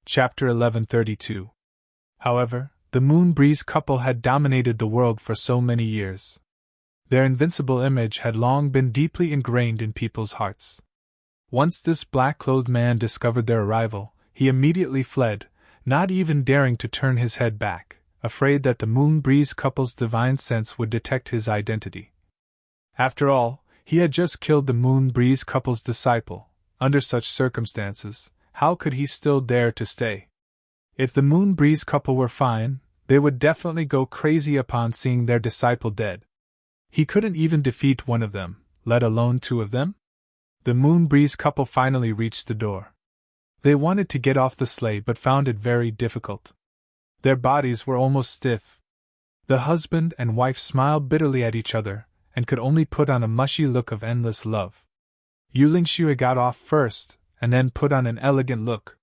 Chapter 1132. However, the Moon Breeze couple had dominated the world for so many years. Their invincible image had long been deeply ingrained in people's hearts. Once this black-clothed man discovered their arrival, he immediately fled, not even daring to turn his head back, afraid that the Moon Breeze couple's divine sense would detect his identity. After all, he had just killed the Moon Breeze couple's disciple. Under such circumstances, how could he still dare to stay? If the Moon Breeze couple were fine, they would definitely go crazy upon seeing their disciple dead. He couldn't even defeat one of them, let alone two of them? The Moon Breeze couple finally reached the door. They wanted to get off the sleigh but found it very difficult. Their bodies were almost stiff. The husband and wife smiled bitterly at each other, and could only put on a mushy look of endless love. Yulingxue got off first, and then put on an elegant look.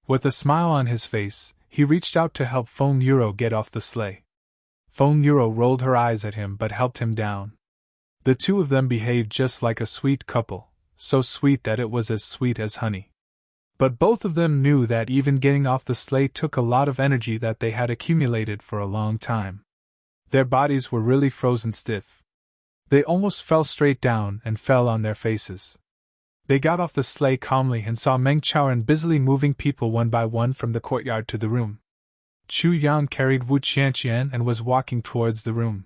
With a smile on his face, he reached out to help Feng Yuro get off the sleigh. Feng Yuro rolled her eyes at him but helped him down. The two of them behaved just like a sweet couple, so sweet that it was as sweet as honey. But both of them knew that even getting off the sleigh took a lot of energy that they had accumulated for a long time. Their bodies were really frozen stiff. They almost fell straight down and fell on their faces. They got off the sleigh calmly and saw Meng Chaoran busily moving people one by one from the courtyard to the room. Chu Yang carried Wu Qianqian and was walking towards the room.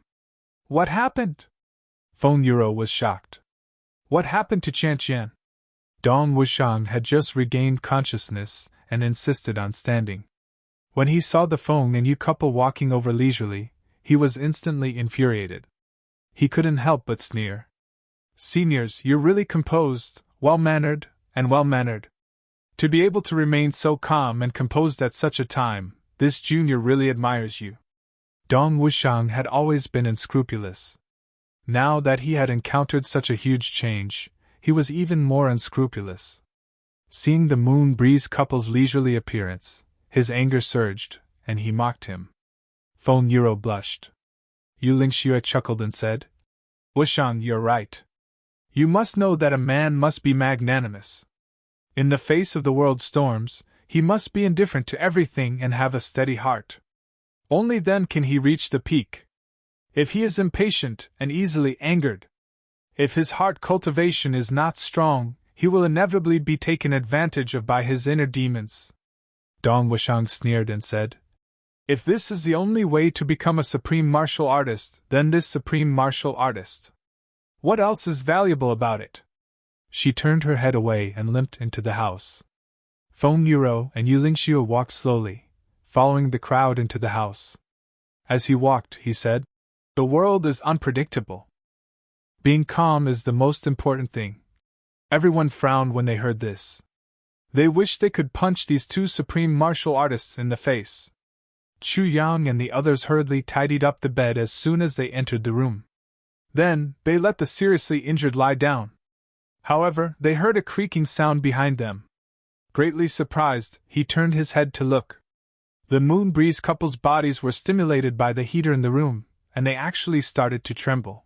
What happened? Feng Yuro was shocked. What happened to Qianqian? Dong Wushang had just regained consciousness and insisted on standing. When he saw the Feng and Yu couple walking over leisurely, he was instantly infuriated. He couldn't help but sneer. Seniors, you're really composed, well-mannered, and well-mannered. To be able to remain so calm and composed at such a time, this junior really admires you. Dong Wushang had always been unscrupulous. Now that he had encountered such a huge change, he was even more unscrupulous. Seeing the Moon Breeze couple's leisurely appearance, his anger surged, and he mocked him. Feng Yuro blushed. Yulingxue chuckled and said, Wushang, you're right. You must know that a man must be magnanimous. In the face of the world's storms, he must be indifferent to everything and have a steady heart. Only then can he reach the peak. If he is impatient and easily angered, if his heart cultivation is not strong, he will inevitably be taken advantage of by his inner demons. Dong Wushang sneered and said, If this is the only way to become a supreme martial artist, then this supreme martial artist. What else is valuable about it? She turned her head away and limped into the house. Feng Yuro and Yulingxue walked slowly, following the crowd into the house. As he walked, he said, The world is unpredictable. Being calm is the most important thing. Everyone frowned when they heard this. They wished they could punch these two supreme martial artists in the face. Chu Yang and the others hurriedly tidied up the bed as soon as they entered the room. Then, they let the seriously injured lie down. However, they heard a creaking sound behind them. Greatly surprised, he turned his head to look. The Moon Breeze couple's bodies were stimulated by the heater in the room, and they actually started to tremble.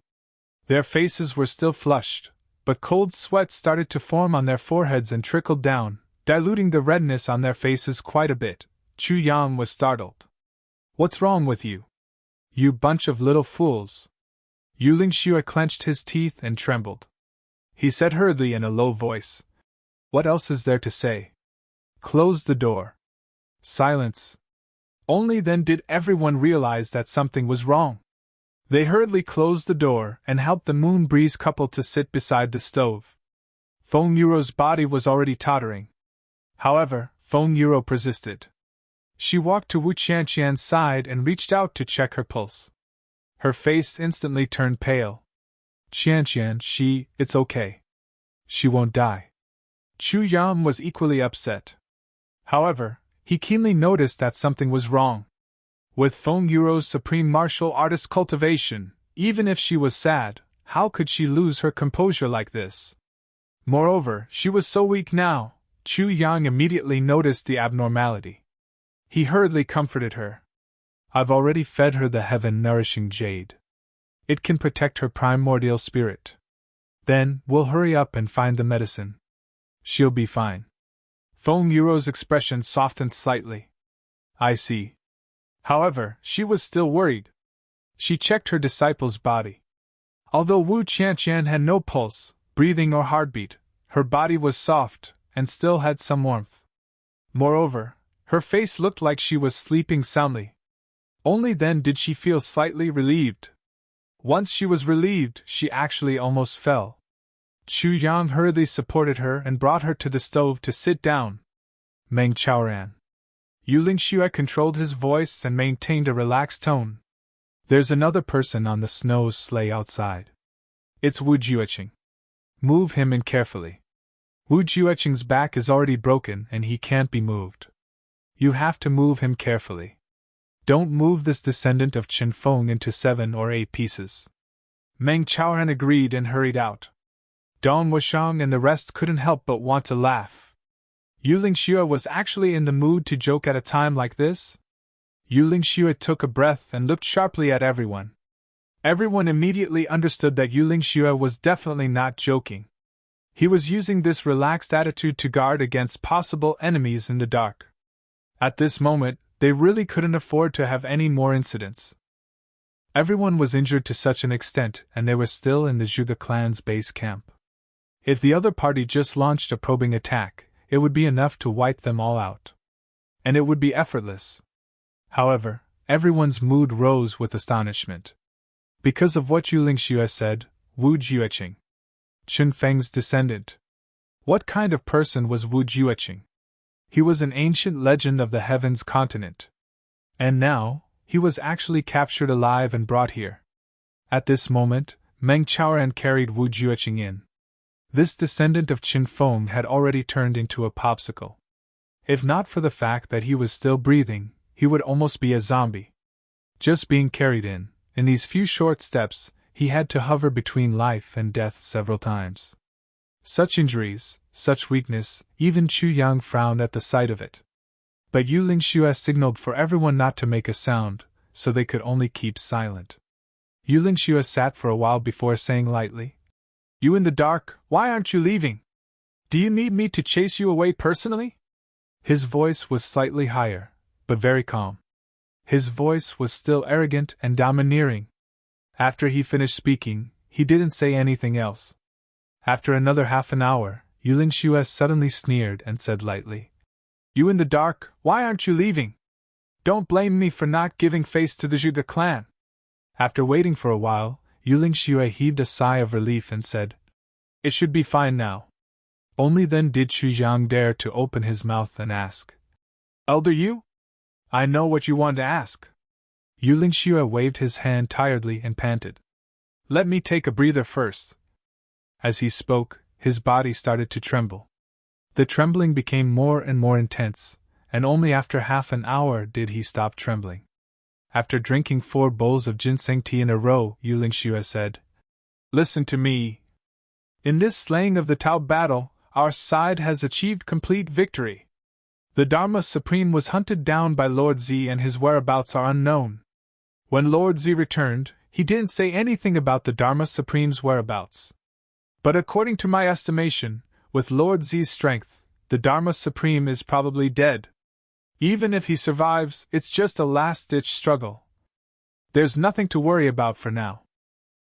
Their faces were still flushed, but cold sweat started to form on their foreheads and trickled down, diluting the redness on their faces quite a bit. Chu Yang was startled. What's wrong with you? You bunch of little fools. Yulingxue clenched his teeth and trembled. He said hurriedly in a low voice, What else is there to say? Close the door. Silence. Only then did everyone realize that something was wrong. They hurriedly closed the door and helped the Moon Breeze couple to sit beside the stove. Feng Yuro's body was already tottering. However, Feng Yuro persisted. She walked to Wu Qianqian's side and reached out to check her pulse. Her face instantly turned pale. Qianqian, it's okay. She won't die. Chu Yang was equally upset. However, he keenly noticed that something was wrong. With Feng Yuro's supreme martial artist cultivation, even if she was sad, how could she lose her composure like this? Moreover, she was so weak now. Chu Yang immediately noticed the abnormality. He hurriedly comforted her. I've already fed her the heaven-nourishing jade. It can protect her primordial spirit. Then, we'll hurry up and find the medicine. She'll be fine. Feng Yuro's expression softened slightly. I see. However, she was still worried. She checked her disciple's body. Although Wu Qianqian had no pulse, breathing or heartbeat, her body was soft and still had some warmth. Moreover, her face looked like she was sleeping soundly. Only then did she feel slightly relieved. Once she was relieved, she actually almost fell. Chu Yang hurriedly supported her and brought her to the stove to sit down. Meng Chaoran. Yu Lingxue controlled his voice and maintained a relaxed tone. There's another person on the snow sleigh outside. It's Wu Jueqing. Move him in carefully. Wu Jueqing's back is already broken and he can't be moved. You have to move him carefully. Don't move this descendant of Chen Feng into 7 or 8 pieces. Meng Chaoran agreed and hurried out. Dong Wushang and the rest couldn't help but want to laugh. Yu Lingxue was actually in the mood to joke at a time like this? Yu Lingxue took a breath and looked sharply at everyone. Everyone immediately understood that Yu Lingxue was definitely not joking. He was using this relaxed attitude to guard against possible enemies in the dark. At this moment, they really couldn't afford to have any more incidents. Everyone was injured to such an extent, and they were still in the Zhuge clan's base camp. If the other party just launched a probing attack, it would be enough to wipe them all out. And it would be effortless. However, everyone's mood rose with astonishment. Because of what Yu Lingxue said, Wu Jueqing. Chen Feng's descendant. What kind of person was Wu Jueqing? He was an ancient legend of the Heavens continent. And now, he was actually captured alive and brought here. At this moment, Meng Chaoran carried Wu Jueqing in. This descendant of Chen Feng had already turned into a popsicle. If not for the fact that he was still breathing, he would almost be a zombie. Just being carried in these few short steps, he had to hover between life and death several times. Such injuries, such weakness, even Chu Yang frowned at the sight of it. But Yu Lingxue signaled for everyone not to make a sound, so they could only keep silent. Yu Lingxue sat for a while before saying lightly, You in the dark, why aren't you leaving? Do you need me to chase you away personally? His voice was slightly higher, but very calm. His voice was still arrogant and domineering. After he finished speaking, he didn't say anything else. After another half an hour, Yu Lingxue suddenly sneered and said lightly, You in the dark, why aren't you leaving? Don't blame me for not giving face to the Zhuge clan. After waiting for a while, Yu Lingxue heaved a sigh of relief and said, It should be fine now. Only then did Chu Yang dare to open his mouth and ask, Elder Yu? I know what you want to ask. Yu Lingxue waved his hand tiredly and panted. Let me take a breather first. As he spoke, his body started to tremble. The trembling became more and more intense, and only after half an hour did he stop trembling. After drinking 4 bowls of ginseng tea in a row, Yu Lingxue said, Listen to me. In this slaying of the Tao battle, our side has achieved complete victory. The Dharma Supreme was hunted down by Lord Z and his whereabouts are unknown. When Lord Z returned, he didn't say anything about the Dharma Supreme's whereabouts. But according to my estimation, with Lord Z's strength, the Dharma Supreme is probably dead. Even if he survives, it's just a last-ditch struggle. There's nothing to worry about for now.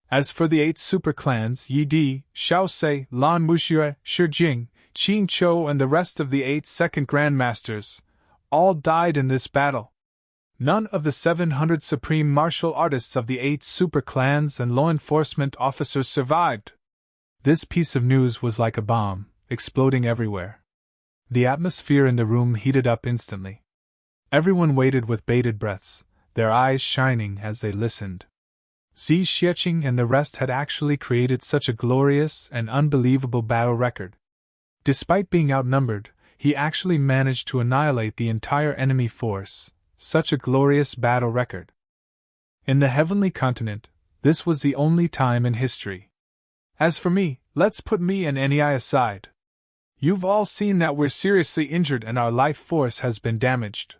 As for the 8 super clans, Yi Di, Xiao Se, Lan Muxue, Shi Jing, Qin Chou and the rest of the 8 second grandmasters, all died in this battle. None of the 700 supreme martial artists of the 8 super clans and law enforcement officers survived. This piece of news was like a bomb, exploding everywhere. The atmosphere in the room heated up instantly. Everyone waited with bated breaths, their eyes shining as they listened. Xi Xieching and the rest had actually created such a glorious and unbelievable battle record. Despite being outnumbered, he actually managed to annihilate the entire enemy force. Such a glorious battle record. In the heavenly continent, this was the only time in history. As for me, let's put me and NEI aside. You've all seen that we're seriously injured and our life force has been damaged.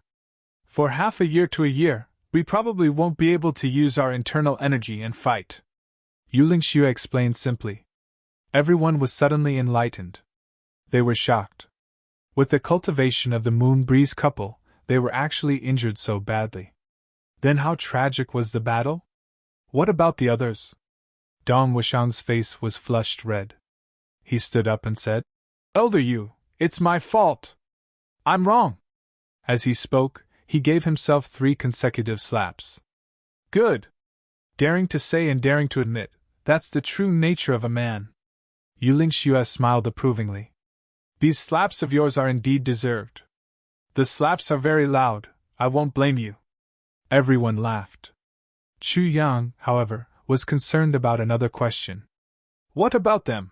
For half a year to a year, we probably won't be able to use our internal energy and fight. Yu Lingxue explained simply. Everyone was suddenly enlightened. They were shocked. With the cultivation of the moon breeze couple, they were actually injured so badly. Then how tragic was the battle? What about the others? Dong Wushang's face was flushed red. He stood up and said, "Elder Yu, it's my fault. I'm wrong." As he spoke, he gave himself 3 consecutive slaps. Good! Daring to say and daring to admit, that's the true nature of a man. Yuling Xue smiled approvingly. These slaps of yours are indeed deserved. The slaps are very loud, I won't blame you. Everyone laughed. Chu Yang, however, was concerned about another question. What about them?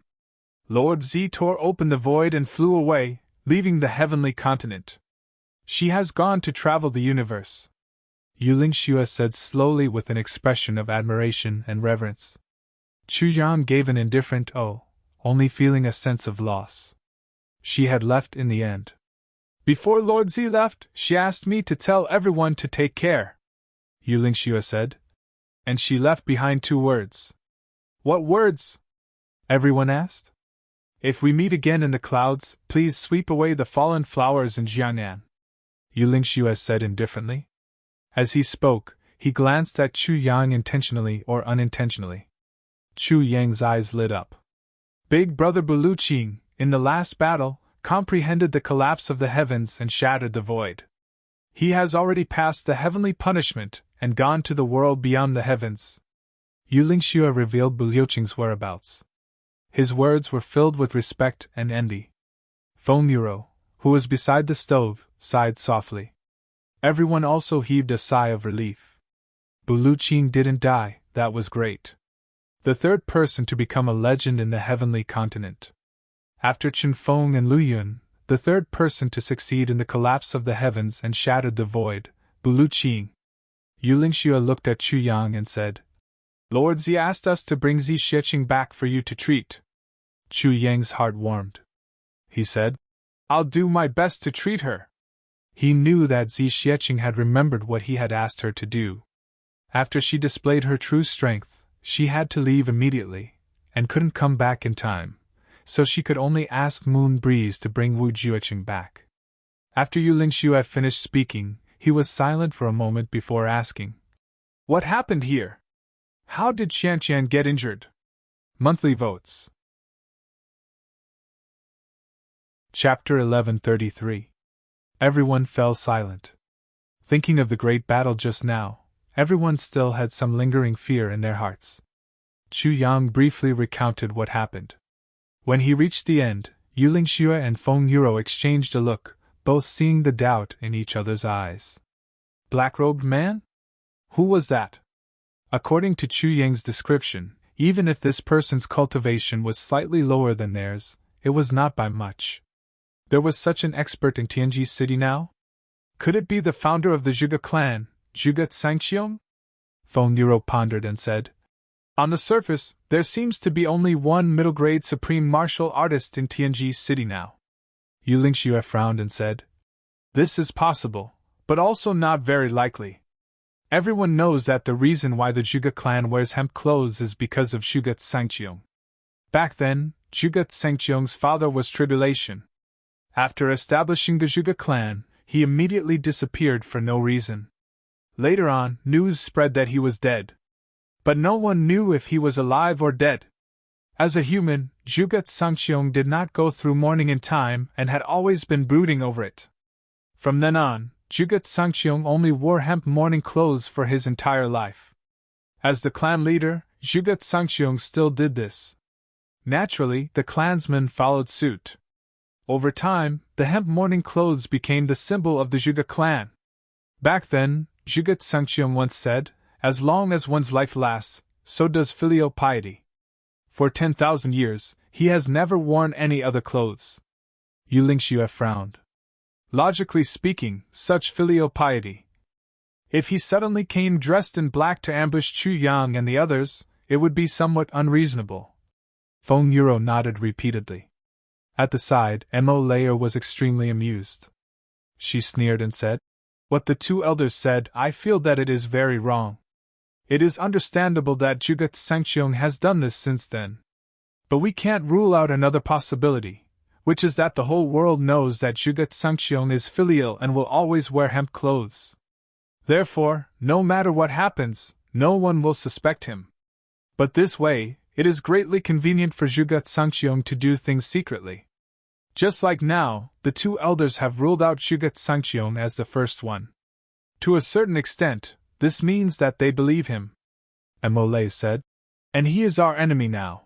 Lord Z tore open the void and flew away, leaving the heavenly continent. She has gone to travel the universe. Yuling Xue said slowly with an expression of admiration and reverence. Chu Yang gave an indifferent "oh," only feeling a sense of loss. She had left in the end. Before Lord Z left, she asked me to tell everyone to take care, Yuling Xue said. And she left behind 2 words. What words? Everyone asked. If we meet again in the clouds, please sweep away the fallen flowers in Jiangnan, Yuling Xue said indifferently. As he spoke, he glanced at Chu Yang intentionally or unintentionally. Chu Yang's eyes lit up. Big brother Buluqing, in the last battle, comprehended the collapse of the heavens and shattered the void. He has already passed the heavenly punishment and gone to the world beyond the heavens. Yuling Xue revealed Buluqing's whereabouts. His words were filled with respect and envy. Feng Yuro, who was beside the stove, sighed softly. Everyone also heaved a sigh of relief. Buluqing didn't die, that was great. The 3rd person to become a legend in the heavenly continent. After Chen Feng and Lu Yun, the 3rd person to succeed in the collapse of the heavens and shattered the void, Buluqing. Yuling Xue looked at Chu Yang and said, Lord Z asked us to bring Zi Xieching back for you to treat. Chu Yang's heart warmed. He said, I'll do my best to treat her. He knew that Zi Xieching had remembered what he had asked her to do. After she displayed her true strength, she had to leave immediately, and couldn't come back in time, so she could only ask Moon Breeze to bring Wu Jueqing back. After Yuling Xue had finished speaking, he was silent for a moment before asking, What happened here? How did Xianqian get injured? Monthly votes. Chapter 1133. Everyone fell silent. Thinking of the great battle just now, everyone still had some lingering fear in their hearts. Chu Yang briefly recounted what happened. When he reached the end, Yuling Xue and Feng Yuro exchanged a look, both seeing the doubt in each other's eyes. Black-robed man? Who was that? According to Chu Yang's description, even if this person's cultivation was slightly lower than theirs, it was not by much. There was such an expert in Tianji City now? Could it be the founder of the Zhuge clan, Zhuge Sangqiong? Feng Yuro pondered and said, On the surface, there seems to be only one middle-grade supreme martial artist in Tianji City now. Yuling Xue frowned and said, This is possible, but also not very likely. Everyone knows that the reason why the Zhuge clan wears hemp clothes is because of Zhuge Sangqiong. Back then, Zhuge Sangqiong's father was Tribulation. After establishing the Zhuge clan, he immediately disappeared for no reason. Later on, news spread that he was dead. But no one knew if he was alive or dead. As a human, Zhuge Sangqiong did not go through mourning in time and had always been brooding over it. From then on, Zhuge Sangqiong only wore hemp mourning clothes for his entire life. As the clan leader, Zhuge Sangqiong still did this. Naturally, the clansmen followed suit. Over time, the hemp mourning clothes became the symbol of the Zhuge clan. Back then, Zhuge Sangqiong once said, As long as one's life lasts, so does filial piety. For 10,000 years, he has never worn any other clothes. Yuling Xue frowned. Logically speaking, such filial piety. If he suddenly came dressed in black to ambush Chu Yang and the others, it would be somewhat unreasonable. Feng Yuro nodded repeatedly. At the side, Mo Layer was extremely amused. She sneered and said, What the 2 elders said, I feel that it is very wrong. It is understandable that Zhuge Sangqiong has done this since then. But we can't rule out another possibility, which is that the whole world knows that Zhuge Tsangqiong is filial and will always wear hemp clothes. Therefore, no matter what happens, no one will suspect him. But this way, it is greatly convenient for Zhuge Tsangqiong to do things secretly. Just like now, the two elders have ruled out Zhuge Tsangqiong as the first one. To a certain extent, this means that they believe him, Emole said. And he is our enemy now.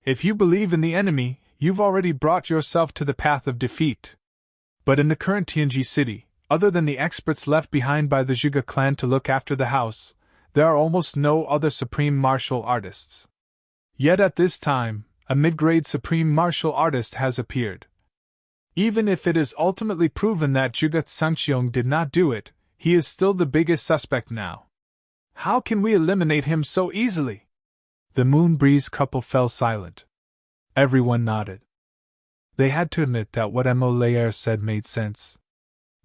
If you believe in the enemy, you've already brought yourself to the path of defeat. But in the current Tianji city, other than the experts left behind by the Zhuge clan to look after the house, there are almost no other supreme martial artists. Yet at this time, a mid-grade supreme martial artist has appeared. Even if it is ultimately proven that Zhuge Tsangqiong did not do it, he is still the biggest suspect now. How can we eliminate him so easily? The Moon Breeze couple fell silent. Everyone nodded. They had to admit that what Emole said made sense.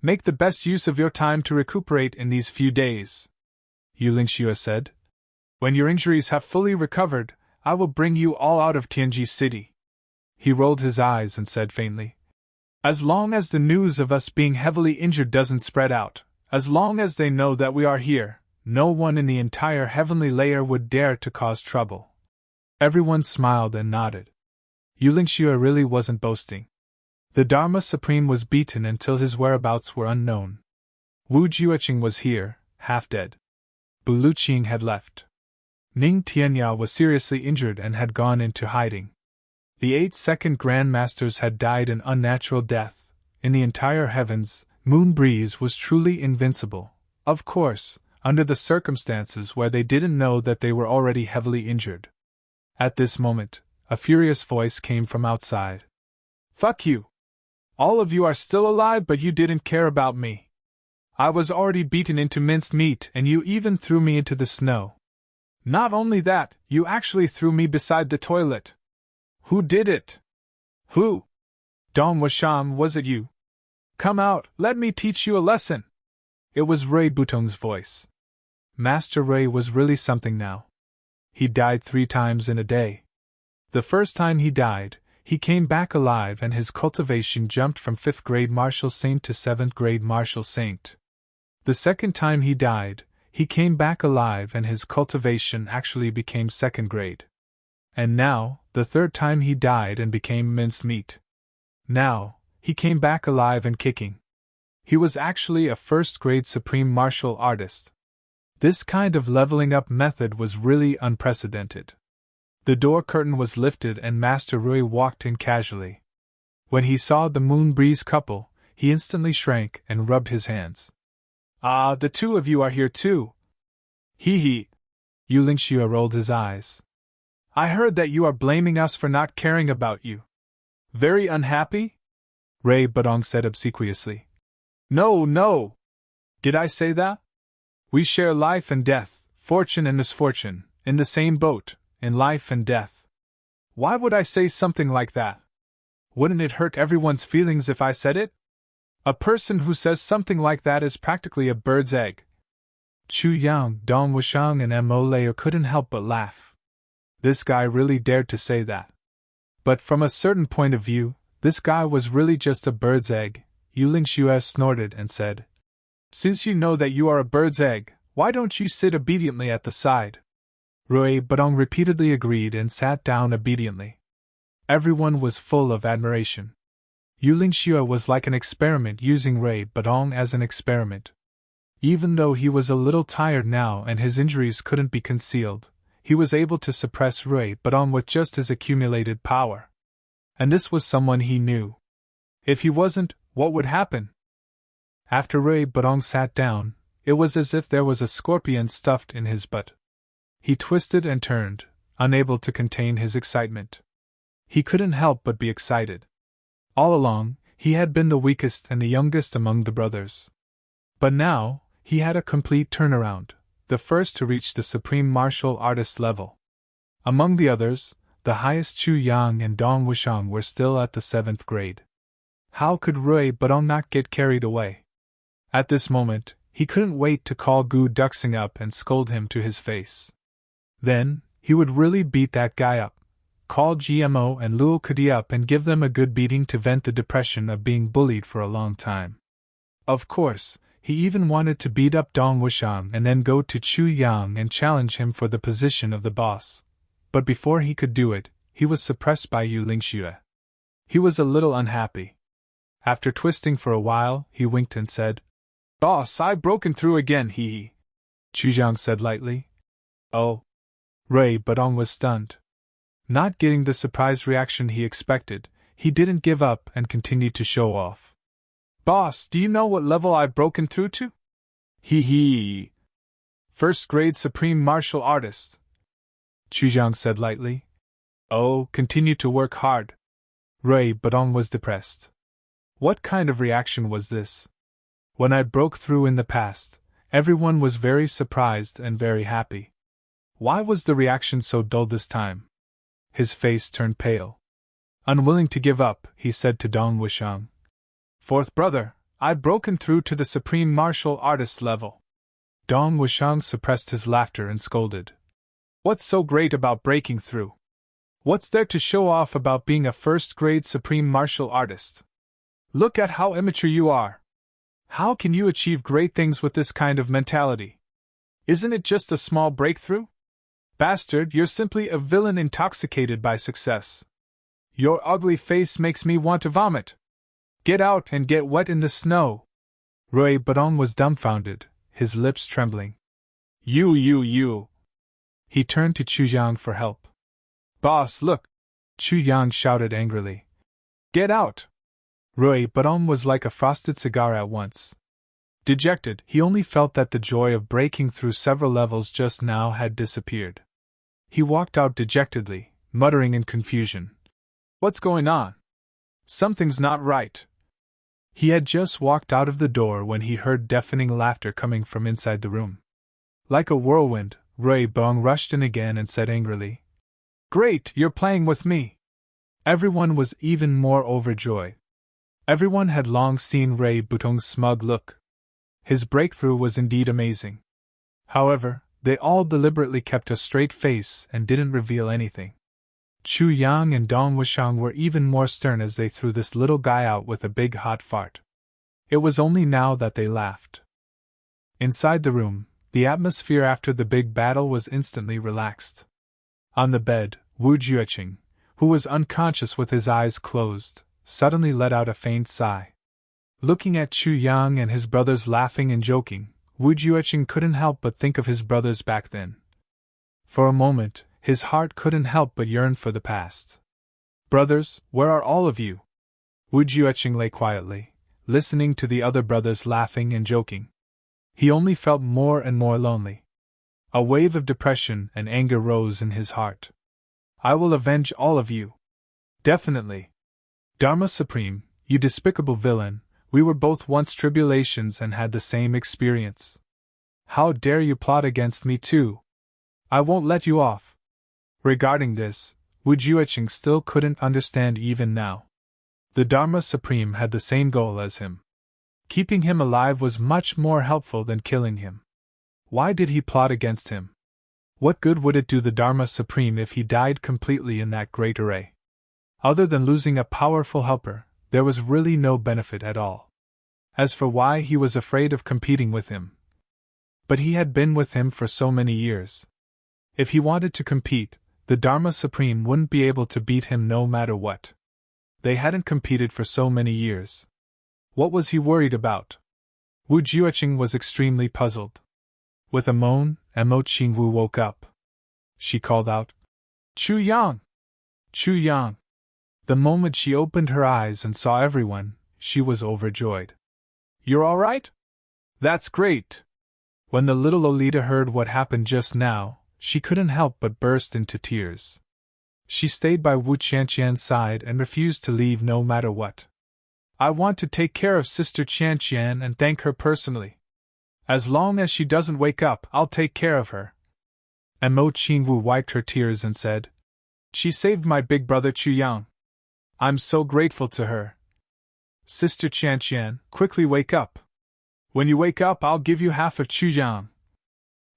Make the best use of your time to recuperate in these few days, Yu Lingxue said. When your injuries have fully recovered, I will bring you all out of Tianji City. He rolled his eyes and said faintly, as long as the news of us being heavily injured doesn't spread out, as long as they know that we are here, no one in the entire heavenly layer would dare to cause trouble. Everyone smiled and nodded. Yu Lingxue really wasn't boasting. The Dharma Supreme was beaten until his whereabouts were unknown. Wu Jueqing was here, half dead. Bu Luqing had left. Ning Tianya was seriously injured and had gone into hiding. The 8 second Grandmasters had died an unnatural death. In the entire heavens, Moon Breeze was truly invincible, of course, under the circumstances where they didn't know that they were already heavily injured. At this moment, a furious voice came from outside. Fuck you! All of you are still alive, but you didn't care about me. I was already beaten into minced meat and you even threw me into the snow. Not only that, you actually threw me beside the toilet. Who did it? Who? Dong Wushang, was it you? Come out, let me teach you a lesson. It was Ray Butong's voice. Master Ray was really something now. He died 3 times in a day. The first time he died, he came back alive and his cultivation jumped from 5th grade martial saint to 7th grade martial saint. The second time he died, he came back alive and his cultivation actually became 2nd grade. And now, the third time he died and became minced meat. Now, he came back alive and kicking. He was actually a 1st grade supreme martial artist. This kind of leveling up method was really unprecedented. The door curtain was lifted and Master Rui walked in casually. When he saw the Moon Breeze couple, he instantly shrank and rubbed his hands. Ah, the two of you are here too. Hee hee. Yu Lingxue rolled his eyes. I heard that you are blaming us for not caring about you. Very unhappy? Ray Budong said obsequiously. No, no. Did I say that? We share life and death, fortune and misfortune, in the same boat, in life and death. Why would I say something like that? Wouldn't it hurt everyone's feelings if I said it? A person who says something like that is practically a bird's egg. Chu Yang, Dong Wushang and Mo Leo couldn't help but laugh. This guy really dared to say that. But from a certain point of view, this guy was really just a bird's egg. Yu Lingxue snorted and said, Since you know that you are a bird's egg, why don't you sit obediently at the side? Rui Budong repeatedly agreed and sat down obediently. Everyone was full of admiration. Yu Lingxue was like an experiment using Rui Budong as an experiment. Even though he was a little tired now and his injuries couldn't be concealed, he was able to suppress Rui Budong with just his accumulated power. And this was someone he knew. If he wasn't, what would happen? After Rui Budong sat down, it was as if there was a scorpion stuffed in his butt. He twisted and turned, unable to contain his excitement. He couldn't help but be excited. All along, he had been the weakest and the youngest among the brothers. But now, he had a complete turnaround, the first to reach the supreme martial artist level. Among the others, the highest Chu Yang and Dong Wushang were still at the 7th grade. How could Rui Budong not get carried away? At this moment, he couldn't wait to call Gu Duxing up and scold him to his face. Then, he would really beat that guy up, call GMO and Luo Kadi up and give them a good beating to vent the depression of being bullied for a long time. Of course, he even wanted to beat up Dong Wushang and then go to Chu Yang and challenge him for the position of the boss. But before he could do it, he was suppressed by Yu Lingxue. He was a little unhappy. After twisting for a while, he winked and said, "Boss, I've broken through again, hee hee." Chu Yang said lightly. "Oh." Rui Budong was stunned. Not getting the surprise reaction he expected, he didn't give up and continued to show off. "Boss, do you know what level I've broken through to?" "Hee hee. First grade supreme martial artist," Chu Yang said lightly. "Oh, continue to work hard." Rui Budong was depressed. What kind of reaction was this? When I broke through in the past, everyone was very surprised and very happy. Why was the reaction so dull this time? His face turned pale. Unwilling to give up, he said to Dong Wushang, "Fourth brother, I've broken through to the supreme martial artist level." Dong Wushang suppressed his laughter and scolded. "What's so great about breaking through? What's there to show off about being a first-grade supreme martial artist? Look at how immature you are. How can you achieve great things with this kind of mentality? Isn't it just a small breakthrough? Bastard, you're simply a villain intoxicated by success. Your ugly face makes me want to vomit. Get out and get wet in the snow." Rui Budong was dumbfounded, his lips trembling. You. He turned to Chu Yang for help. "Boss, look!" Chu Yang shouted angrily. "Get out!" Rui Budong was like a frosted cigar at once. Dejected, he only felt that the joy of breaking through several levels just now had disappeared. He walked out dejectedly, muttering in confusion. "What's going on? Something's not right." He had just walked out of the door when he heard deafening laughter coming from inside the room. Like a whirlwind, Rui Budong rushed in again and said angrily, "Great, you're playing with me!" Everyone was even more overjoyed. Everyone had long seen Rui Budong's smug look. His breakthrough was indeed amazing. However, they all deliberately kept a straight face and didn't reveal anything. Chu Yang and Dong Wushang were even more stern as they threw this little guy out with a big hot fart. It was only now that they laughed. Inside the room, the atmosphere after the big battle was instantly relaxed. On the bed, Wu Jueqing, who was unconscious with his eyes closed, suddenly let out a faint sigh. Looking at Chu Yang and his brothers laughing and joking, Wu Jueqing couldn't help but think of his brothers back then. For a moment, his heart couldn't help but yearn for the past. "Brothers, where are all of you?" Wu Jueqing lay quietly, listening to the other brothers laughing and joking. He only felt more and more lonely. A wave of depression and anger rose in his heart. "I will avenge all of you. Definitely. Dharma Supreme, you despicable villain, we were both once tribulations and had the same experience. How dare you plot against me too? I won't let you off." Regarding this, Wu Jueqing still couldn't understand even now. The Dharma Supreme had the same goal as him. Keeping him alive was much more helpful than killing him. Why did he plot against him? What good would it do the Dharma Supreme if he died completely in that great array? Other than losing a powerful helper, there was really no benefit at all. As for why he was afraid of competing with him. But he had been with him for so many years. If he wanted to compete, the Dharma Supreme wouldn't be able to beat him no matter what. They hadn't competed for so many years. What was he worried about? Wu Jueqing was extremely puzzled. With a moan, Mo Qingwu woke up. She called out, "Chu Yang! Chu Yang!" The moment she opened her eyes and saw everyone, she was overjoyed. "You're all right? That's great!" When the little Lolita heard what happened just now, she couldn't help but burst into tears. She stayed by Wu Qianqian's side and refused to leave no matter what. "I want to take care of Sister Qianqian and thank her personally. As long as she doesn't wake up, I'll take care of her." And Mo Qingwu wiped her tears and said, "She saved my big brother Chu Yang. I'm so grateful to her. Sister Qianqian, quickly wake up. When you wake up, I'll give you half of Chu Yang."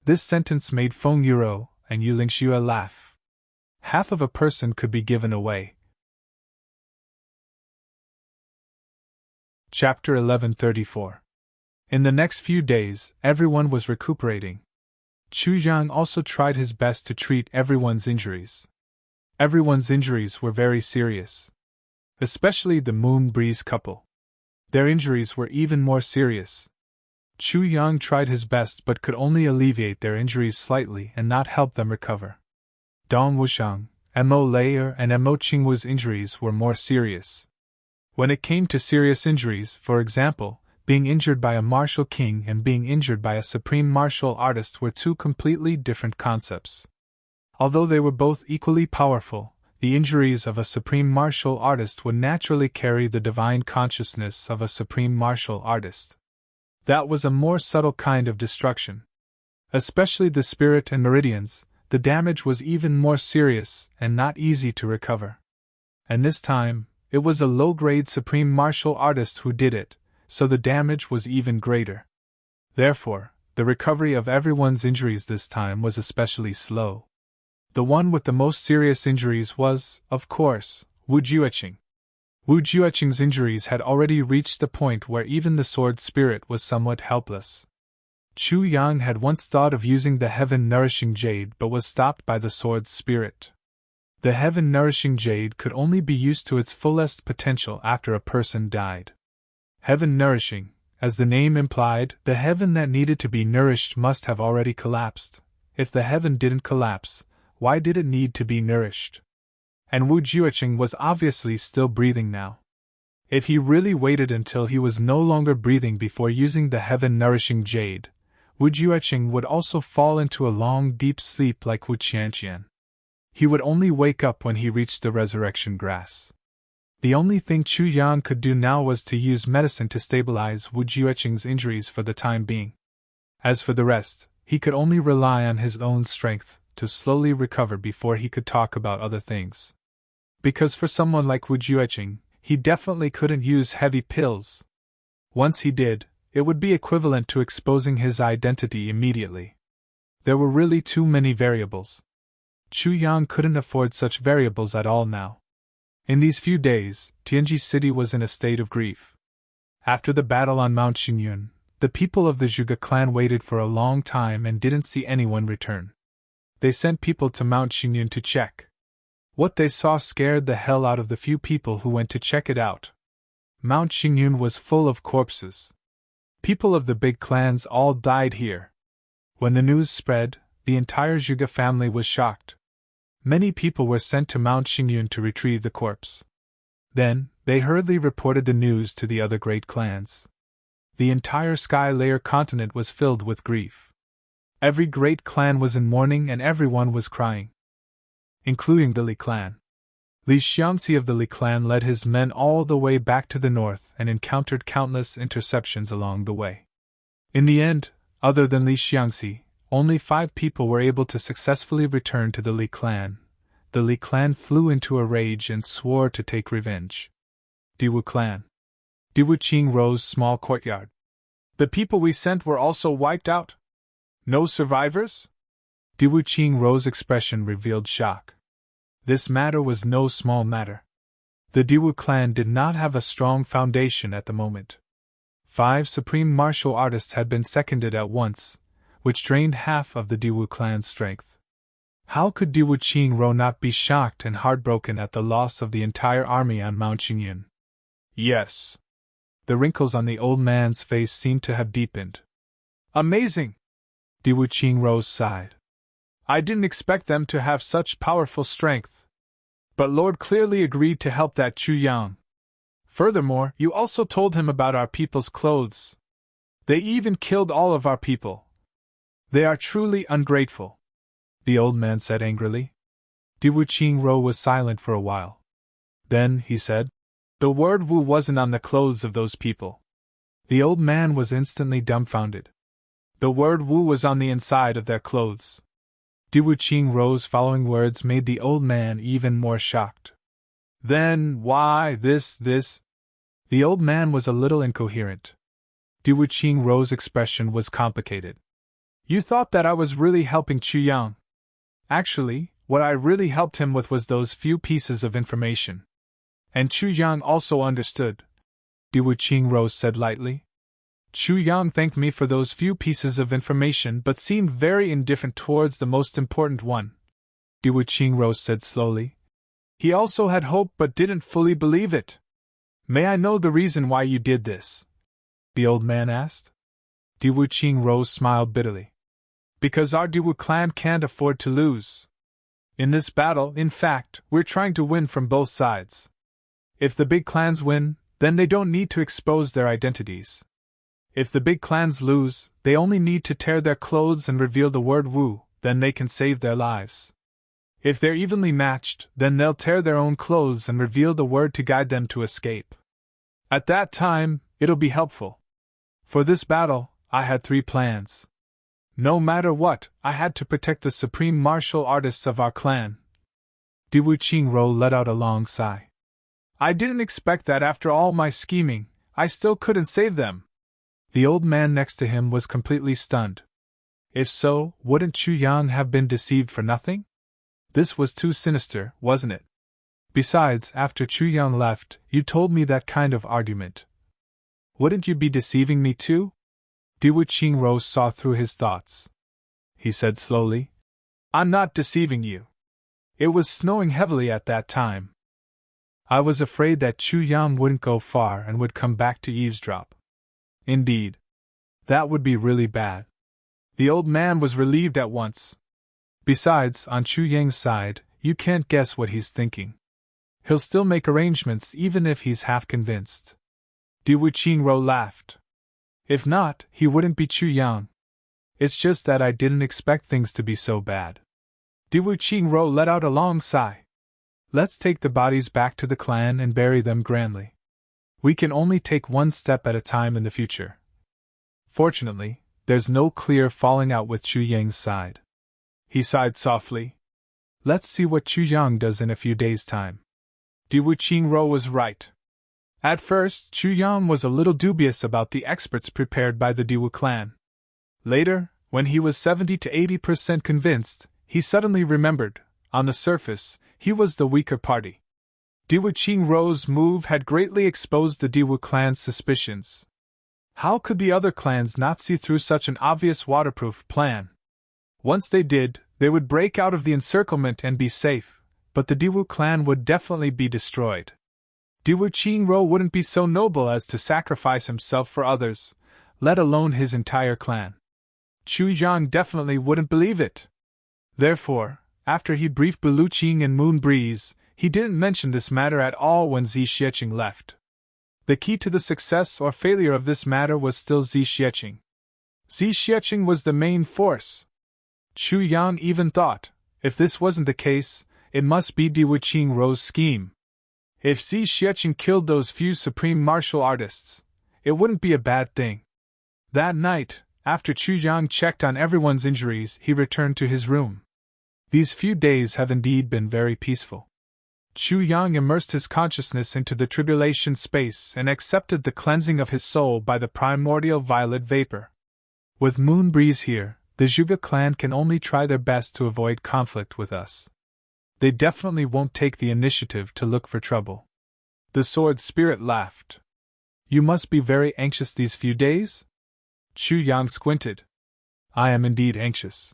This sentence made Feng Yuro and Yu Lingxue laugh. half of a person could be given away. Chapter 1134. In the next few days, everyone was recuperating. Chu Yang also tried his best to treat everyone's injuries. Everyone's injuries were very serious. Especially the Moon Breeze couple. Their injuries were even more serious. Chu Yang tried his best but could only alleviate their injuries slightly and not help them recover. Dong Wushang, Mo Layer and Mo Qingwu's injuries were more serious. When it came to serious injuries, for example, being injured by a martial king and being injured by a supreme martial artist were two completely different concepts. Although they were both equally powerful, the injuries of a supreme martial artist would naturally carry the divine consciousness of a supreme martial artist. That was a more subtle kind of destruction. Especially the spirit and meridians, the damage was even more serious and not easy to recover. And this time, it was a low-grade supreme martial artist who did it, so the damage was even greater. Therefore, the recovery of everyone's injuries this time was especially slow. The one with the most serious injuries was, of course, Wu Jueqing. Wu Jueqing's injuries had already reached the point where even the sword spirit was somewhat helpless. Chu Yang had once thought of using the heaven-nourishing jade but was stopped by the sword's spirit. The heaven-nourishing jade could only be used to its fullest potential after a person died. Heaven-nourishing, as the name implied, the heaven that needed to be nourished must have already collapsed. If the heaven didn't collapse, why did it need to be nourished? And Wu Jueqing was obviously still breathing now. If he really waited until he was no longer breathing before using the heaven-nourishing jade, Wu Jueqing would also fall into a long deep sleep like Wu Qianqian. He would only wake up when he reached the resurrection grass. The only thing Chu Yang could do now was to use medicine to stabilize Wu Jueqing's injuries for the time being. As for the rest, he could only rely on his own strength to slowly recover before he could talk about other things. Because for someone like Wu Jueqing, he definitely couldn't use heavy pills. Once he did, it would be equivalent to exposing his identity immediately. There were really too many variables. Chu Yang couldn't afford such variables at all now. In these few days, Tianji City was in a state of grief. After the battle on Mount Xingyun, the people of the Zhuge clan waited for a long time and didn't see anyone return. They sent people to Mount Xingyun to check. What they saw scared the hell out of the few people who went to check it out. Mount Xingyun was full of corpses. People of the big clans all died here. When the news spread, the entire Zhuge family was shocked. Many people were sent to Mount Xingyun to retrieve the corpse. Then, they hurriedly reported the news to the other great clans. The entire Sky Layer continent was filled with grief. Every great clan was in mourning and everyone was crying. Including the Li clan. Li Xiangxi of the Li clan led his men all the way back to the north and encountered countless interceptions along the way. In the end, other than Li Xiangxi, only 5 people were able to successfully return to the Li clan. The Li clan flew into a rage and swore to take revenge. Diwu clan. Diwu Qingrou's small courtyard. The people we sent were also wiped out? No survivors? Diwu Qingrou's expression revealed shock. This matter was no small matter. The Diwu clan did not have a strong foundation at the moment. 5 supreme martial artists had been seconded at once, which drained half of the Diwu clan's strength. How could Diwu Qingrou not be shocked and heartbroken at the loss of the entire army on Mount Xingyun? Yes. The wrinkles on the old man's face seemed to have deepened. Amazing! Diwu Qingrou sighed. I didn't expect them to have such powerful strength. But Lord clearly agreed to help that Chu Yang. Furthermore, you also told him about our people's clothes. They even killed all of our people. They are truly ungrateful, the old man said angrily. Diwu Qingrou was silent for a while. Then, he said, the word Wu wasn't on the clothes of those people. The old man was instantly dumbfounded. The word Wu was on the inside of their clothes. Diwu Qingrou's following words made the old man even more shocked. Then, why this? The old man was a little incoherent. Diwu Qingrou's expression was complicated. You thought that I was really helping Chu Yang. Actually, what I really helped him with was those few pieces of information. And Chu Yang also understood, Diwu Qingro said lightly. Chu Yang thanked me for those few pieces of information but seemed very indifferent towards the most important one, Diwu Qingro said slowly. He also had hope but didn't fully believe it. May I know the reason why you did this? The old man asked. Diwu Qingro smiled bitterly. Because our Diwu clan can't afford to lose. In this battle, in fact, we're trying to win from both sides. If the big clans win, then they don't need to expose their identities. If the big clans lose, they only need to tear their clothes and reveal the word Wu, then they can save their lives. If they're evenly matched, then they'll tear their own clothes and reveal the word to guide them to escape. At that time, it'll be helpful. For this battle, I had 3 plans. No matter what, I had to protect the supreme martial artists of our clan. Diwu Qingro let out a long sigh. I didn't expect that after all my scheming, I still couldn't save them. The old man next to him was completely stunned. If so, wouldn't Chu Yang have been deceived for nothing? This was too sinister, wasn't it? Besides, after Chu Yang left, you told me that kind of argument. Wouldn't you be deceiving me too? Diwu Qingro saw through his thoughts. He said slowly, I'm not deceiving you. It was snowing heavily at that time. I was afraid that Chu Yang wouldn't go far and would come back to eavesdrop. Indeed. That would be really bad. The old man was relieved at once. Besides, on Chu Yang's side, you can't guess what he's thinking. He'll still make arrangements even if he's half convinced. Diwu Qingro laughed. If not, he wouldn't be Chu Yang. It's just that I didn't expect things to be so bad. Diwu Qingro let out a long sigh. Let's take the bodies back to the clan and bury them grandly. We can only take one step at a time in the future. Fortunately, there's no clear falling out with Chu Yang's side. He sighed softly. Let's see what Chu Yang does in a few days' time. Diwu Qingro was right. At first, Chu Yang was a little dubious about the experts prepared by the Diwu clan. Later, when he was 70 to 80% convinced, he suddenly remembered, on the surface, he was the weaker party. Diwu Qingro's move had greatly exposed the Diwu clan's suspicions. How could the other clans not see through such an obvious waterproof plan? Once they did, they would break out of the encirclement and be safe, but the Diwu clan would definitely be destroyed. Diwu Qingro wouldn't be so noble as to sacrifice himself for others, let alone his entire clan. Chu Yang definitely wouldn't believe it. Therefore, after he briefed Buluqing and Moon Breeze, he didn't mention this matter at all when Zi Xiecheng left. The key to the success or failure of this matter was still Zi Xiecheng. Zi Xiecheng was the main force. Chu Yang even thought, if this wasn't the case, it must be Diwu Qingro's scheme. If Zi Xiecheng killed those few supreme martial artists, it wouldn't be a bad thing. That night, after Chu Yang checked on everyone's injuries, he returned to his room. These few days have indeed been very peaceful. Chu Yang immersed his consciousness into the tribulation space and accepted the cleansing of his soul by the primordial violet vapor. With Moon Breeze here, the Zhuge clan can only try their best to avoid conflict with us. They definitely won't take the initiative to look for trouble. The sword spirit laughed. You must be very anxious these few days? Chu Yang squinted. I am indeed anxious.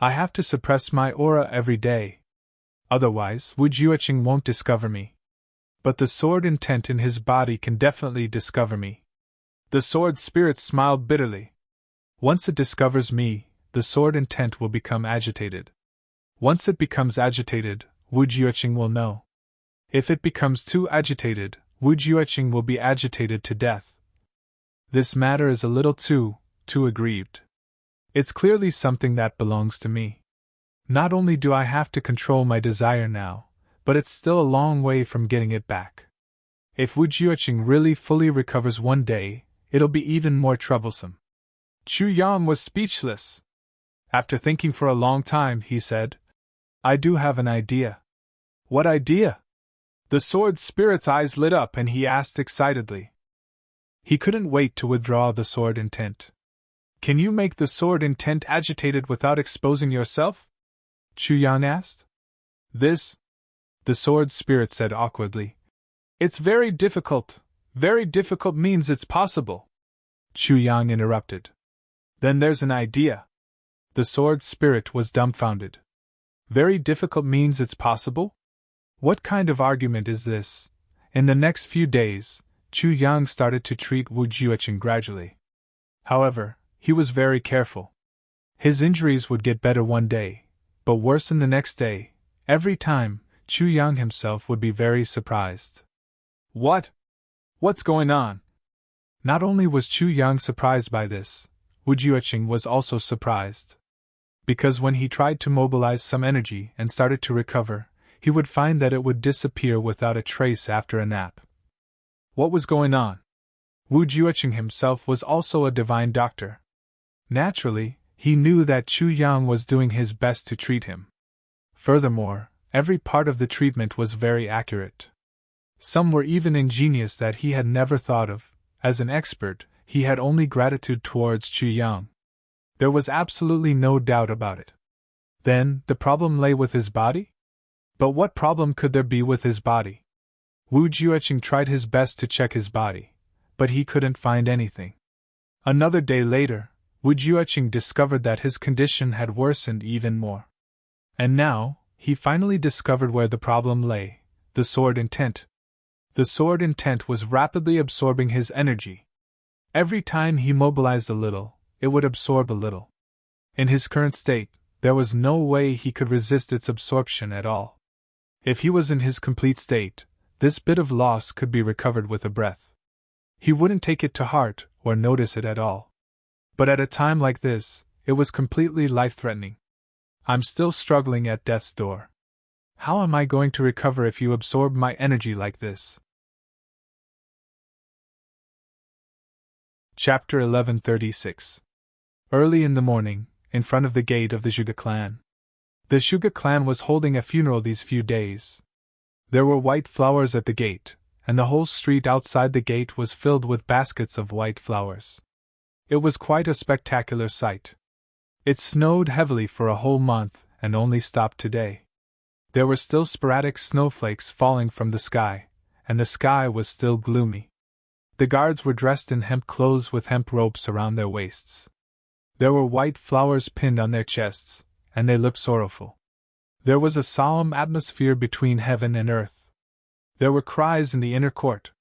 I have to suppress my aura every day. Otherwise, Wu Jueqing won't discover me. But the sword intent in his body can definitely discover me. The sword spirit smiled bitterly. Once it discovers me, the sword intent will become agitated. Once it becomes agitated, Wu Jueqing will know. If it becomes too agitated, Wu Jueqing will be agitated to death. This matter is a little too aggrieved. It's clearly something that belongs to me. Not only do I have to control my desire now, but it's still a long way from getting it back. If Wu Jueqing really fully recovers one day, it'll be even more troublesome. Chu Yang was speechless. After thinking for a long time, he said, I do have an idea. What idea? The sword spirit's eyes lit up and he asked excitedly. He couldn't wait to withdraw the sword intent. Can you make the sword intent agitated without exposing yourself? Chu Yang asked. This, the sword spirit said awkwardly. It's very difficult. Very difficult means it's possible. Chu Yang interrupted. Then there's an idea. The sword spirit was dumbfounded. Very difficult means it's possible? What kind of argument is this? In the next few days, Chu Yang started to treat Wu Jueqing gradually. However, he was very careful. His injuries would get better one day, but worsen the next day. Every time, Chu Yang himself would be very surprised. What's going on? Not only was Chu Yang surprised by this, Wu Jueqing was also surprised. Because when he tried to mobilize some energy and started to recover, he would find that it would disappear without a trace after a nap. What was going on? Wu Jueqing himself was also a divine doctor. Naturally, he knew that Chu Yang was doing his best to treat him. Furthermore, every part of the treatment was very accurate. Some were even ingenious that he had never thought of. As an expert, he had only gratitude towards Chu Yang. There was absolutely no doubt about it. Then, the problem lay with his body? But what problem could there be with his body? Wu Jueqing tried his best to check his body, but he couldn't find anything. Another day later, Wu Jueqing discovered that his condition had worsened even more. And now, he finally discovered where the problem lay: the sword intent. The sword intent was rapidly absorbing his energy. Every time he mobilized a little, it would absorb a little. In his current state, there was no way he could resist its absorption at all. If he was in his complete state, this bit of loss could be recovered with a breath. He wouldn't take it to heart or notice it at all. But at a time like this, it was completely life-threatening. I'm still struggling at death's door. How am I going to recover if you absorb my energy like this? Chapter 1136. Early in the morning, in front of the gate of the Zhuge clan. The Zhuge clan was holding a funeral these few days. There were white flowers at the gate, and the whole street outside the gate was filled with baskets of white flowers. It was quite a spectacular sight. It snowed heavily for a whole month and only stopped today. There were still sporadic snowflakes falling from the sky, and the sky was still gloomy. The guards were dressed in hemp clothes with hemp ropes around their waists. There were white flowers pinned on their chests, and they looked sorrowful. There was a solemn atmosphere between heaven and earth. There were cries in the inner court.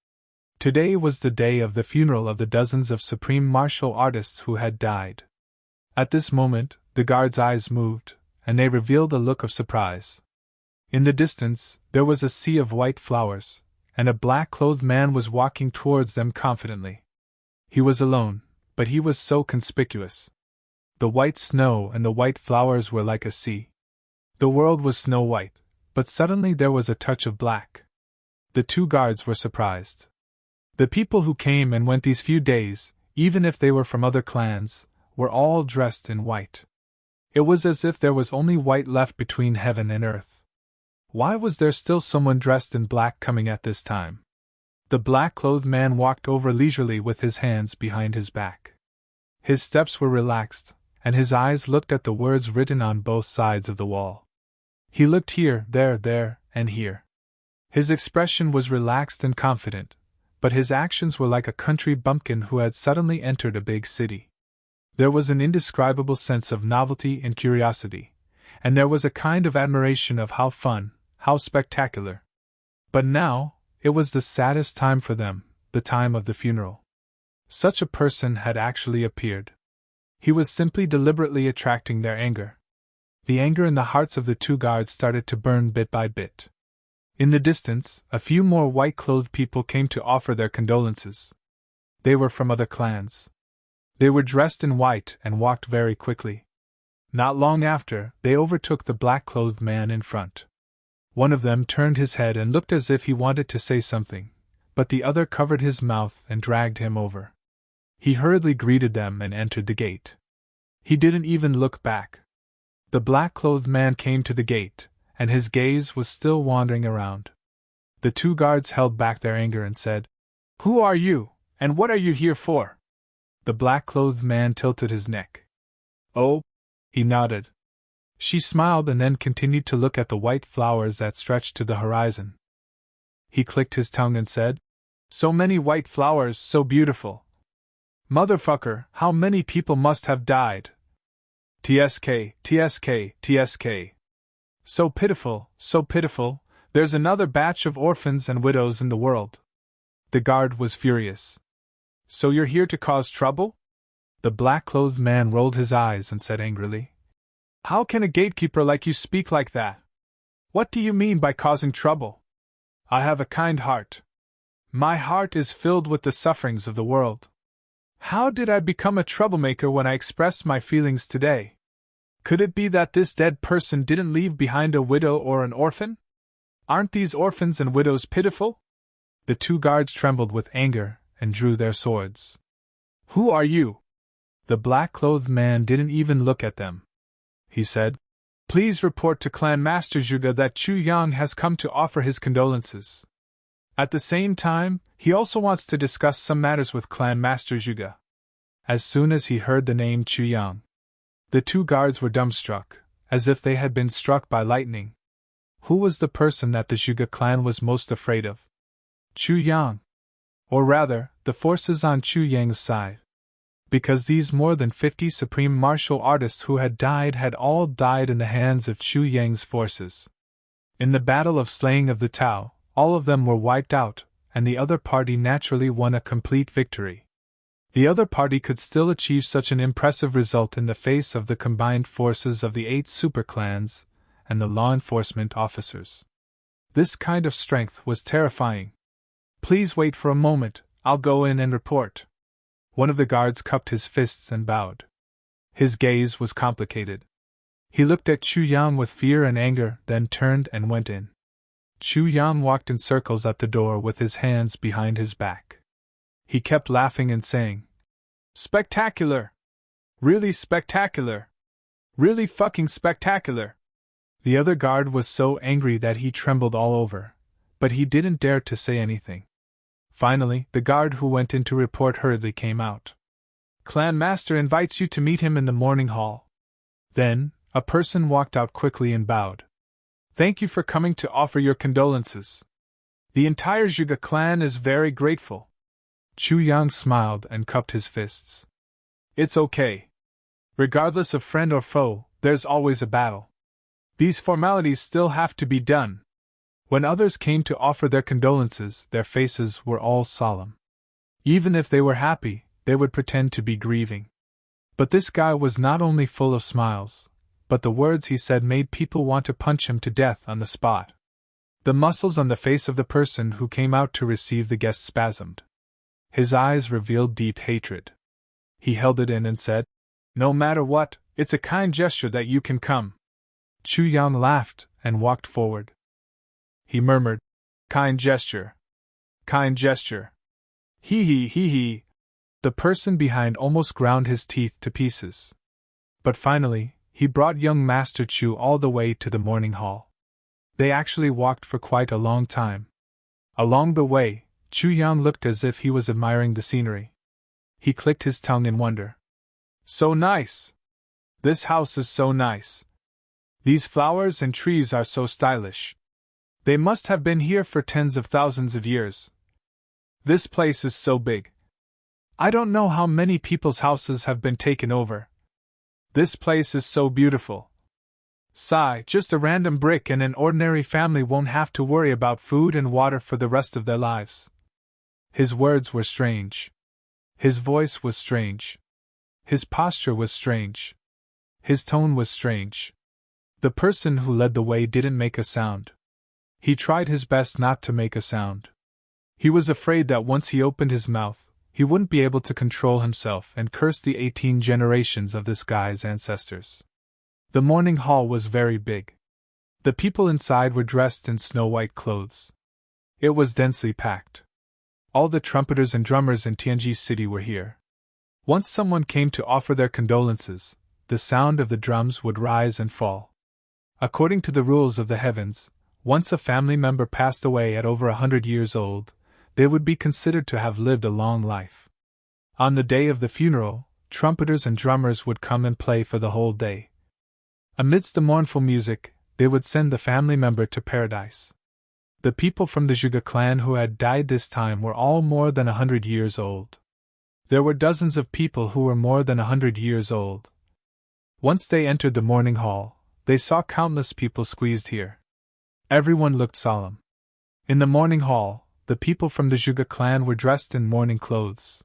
Today was the day of the funeral of the dozens of supreme martial artists who had died. At this moment, the guards' eyes moved, and they revealed a look of surprise. In the distance, there was a sea of white flowers, and a black-clothed man was walking towards them confidently. He was alone, but he was so conspicuous. The white snow and the white flowers were like a sea. The world was snow-white, but suddenly there was a touch of black. The two guards were surprised. The people who came and went these few days, even if they were from other clans, were all dressed in white. It was as if there was only white left between heaven and earth. Why was there still someone dressed in black coming at this time? The black-clothed man walked over leisurely with his hands behind his back. His steps were relaxed, and his eyes looked at the words written on both sides of the wall. He looked here, there, and here. His expression was relaxed and confident, but his actions were like a country bumpkin who had suddenly entered a big city. There was an indescribable sense of novelty and curiosity, and there was a kind of admiration of how fun, how spectacular. But now, it was the saddest time for them, the time of the funeral. Such a person had actually appeared. He was simply deliberately attracting their anger. The anger in the hearts of the two guards started to burn bit by bit. In the distance, a few more white-clothed people came to offer their condolences. They were from other clans. They were dressed in white and walked very quickly. Not long after, they overtook the black-clothed man in front. One of them turned his head and looked as if he wanted to say something, but the other covered his mouth and dragged him over. He hurriedly greeted them and entered the gate. He didn't even look back. The black-clothed man came to the gate, and his gaze was still wandering around. The two guards held back their anger and said, "Who are you, and what are you here for?" The black-clothed man tilted his neck. "Oh," he nodded. She smiled and then continued to look at the white flowers that stretched to the horizon. He clicked his tongue and said, "So many white flowers, so beautiful. Motherfucker, how many people must have died? TSK, TSK, TSK. So pitiful, there's another batch of orphans and widows in the world." The guard was furious. "So you're here to cause trouble?" The black-clothed man rolled his eyes and said angrily, "How can a gatekeeper like you speak like that? What do you mean by causing trouble? I have a kind heart. My heart is filled with the sufferings of the world. How did I become a troublemaker when I expressed my feelings today? Could it be that this dead person didn't leave behind a widow or an orphan? Aren't these orphans and widows pitiful?" The two guards trembled with anger and drew their swords. "Who are you?" The black-clothed man didn't even look at them. He said, "Please report to Clan Master Zhuge that Chu Yang has come to offer his condolences. At the same time, he also wants to discuss some matters with Clan Master Zhuge." As soon as he heard the name Chu Yang, the two guards were dumbstruck, as if they had been struck by lightning. Who was the person that the Zhuge clan was most afraid of? Chu Yang. Or rather, the forces on Chu Yang's side. Because these more than 50 supreme martial artists who had all died in the hands of Chu Yang's forces. In the battle of slaying of the Tao, all of them were wiped out, and the other party naturally won a complete victory. The other party could still achieve such an impressive result in the face of the combined forces of the 8 superclans and the law enforcement officers. This kind of strength was terrifying. "Please wait for a moment, I'll go in and report." One of the guards cupped his fists and bowed. His gaze was complicated. He looked at Chu Yang with fear and anger, then turned and went in. Chu Yang walked in circles at the door with his hands behind his back. He kept laughing and saying, "Spectacular! Really spectacular! Really fucking spectacular!" The other guard was so angry that he trembled all over, but he didn't dare to say anything. Finally, the guard who went in to report hurriedly came out. "Clan Master invites you to meet him in the morning hall." Then, a person walked out quickly and bowed. "Thank you for coming to offer your condolences. The entire Zhuge clan is very grateful." Chu Yang smiled and cupped his fists. "It's okay. Regardless of friend or foe, there's always a battle. These formalities still have to be done." When others came to offer their condolences, their faces were all solemn. Even if they were happy, they would pretend to be grieving. But this guy was not only full of smiles, but the words he said made people want to punch him to death on the spot. The muscles on the face of the person who came out to receive the guest spasmed. His eyes revealed deep hatred. He held it in and said, "No matter what, it's a kind gesture that you can come." Chu Yang laughed and walked forward. He murmured, "Kind gesture. Kind gesture. Hee hee hee hee." The person behind almost ground his teeth to pieces. But finally, he brought young Master Chu all the way to the morning hall. They actually walked for quite a long time. Along the way, Chu Yang looked as if he was admiring the scenery. He clicked his tongue in wonder. "So nice! This house is so nice. These flowers and trees are so stylish. They must have been here for tens of thousands of years. This place is so big. I don't know how many people's houses have been taken over. This place is so beautiful. Sigh, just a random brick and an ordinary family won't have to worry about food and water for the rest of their lives." His words were strange. His voice was strange. His posture was strange. His tone was strange. The person who led the way didn't make a sound. He tried his best not to make a sound. He was afraid that once he opened his mouth, he wouldn't be able to control himself and cursed the 18 generations of this guy's ancestors. The morning hall was very big. The people inside were dressed in snow-white clothes. It was densely packed. All the trumpeters and drummers in Tianji City were here. Once someone came to offer their condolences, the sound of the drums would rise and fall. According to the rules of the heavens, once a family member passed away at over 100 years old, they would be considered to have lived a long life. On the day of the funeral, trumpeters and drummers would come and play for the whole day. Amidst the mournful music, they would send the family member to paradise. The people from the Zhuge clan who had died this time were all more than 100 years old. There were dozens of people who were more than 100 years old. Once they entered the mourning hall, they saw countless people squeezed here. Everyone looked solemn. In the mourning hall, the people from the Zhuge clan were dressed in mourning clothes.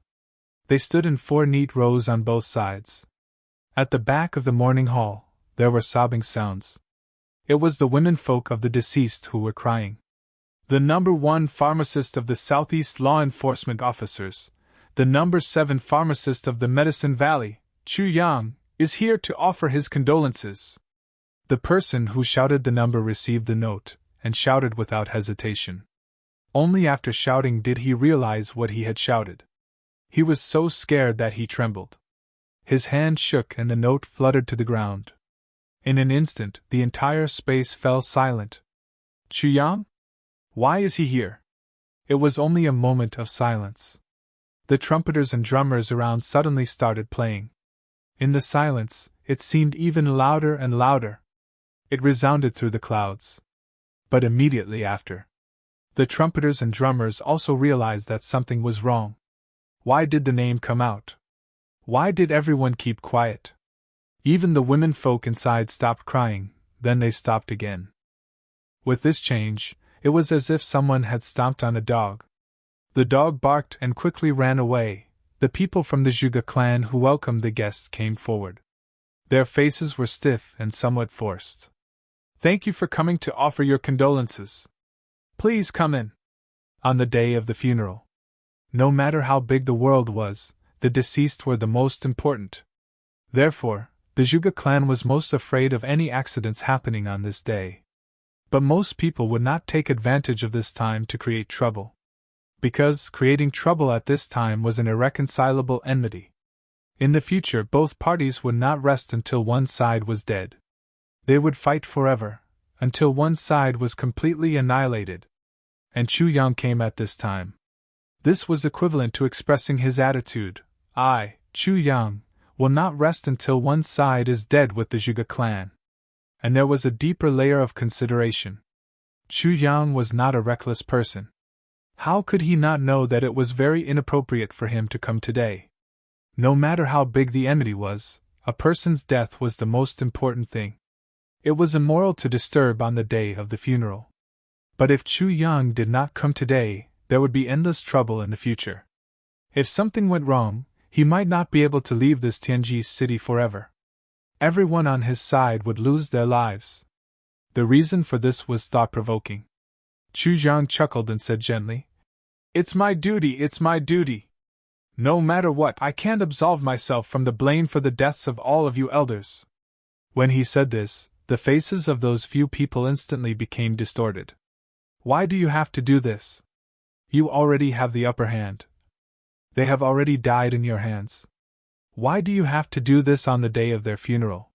They stood in 4 neat rows on both sides. At the back of the mourning hall, there were sobbing sounds. It was the women folk of the deceased who were crying. The number 1 pharmacist of the Southeast Law Enforcement Officers, the number 7 pharmacist of the Medicine Valley, Chu Yang, is here to offer his condolences. The person who shouted the number received the note, and shouted without hesitation. Only after shouting did he realize what he had shouted. He was so scared that he trembled. His hand shook and the note fluttered to the ground. In an instant, the entire space fell silent. Chu Yang? Why is he here? It was only a moment of silence. The trumpeters and drummers around suddenly started playing. In the silence, it seemed even louder and louder. It resounded through the clouds. But immediately after, the trumpeters and drummers also realized that something was wrong. Why did the name come out? Why did everyone keep quiet? Even the women folk inside stopped crying, then they stopped again. With this change, it was as if someone had stomped on a dog. The dog barked and quickly ran away. The people from the Zhuge clan who welcomed the guests came forward. Their faces were stiff and somewhat forced. Thank you for coming to offer your condolences. Please come in. On the day of the funeral, no matter how big the world was, the deceased were the most important. Therefore, the Zhuge clan was most afraid of any accidents happening on this day. But most people would not take advantage of this time to create trouble. Because creating trouble at this time was an irreconcilable enmity. In the future, both parties would not rest until one side was dead. They would fight forever, until one side was completely annihilated. And Chu Yang came at this time. This was equivalent to expressing his attitude: I, Chu Yang, will not rest until one side is dead with the Zhuge clan. And there was a deeper layer of consideration. Chu Yang was not a reckless person. How could he not know that it was very inappropriate for him to come today? No matter how big the enmity was, a person's death was the most important thing. It was immoral to disturb on the day of the funeral. But if Chu Yang did not come today, there would be endless trouble in the future. If something went wrong, he might not be able to leave this Tianji city forever. Everyone on his side would lose their lives. The reason for this was thought-provoking. Chu Yang chuckled and said gently, "It's my duty, it's my duty. No matter what, I can't absolve myself from the blame for the deaths of all of you elders." When he said this, the faces of those few people instantly became distorted. Why do you have to do this? You already have the upper hand. They have already died in your hands. Why do you have to do this on the day of their funeral?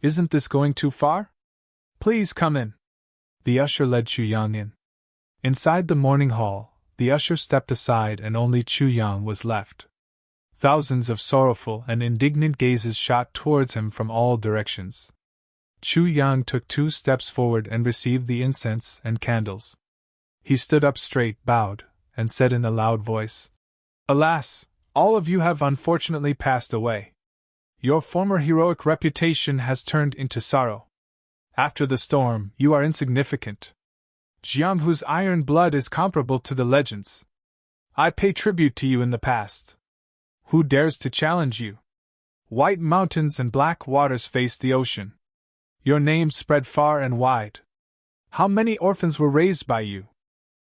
Isn't this going too far? Please come in. The usher led Chu Yang in. Inside the mourning hall, the usher stepped aside and only Chu Yang was left. Thousands of sorrowful and indignant gazes shot towards him from all directions. Chu Yang took 2 steps forward and received the incense and candles. He stood up straight, bowed, and said in a loud voice, "Alas, all of you have unfortunately passed away. Your former heroic reputation has turned into sorrow. After the storm, you are insignificant. Jiang, whose iron blood is comparable to the legends. I pay tribute to you in the past. Who dares to challenge you? White mountains and black waters face the ocean. Your name spread far and wide. How many orphans were raised by you?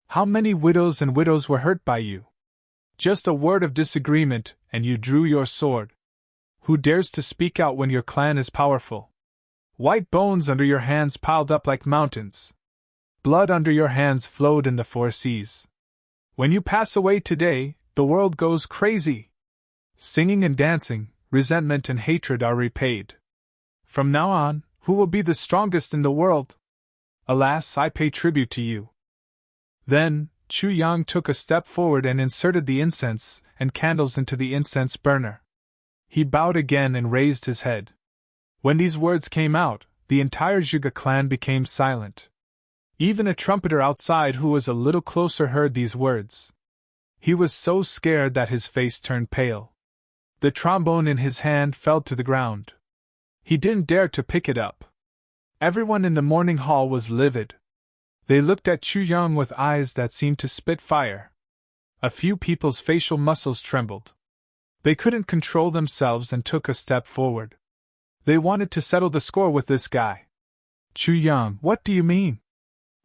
How many widows and widows were hurt by you? Just a word of disagreement, and you drew your sword. Who dares to speak out when your clan is powerful? White bones under your hands piled up like mountains. Blood under your hands flowed in the 4 seas. When you pass away today, the world goes crazy. Singing and dancing, resentment and hatred are repaid. From now on, who will be the strongest in the world? Alas, I pay tribute to you." Then, Chu Yang took a step forward and inserted the incense and candles into the incense burner. He bowed again and raised his head. When these words came out, the entire Zhuge clan became silent. Even a trumpeter outside who was a little closer heard these words. He was so scared that his face turned pale. The trombone in his hand fell to the ground. He didn't dare to pick it up. Everyone in the morning hall was livid. They looked at Chu Yang with eyes that seemed to spit fire. A few people's facial muscles trembled. They couldn't control themselves and took a step forward. They wanted to settle the score with this guy. Chu Yang, what do you mean?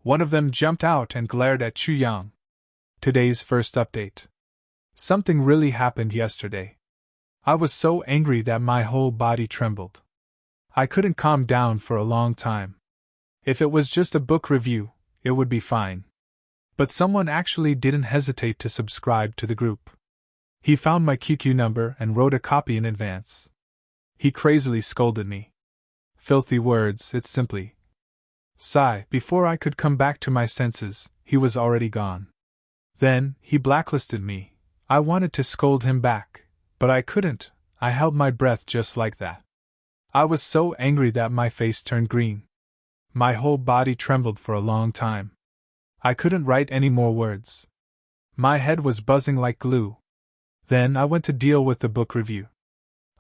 One of them jumped out and glared at Chu Yang. Today's first update. Something really happened yesterday. I was so angry that my whole body trembled. I couldn't calm down for a long time. If it was just a book review, it would be fine. But someone actually didn't hesitate to subscribe to the group. He found my QQ number and wrote a copy in advance. He crazily scolded me. Filthy words, it's simply. Sigh, before I could come back to my senses, he was already gone. Then, he blacklisted me. I wanted to scold him back, but I couldn't. I held my breath just like that. I was so angry that my face turned green. My whole body trembled for a long time. I couldn't write any more words. My head was buzzing like glue. Then I went to deal with the book review.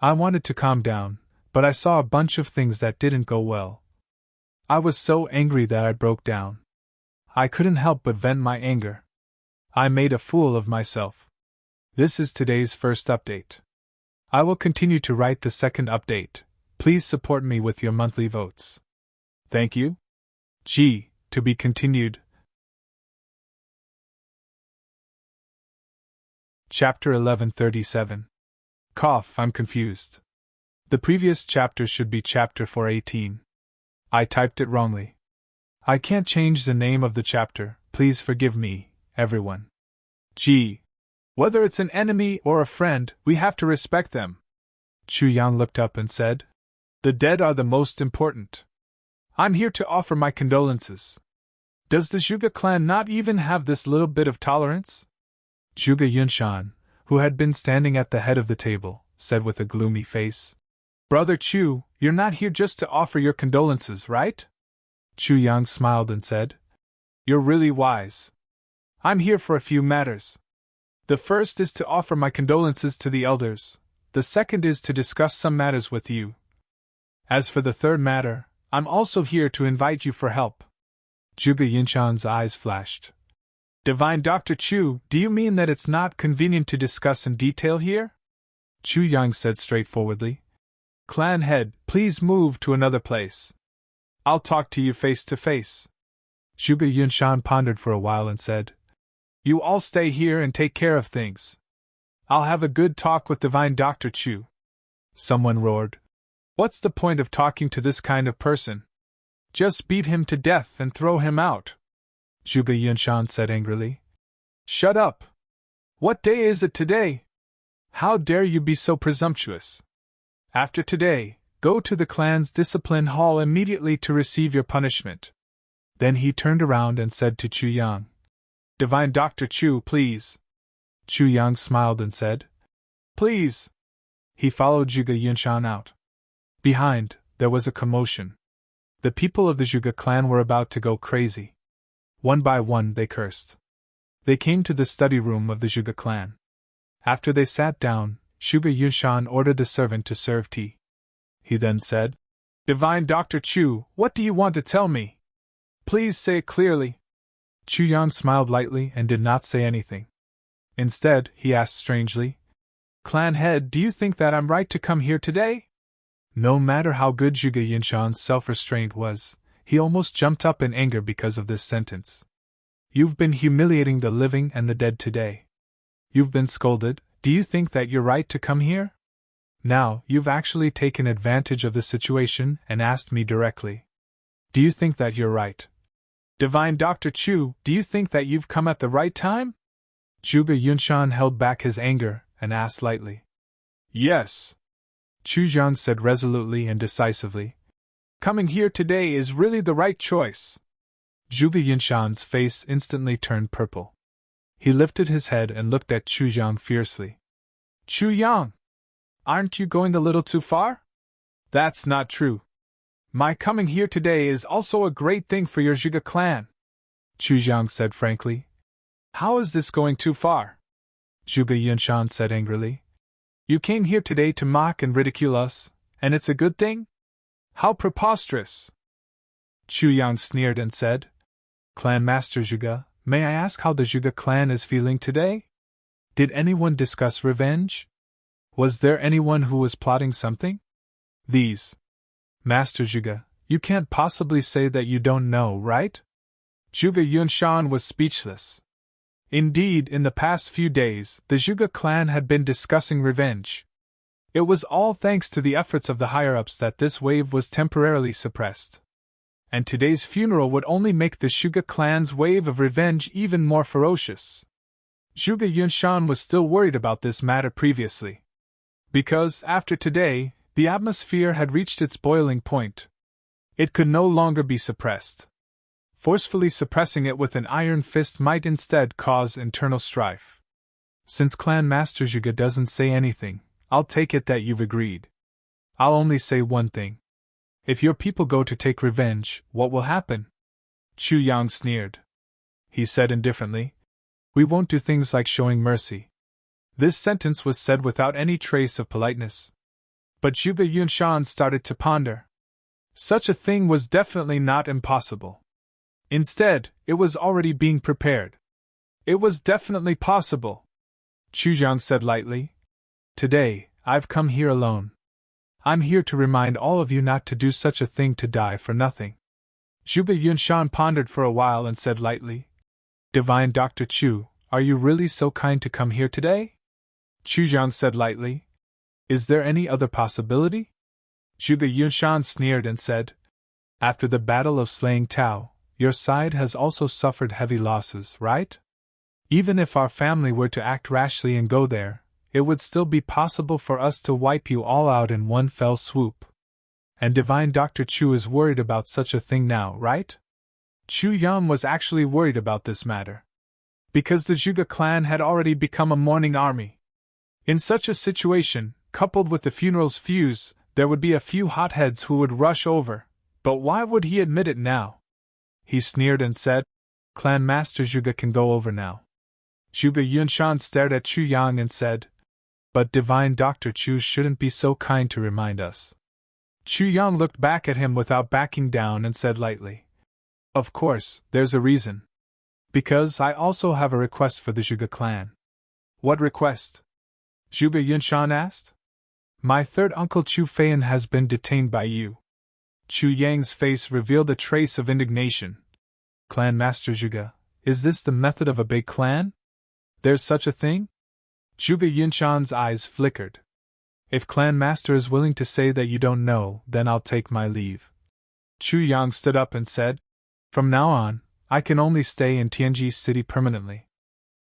I wanted to calm down, but I saw a bunch of things that didn't go well. I was so angry that I broke down. I couldn't help but vent my anger. I made a fool of myself. This is today's first update. I will continue to write the second update. Please support me with your monthly votes. Thank you. G. To be continued. Chapter 1137. Cough, I'm confused. The previous chapter should be Chapter 418. I typed it wrongly. I can't change the name of the chapter, please forgive me, everyone. G. Whether it's an enemy or a friend, we have to respect them. Chu Yang looked up and said, The dead are the most important. I'm here to offer my condolences. Does the Zhuge clan not even have this little bit of tolerance? Zhuge Yunshan, who had been standing at the head of the table, said with a gloomy face. Brother Chu, you're not here just to offer your condolences, right? Chu Yang smiled and said, You're really wise. I'm here for a few matters. The first is to offer my condolences to the elders. The second is to discuss some matters with you. As for the third matter, I'm also here to invite you for help. Zhuge Yunshan's eyes flashed. Divine Dr. Chu, do you mean that it's not convenient to discuss in detail here? Chu Yang said straightforwardly. Clan head, please move to another place. I'll talk to you face to face. Zhuge Yunshan pondered for a while and said, You all stay here and take care of things. I'll have a good talk with Divine Dr. Chu. Someone roared. What's the point of talking to this kind of person? Just beat him to death and throw him out. Zhuge Yunshan said angrily. Shut up! What day is it today? How dare you be so presumptuous? After today, go to the clan's discipline hall immediately to receive your punishment. Then he turned around and said to Chu Yang, Divine Dr. Chu, please. Chu Yang smiled and said, Please. He followed Zhuge Yunshan out. Behind, there was a commotion. The people of the Zhuge clan were about to go crazy. One by one they cursed. They came to the study room of the Zhuge clan. After they sat down, Zhuge Yunshan ordered the servant to serve tea. He then said, Divine Dr. Chu, what do you want to tell me? Please say it clearly. Chu Yang smiled lightly and did not say anything. Instead, he asked strangely, Clan head, do you think that I'm right to come here today? No matter how good Zhuge Yunshan's self-restraint was, he almost jumped up in anger because of this sentence. You've been humiliating the living and the dead today. You've been scolded, do you think that you're right to come here? Now, you've actually taken advantage of the situation and asked me directly. Do you think that you're right? Divine Dr. Chu, do you think that you've come at the right time? Zhuge Yunshan held back his anger and asked lightly. Yes. Chu Yang said resolutely and decisively. Coming here today is really the right choice. Zhuge Yunshan's face instantly turned purple. He lifted his head and looked at Chu Yang fiercely. Chu Yang! Aren't you going a little too far? That's not true. My coming here today is also a great thing for your Zhuge clan, Chu Jiang said frankly. How is this going too far? Zhuge Yunshan said angrily. You came here today to mock and ridicule us, and it's a good thing? How preposterous! Chu Yang sneered and said, Clan Master Zhuge, may I ask how the Zhuge clan is feeling today? Did anyone discuss revenge? Was there anyone who was plotting something? Master Zhuge, you can't possibly say that you don't know, right? Zhuge Yunshan was speechless. Indeed, in the past few days, the Zhuge clan had been discussing revenge. It was all thanks to the efforts of the higher-ups that this wave was temporarily suppressed. And today's funeral would only make the Zhuge clan's wave of revenge even more ferocious. Zhuge Yunshan was still worried about this matter previously. Because, after today, the atmosphere had reached its boiling point. It could no longer be suppressed. Forcefully suppressing it with an iron fist might instead cause internal strife. Since Clan Master Zhuge doesn't say anything, I'll take it that you've agreed. I'll only say one thing. If your people go to take revenge, what will happen? Chu Yang sneered. He said indifferently, We won't do things like showing mercy. This sentence was said without any trace of politeness. But Zhuge Yunshan started to ponder. Such a thing was definitely not impossible. Instead, it was already being prepared. It was definitely possible. Chu Jiang said lightly. Today, I've come here alone. I'm here to remind all of you not to do such a thing, to die for nothing. Zhuge Yunshan pondered for a while and said lightly, Divine Dr. Chu, are you really so kind to come here today? Chu Jiang said lightly, Is there any other possibility? Zhuge Yunshan sneered and said, After the battle of slaying Tao, your side has also suffered heavy losses, right? Even if our family were to act rashly and go there, it would still be possible for us to wipe you all out in one fell swoop. And Divine Dr. Chu is worried about such a thing now, right? Chu Yan was actually worried about this matter. Because the Zhuge clan had already become a mourning army. In such a situation, coupled with the funeral's fuse, there would be a few hotheads who would rush over, but why would he admit it now? He sneered and said, Clan Master Zhuge can go over now. Zhuge Yunshan stared at Chu Yang and said, But Divine Dr. Chu shouldn't be so kind to remind us. Chu Yang looked back at him without backing down and said lightly, Of course, there's a reason. Because I also have a request for the Zhuge clan. What request? Zhuge Yunshan asked. My third uncle Chu Feiyan has been detained by you. Chu Yang's face revealed a trace of indignation. Clan Master Zhuge, is this the method of a big clan? There's such a thing? Zhuge Yunshan's eyes flickered. If Clan Master is willing to say that you don't know, then I'll take my leave. Chu Yang stood up and said, From now on, I can only stay in Tianji City permanently.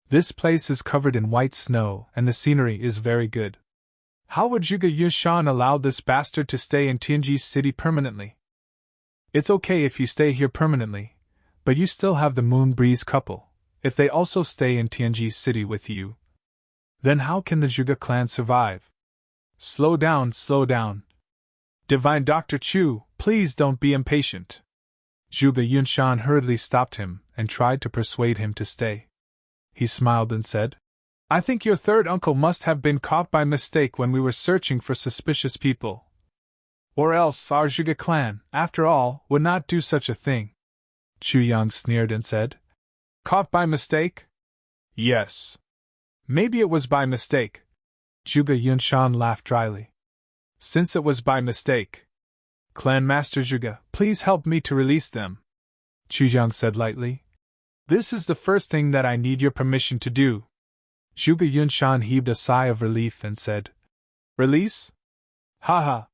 This place is covered in white snow and the scenery is very good. How would Zhuge Yunshan allow this bastard to stay in Tianji City permanently? It's okay if you stay here permanently, but you still have the Moon Breeze couple, if they also stay in Tianji City with you. Then how can the Zhuge clan survive? Slow down, slow down. Divine Dr. Chu, please don't be impatient. Zhuge Yunshan hurriedly stopped him and tried to persuade him to stay. He smiled and said, I think your third uncle must have been caught by mistake when we were searching for suspicious people. Or else our Zhuge clan, after all, would not do such a thing. Chu Yang sneered and said, Caught by mistake? Yes. Maybe it was by mistake. Zhuge Yunshan laughed dryly. Since it was by mistake, Clan Master Zhuge, please help me to release them. Chu Yang said lightly. This is the first thing that I need your permission to do. Zhuge Yunshan heaved a sigh of relief and said, Release? Haha.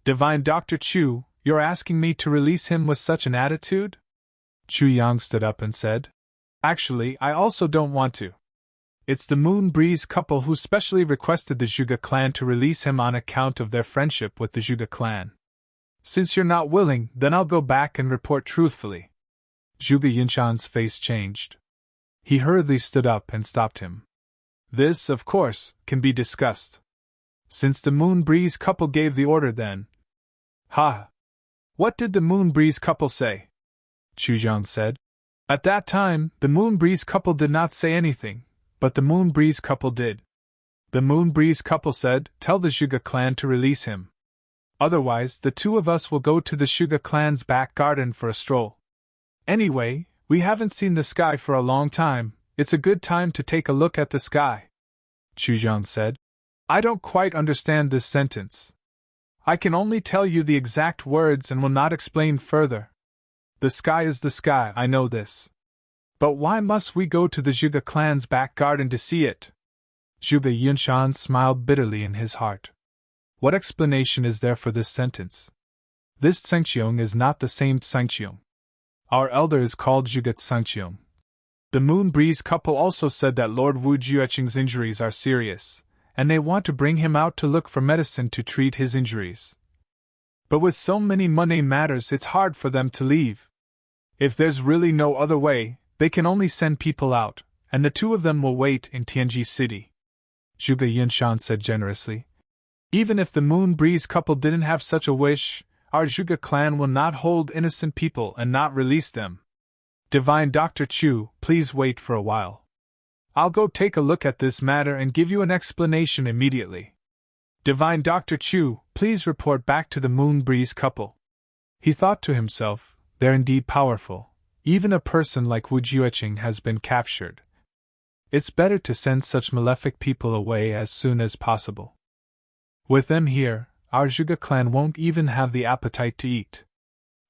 Divine Dr. Chu, you're asking me to release him with such an attitude? Chu Yang stood up and said, Actually, I also don't want to. It's the Moon Breeze couple who specially requested the Zhuge clan to release him on account of their friendship with the Zhuge clan. Since you're not willing, then I'll go back and report truthfully. Zhuge Yunshan's face changed. He hurriedly stood up and stopped him. This, of course, can be discussed. Since the Moon Breeze couple gave the order then. Ha! What did the Moon Breeze couple say? Chu Yang said. At that time, the Moon Breeze couple did not say anything, but the Moon Breeze couple did. The Moon Breeze couple said, "Tell the Zhuge clan to release him. Otherwise, the two of us will go to the Zhuge clan's back garden for a stroll. Anyway, we haven't seen the sky for a long time. It's a good time to take a look at the sky," Chu Yang said. I don't quite understand this sentence. I can only tell you the exact words and will not explain further. The sky is the sky, I know this. But why must we go to the Zhuge clan's back garden to see it? Zhuge Yunshan smiled bitterly in his heart. What explanation is there for this sentence? This Tsengqiong is not the same Tsengqiong. Our elder is called Zhuge Tsengqiong. The Moon Breeze couple also said that Lord Wu Jueqing's injuries are serious, and they want to bring him out to look for medicine to treat his injuries. But with so many money matters, it's hard for them to leave. If there's really no other way, they can only send people out, and the two of them will wait in Tianji City. Zhuge Yunshan said generously. Even if the Moon Breeze couple didn't have such a wish, our Zhuge clan will not hold innocent people and not release them. Divine Dr. Chu, please wait for a while. I'll go take a look at this matter and give you an explanation immediately. Divine Dr. Chu, please report back to the Moon Breeze couple. He thought to himself, they're indeed powerful. Even a person like Wu Jueqing has been captured. It's better to send such malefic people away as soon as possible. With them here, our Zhuge clan won't even have the appetite to eat.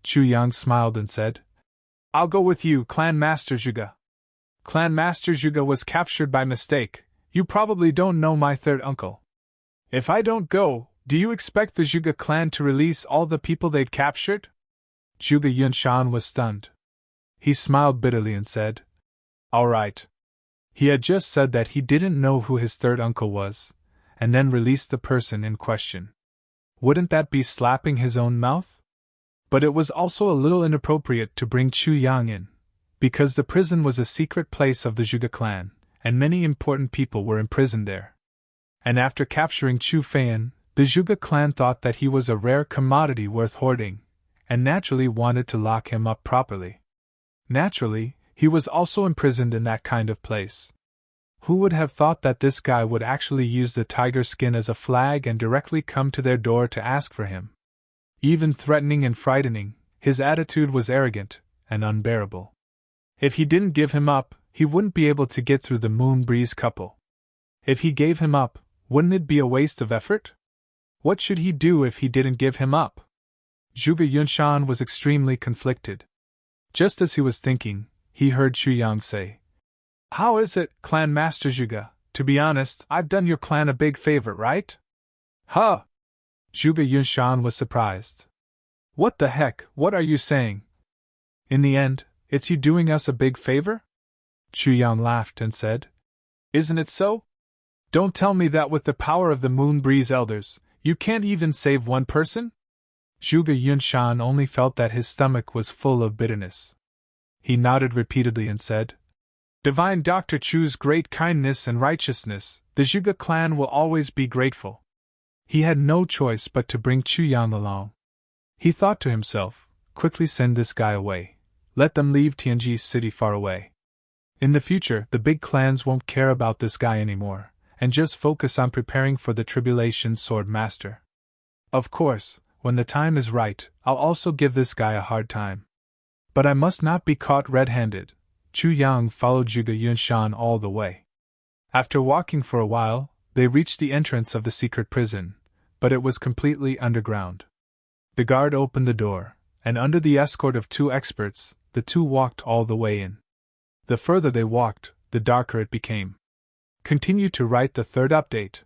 Chu Yang smiled and said, I'll go with you, Clan Master Zhuge. Clan Master Zhuge was captured by mistake. You probably don't know my third uncle. If I don't go, do you expect the Zhuge clan to release all the people they'd captured? Zhuge Yunshan was stunned. He smiled bitterly and said, All right. He had just said that he didn't know who his third uncle was, and then released the person in question. Wouldn't that be slapping his own mouth? But it was also a little inappropriate to bring Chu Yang in, because the prison was a secret place of the Zhuge clan, and many important people were imprisoned there. And after capturing Chu Feian, the Zhuge clan thought that he was a rare commodity worth hoarding, and naturally wanted to lock him up properly. Naturally, he was also imprisoned in that kind of place. Who would have thought that this guy would actually use the tiger skin as a flag and directly come to their door to ask for him? Even threatening and frightening, his attitude was arrogant and unbearable. If he didn't give him up, he wouldn't be able to get through the Moon Breeze couple. If he gave him up, wouldn't it be a waste of effort? What should he do if he didn't give him up? Zhuge Yunshan was extremely conflicted. Just as he was thinking, he heard Chu Yang say, How is it, Clan Master Zhuge? To be honest, I've done your clan a big favor, right? Huh! Zhuge Yunshan was surprised. What the heck, what are you saying? In the end, it's you doing us a big favor? Chu Yang laughed and said, Isn't it so? Don't tell me that with the power of the Moon Breeze elders, you can't even save one person? Zhuge Yunshan only felt that his stomach was full of bitterness. He nodded repeatedly and said, Divine Dr. Chu's great kindness and righteousness, the Zhuge clan will always be grateful. He had no choice but to bring Chu Yang along. He thought to himself, quickly send this guy away. Let them leave Tianji City far away. In the future, the big clans won't care about this guy anymore, and just focus on preparing for the Tribulation Sword Master. Of course, when the time is right, I'll also give this guy a hard time. But I must not be caught red-handed. Chu Yang followed Zhuge Yunshan all the way. After walking for a while, they reached the entrance of the secret prison, but it was completely underground. The guard opened the door, and under the escort of two experts, the two walked all the way in. The further they walked, the darker it became. Continue to write the third update.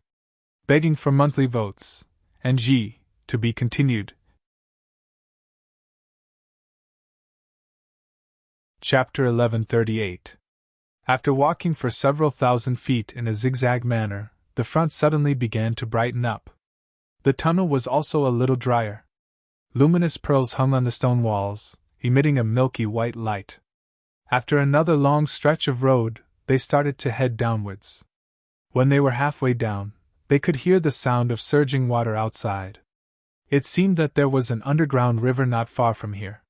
Begging for monthly votes. And G. To be continued. Chapter 1138. After walking for several thousand feet in a zigzag manner, the front suddenly began to brighten up. The tunnel was also a little drier. Luminous pearls hung on the stone walls, emitting a milky white light. After another long stretch of road, they started to head downwards. When they were halfway down, they could hear the sound of surging water outside. It seemed that there was an underground river not far from here.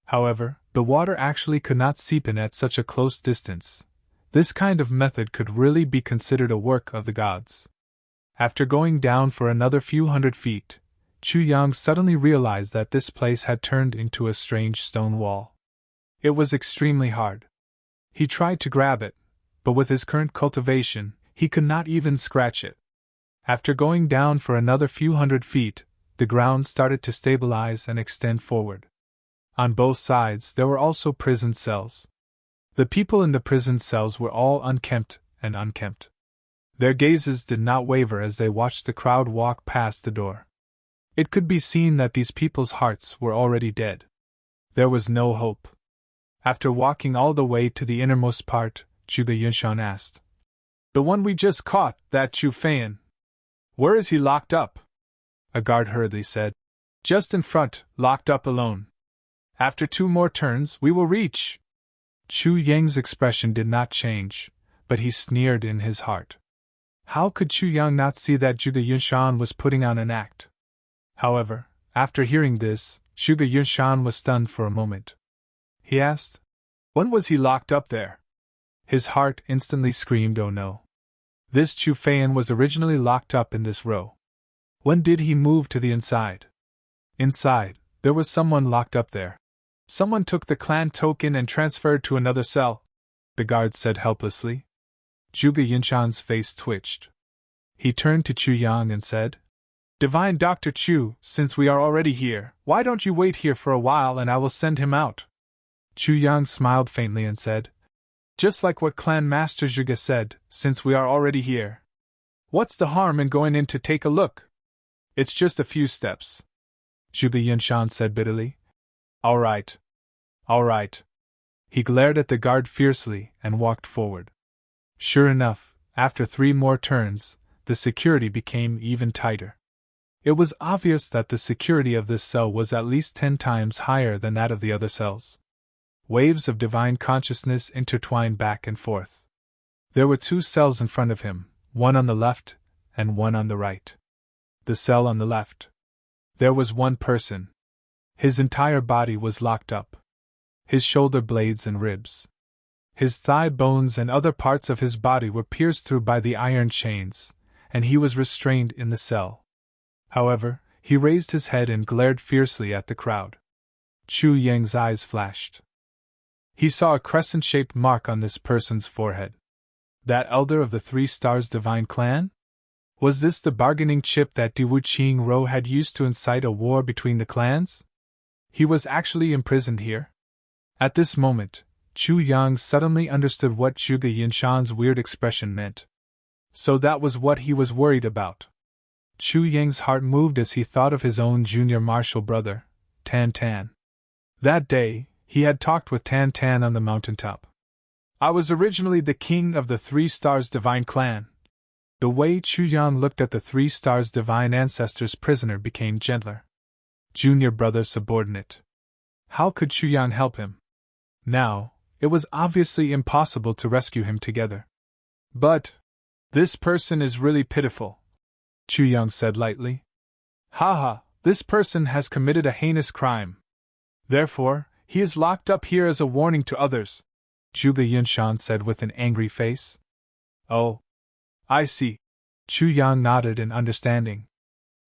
However, the water actually could not seep in at such a close distance. This kind of method could really be considered a work of the gods. After going down for another few hundred feet, Chu Yang suddenly realized that this place had turned into a strange stone wall. It was extremely hard. He tried to grab it, but with his current cultivation, he could not even scratch it. After going down for another few hundred feet, the ground started to stabilize and extend forward. On both sides there were also prison cells. The people in the prison cells were all unkempt and unkempt. Their gazes did not waver as they watched the crowd walk past the door. It could be seen that these people's hearts were already dead. There was no hope. After walking all the way to the innermost part, Zhuge Yunshan asked, "The one we just caught, that Chu Feiyan. Where is he locked up?" A guard hurriedly said, "Just in front, locked up alone. After 2 more turns, we will reach." Chu Yang's expression did not change, but he sneered in his heart. How could Chu Yang not see that Zhuge Yunshan was putting on an act? However, after hearing this, Zhuge Yunshan was stunned for a moment. He asked, "When was he locked up there?" His heart instantly screamed, "Oh no! This Chu Feiyan was originally locked up in this row. When did he move to the inside?" "Inside, there was someone locked up there. Someone took the clan token and transferred to another cell," the guard said helplessly. Zhuge Yunshan's face twitched. He turned to Chu Yang and said, "Divine Dr. Chu, since we are already here, why don't you wait here for a while and I will send him out?" Chu Yang smiled faintly and said, "Just like what Clan Master Zhuge said, since we are already here. What's the harm in going in to take a look? It's just a few steps." Zhuge Yunshan said bitterly. All right. He glared at the guard fiercely and walked forward. Sure enough, after 3 more turns, the security became even tighter. It was obvious that the security of this cell was at least 10 times higher than that of the other cells. Waves of divine consciousness intertwined back and forth. There were 2 cells in front of him, one on the left and one on the right. The cell on the left. There was one person. His entire body was locked up. His shoulder blades and ribs. His thigh bones and other parts of his body were pierced through by the iron chains, and he was restrained in the cell. However, he raised his head and glared fiercely at the crowd. Chu Yang's eyes flashed. He saw a crescent-shaped mark on this person's forehead. That elder of the 3 Stars Divine Clan? Was this the bargaining chip that Diwu Qing Ro had used to incite a war between the clans? He was actually imprisoned here? At this moment, Chu Yang suddenly understood what Zhuge Yunshan's weird expression meant. So that was what he was worried about. Chu Yang's heart moved as he thought of his own junior martial brother, Tan Tan. That day, he had talked with Tan Tan on the mountaintop. "I was originally the king of the 3 Stars Divine Clan." The way Chu Yang looked at the 3 Stars Divine Ancestors' prisoner became gentler. Junior brother subordinate. How could Chu Yang help him? Now, it was obviously impossible to rescue him together. "But this person is really pitiful," Chu Yang said lightly. "Haha, this person has committed a heinous crime. Therefore, he is locked up here as a warning to others," Zhuge Yunshan said with an angry face. "Oh, I see." Chu Yang nodded in understanding.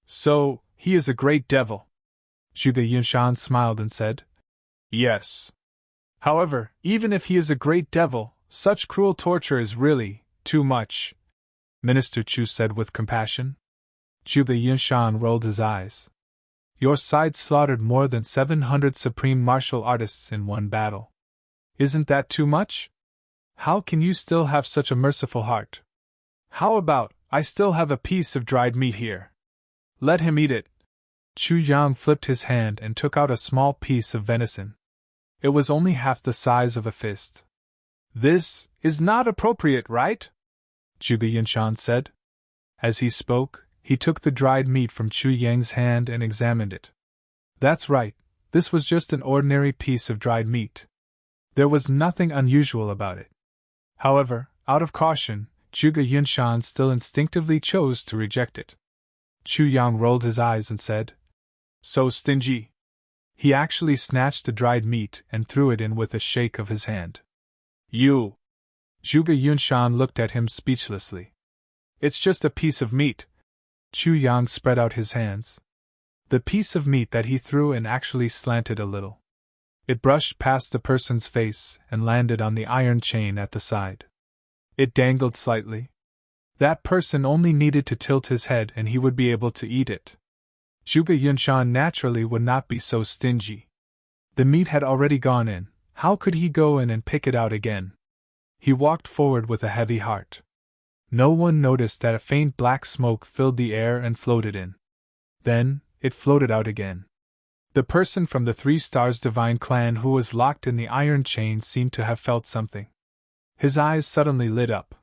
"So, he is a great devil." Zhuge Yunshan smiled and said, "Yes. However, even if he is a great devil, such cruel torture is really too much," Minister Chu said with compassion. Zhuge Yunshan rolled his eyes. "Your side slaughtered more than 700 supreme martial artists in one battle. Isn't that too much? How can you still have such a merciful heart? How about, I still have a piece of dried meat here. Let him eat it." Chu Yang flipped his hand and took out a small piece of venison. It was only half the size of a fist. "This is not appropriate, right?" Zhuge Yunshan said. As he spoke, he took the dried meat from Chu Yang's hand and examined it. That's right, this was just an ordinary piece of dried meat. There was nothing unusual about it. However, out of caution, Zhuge Yunshan still instinctively chose to reject it. Chu Yang rolled his eyes and said, So stingy. He actually snatched the dried meat and threw it in with a shake of his hand. You! Zhuge Yunshan looked at him speechlessly. It's just a piece of meat. Chu Yang spread out his hands. The piece of meat that he threw in actually slanted a little. It brushed past the person's face and landed on the iron chain at the side. It dangled slightly. That person only needed to tilt his head and he would be able to eat it. Zhuge Yunshan naturally would not be so stingy. The meat had already gone in, how could he go in and pick it out again? He walked forward with a heavy heart. No one noticed that a faint black smoke filled the air and floated in. Then, it floated out again. The person from the 3 Stars Divine Clan who was locked in the iron chain seemed to have felt something. His eyes suddenly lit up.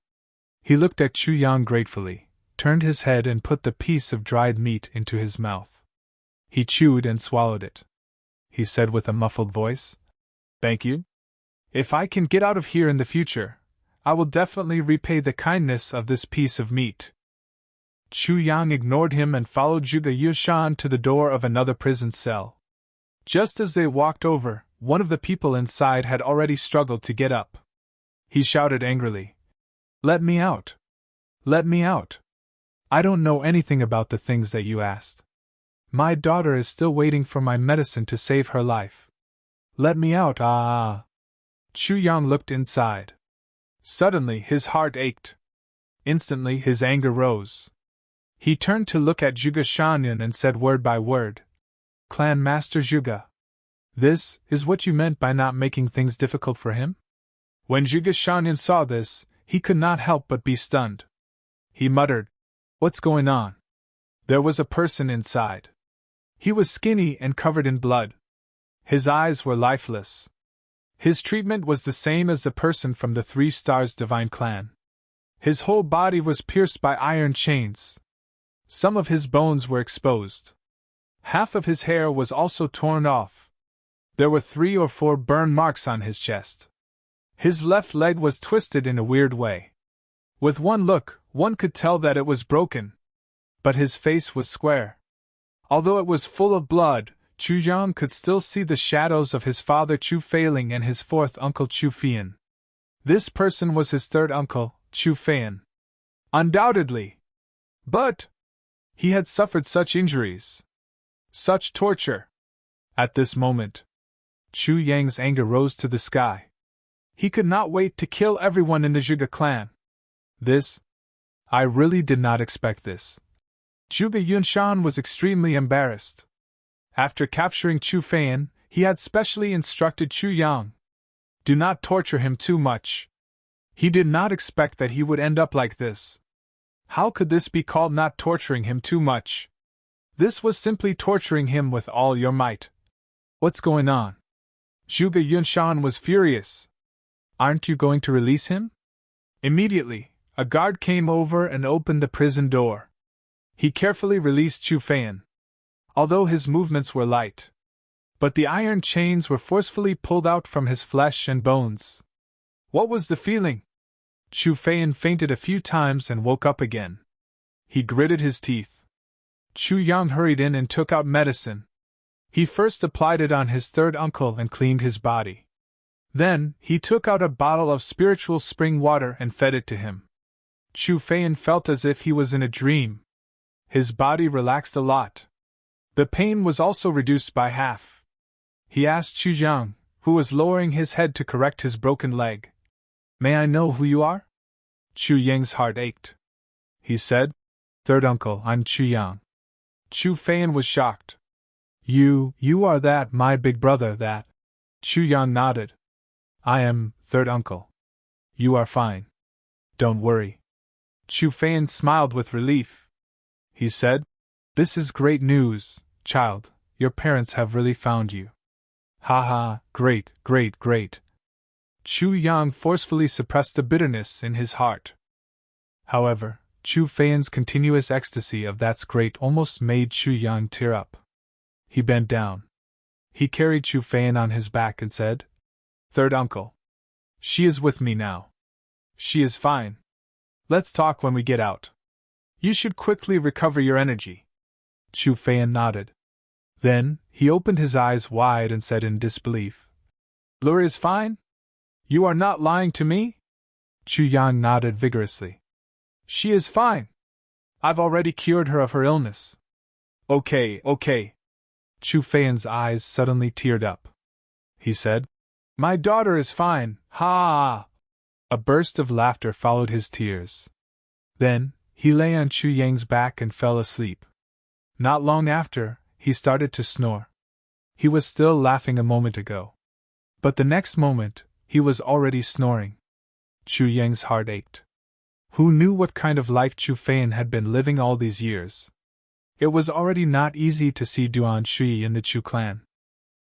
He looked at Chu Yang gratefully, turned his head and put the piece of dried meat into his mouth. He chewed and swallowed it. He said with a muffled voice, "Thank you. If I can get out of here in the future, I will definitely repay the kindness of this piece of meat." Chu Yang ignored him and followed Zhuge Yunshan to the door of another prison cell. Just as they walked over, one of the people inside had already struggled to get up. He shouted angrily, "Let me out! Let me out! I don't know anything about the things that you asked. My daughter is still waiting for my medicine to save her life. Let me out, ah!" Chu Yang looked inside. Suddenly his heart ached. Instantly his anger rose. He turned to look at Zhuge Shanyan and said word by word, "Clan Master Zhuge, this is what you meant by not making things difficult for him?" When Zhuge Shanyan saw this, he could not help but be stunned. He muttered, "What's going on?" There was a person inside. He was skinny and covered in blood. His eyes were lifeless. His treatment was the same as the person from the 3 Stars Divine Clan. His whole body was pierced by iron chains. Some of his bones were exposed. Half of his hair was also torn off. There were 3 or 4 burn marks on his chest. His left leg was twisted in a weird way. With one look, one could tell that it was broken. But his face was square. Although it was full of blood, Chu Yang could still see the shadows of his father Chu Feiling and his 4th uncle Chu Fian. This person was his 3rd uncle, Chu Feian. Undoubtedly. But he had suffered such injuries. Such torture. At this moment, Chu Yang's anger rose to the sky. He could not wait to kill everyone in the Zhuge clan. I really did not expect this. Zhuge Yunshan was extremely embarrassed. After capturing Chu Feian, he had specially instructed Chu Yang, "Do not torture him too much." He did not expect that he would end up like this. How could this be called not torturing him too much? This was simply torturing him with all your might. What's going on? Zhuge Yunshan was furious. Aren't you going to release him? Immediately, a guard came over and opened the prison door. He carefully released Chu Feian. Although his movements were light, but the iron chains were forcefully pulled out from his flesh and bones. What was the feeling? Chu Feian fainted a few times and woke up again. He gritted his teeth. Chu Yang hurried in and took out medicine. He first applied it on his 3rd uncle and cleaned his body. Then, he took out a bottle of spiritual spring water and fed it to him. Chu Feian felt as if he was in a dream. His body relaxed a lot. The pain was also reduced by half. He asked Chu Yang, who was lowering his head to correct his broken leg, "May I know who you are?" Chu Yang's heart ached. He said, "3rd uncle, I'm Chu Yang." Chu Feian was shocked. You are that, my big brother, that." Chu Yang nodded. "I am 3rd uncle. You are fine. Don't worry." Chu Feian smiled with relief. He said, "This is great news, child. Your parents have really found you." "Ha ha, great, great, great." Chu Yang forcefully suppressed the bitterness in his heart. However, Chu Feian's continuous ecstasy of "that's great" almost made Chu Yang tear up. He bent down. He carried Chu Feian on his back and said, "3rd uncle. She is with me now. She is fine. Let's talk when we get out. You should quickly recover your energy." Chu Feian nodded. Then, he opened his eyes wide and said in disbelief, "Lure is fine? You are not lying to me?" Chu Yang nodded vigorously. "She is fine. I've already cured her of her illness." Okay. Chu Feiyan's eyes suddenly teared up. He said, "My daughter is fine, ha!" A burst of laughter followed his tears. Then, he lay on Chu Yang's back and fell asleep. Not long after, he started to snore. He was still laughing a moment ago. But the next moment, he was already snoring. Chu Yang's heart ached. Who knew what kind of life Chu Feiyan had been living all these years? It was already not easy to see Duan Shui in the Chu clan.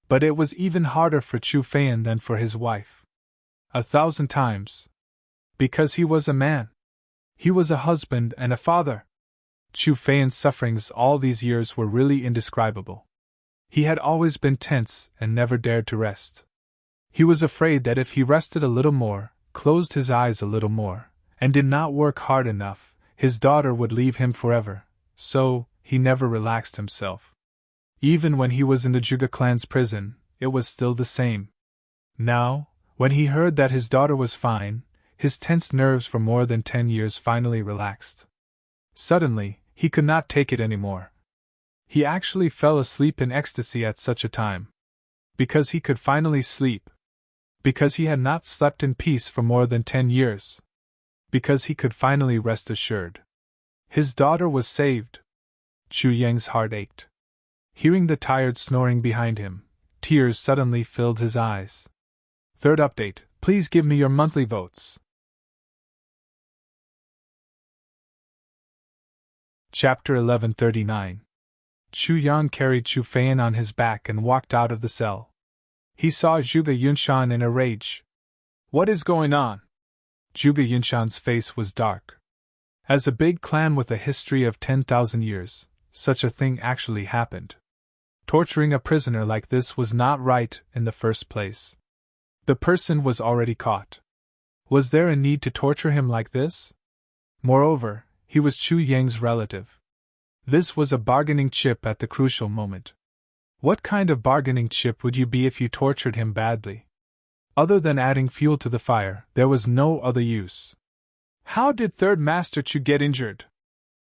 But it was even harder for Chu Feiyan than for his wife. 1,000 times. Because he was a man. He was a husband and a father. Chu Feiyan's sufferings all these years were really indescribable. He had always been tense and never dared to rest. He was afraid that if he rested a little more, closed his eyes a little more, and did not work hard enough, his daughter would leave him forever, so he never relaxed himself. Even when he was in the Zhuge clan's prison, it was still the same. Now, when he heard that his daughter was fine, his tense nerves for more than 10 years finally relaxed. Suddenly, he could not take it anymore. He actually fell asleep in ecstasy at such a time. Because he could finally sleep. Because he had not slept in peace for more than 10 years. Because he could finally rest assured. His daughter was saved. Chu Yang's heart ached. Hearing the tired snoring behind him, tears suddenly filled his eyes. Third update, please give me your monthly votes. Chapter 1139. Chu Yang carried Chu Feiyan on his back and walked out of the cell. He saw Zhuge Yunshan in a rage. "What is going on?" Zhuge Yunshan's face was dark. As a big clan with a history of 10,000 years, such a thing actually happened. Torturing a prisoner like this was not right in the first place. The person was already caught. Was there a need to torture him like this? Moreover, he was Chu Yang's relative. This was a bargaining chip at the crucial moment. What kind of bargaining chip would you be if you tortured him badly? Other than adding fuel to the fire, there was no other use. How did Third Master Chu get injured?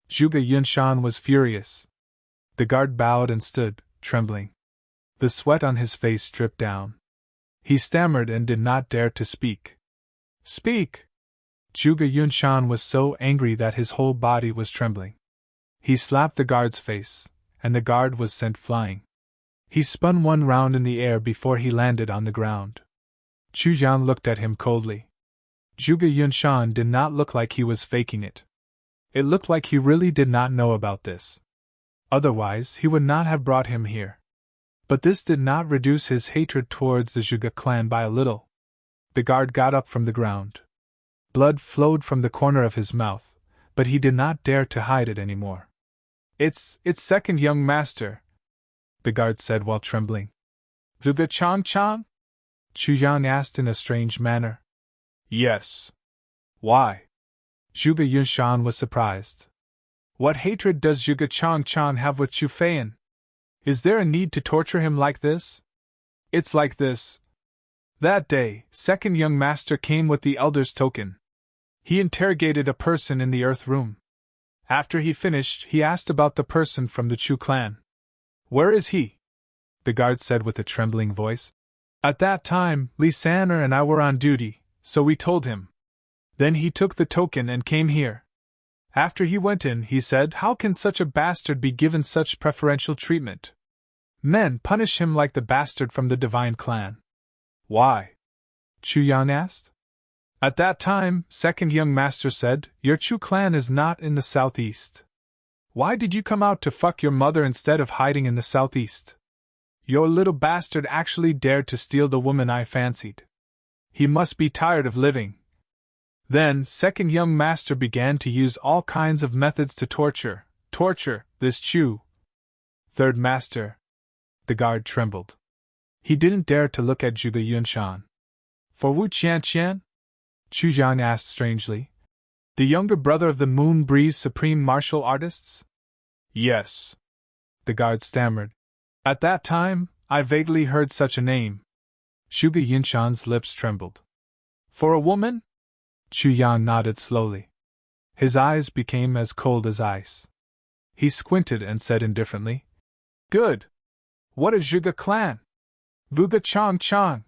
Zhuge Yunshan was furious. The guard bowed and stood, trembling. The sweat on his face dripped down. He stammered and did not dare to speak. "Speak!" Zhuge Yunshan was so angry that his whole body was trembling. He slapped the guard's face, and the guard was sent flying. He spun one round in the air before he landed on the ground. Chu Jian looked at him coldly. Zhuge Yunshan did not look like he was faking it. It looked like he really did not know about this. Otherwise, he would not have brought him here. But this did not reduce his hatred towards the Zhuge clan by a little. The guard got up from the ground. Blood flowed from the corner of his mouth, but he did not dare to hide it anymore. It's second young master," the guard said while trembling. "Zhuge Chang? Chu Yang asked in a strange manner. "Yes." "Why?" Zhuge Yunshan was surprised. "What hatred does Zhuge Chang have with Chu Feiyan? Is there a need to torture him like this?" "It's like this. That day, second young master came with the elder's token. He interrogated a person in the earth room. After he finished, he asked about the person from the Chu clan. 'Where is he?' the guard said with a trembling voice. 'At that time, Li San'er and I were on duty, so we told him. Then he took the token and came here. After he went in, he said, "How can such a bastard be given such preferential treatment? Men punish him like the bastard from the divine clan." "Why?" Chu Yan asked. At that time, second young master said, "Your Chu clan is not in the southeast. Why did you come out to fuck your mother instead of hiding in the southeast? Your little bastard actually dared to steal the woman I fancied. He must be tired of living." Then, second young master began to use all kinds of methods to torture this Chu. Third master. The guard trembled. He didn't dare to look at Zhuge Yunshan. "For Wu Qian?" Chu Jian asked strangely. "The younger brother of the Moon Breeze Supreme Martial Artists?" "Yes," the guard stammered. At that time, I vaguely heard such a name. Zhuge Yunshan's lips trembled. For a woman? Chu Yang nodded slowly. His eyes became as cold as ice. He squinted and said indifferently, Good. What is Zhuge clan? Vuga Chong Chong.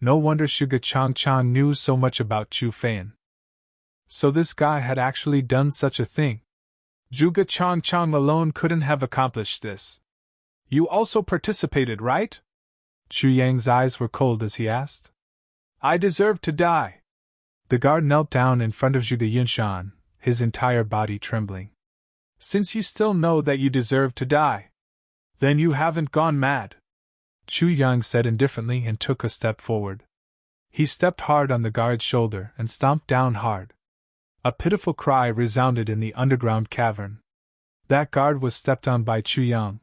No wonder Zhuge Chong Chong knew so much about Chu Feiyan. So this guy had actually done such a thing. Zhuge Chong Chong alone couldn't have accomplished this. You also participated, right? Chu Yang's eyes were cold as he asked. I deserve to die. The guard knelt down in front of Zhuge Yunshan, his entire body trembling. Since you still know that you deserve to die, then you haven't gone mad, Chu Yang said indifferently and took a step forward. He stepped hard on the guard's shoulder and stomped down hard. A pitiful cry resounded in the underground cavern. That guard was stepped on by Chu Yang.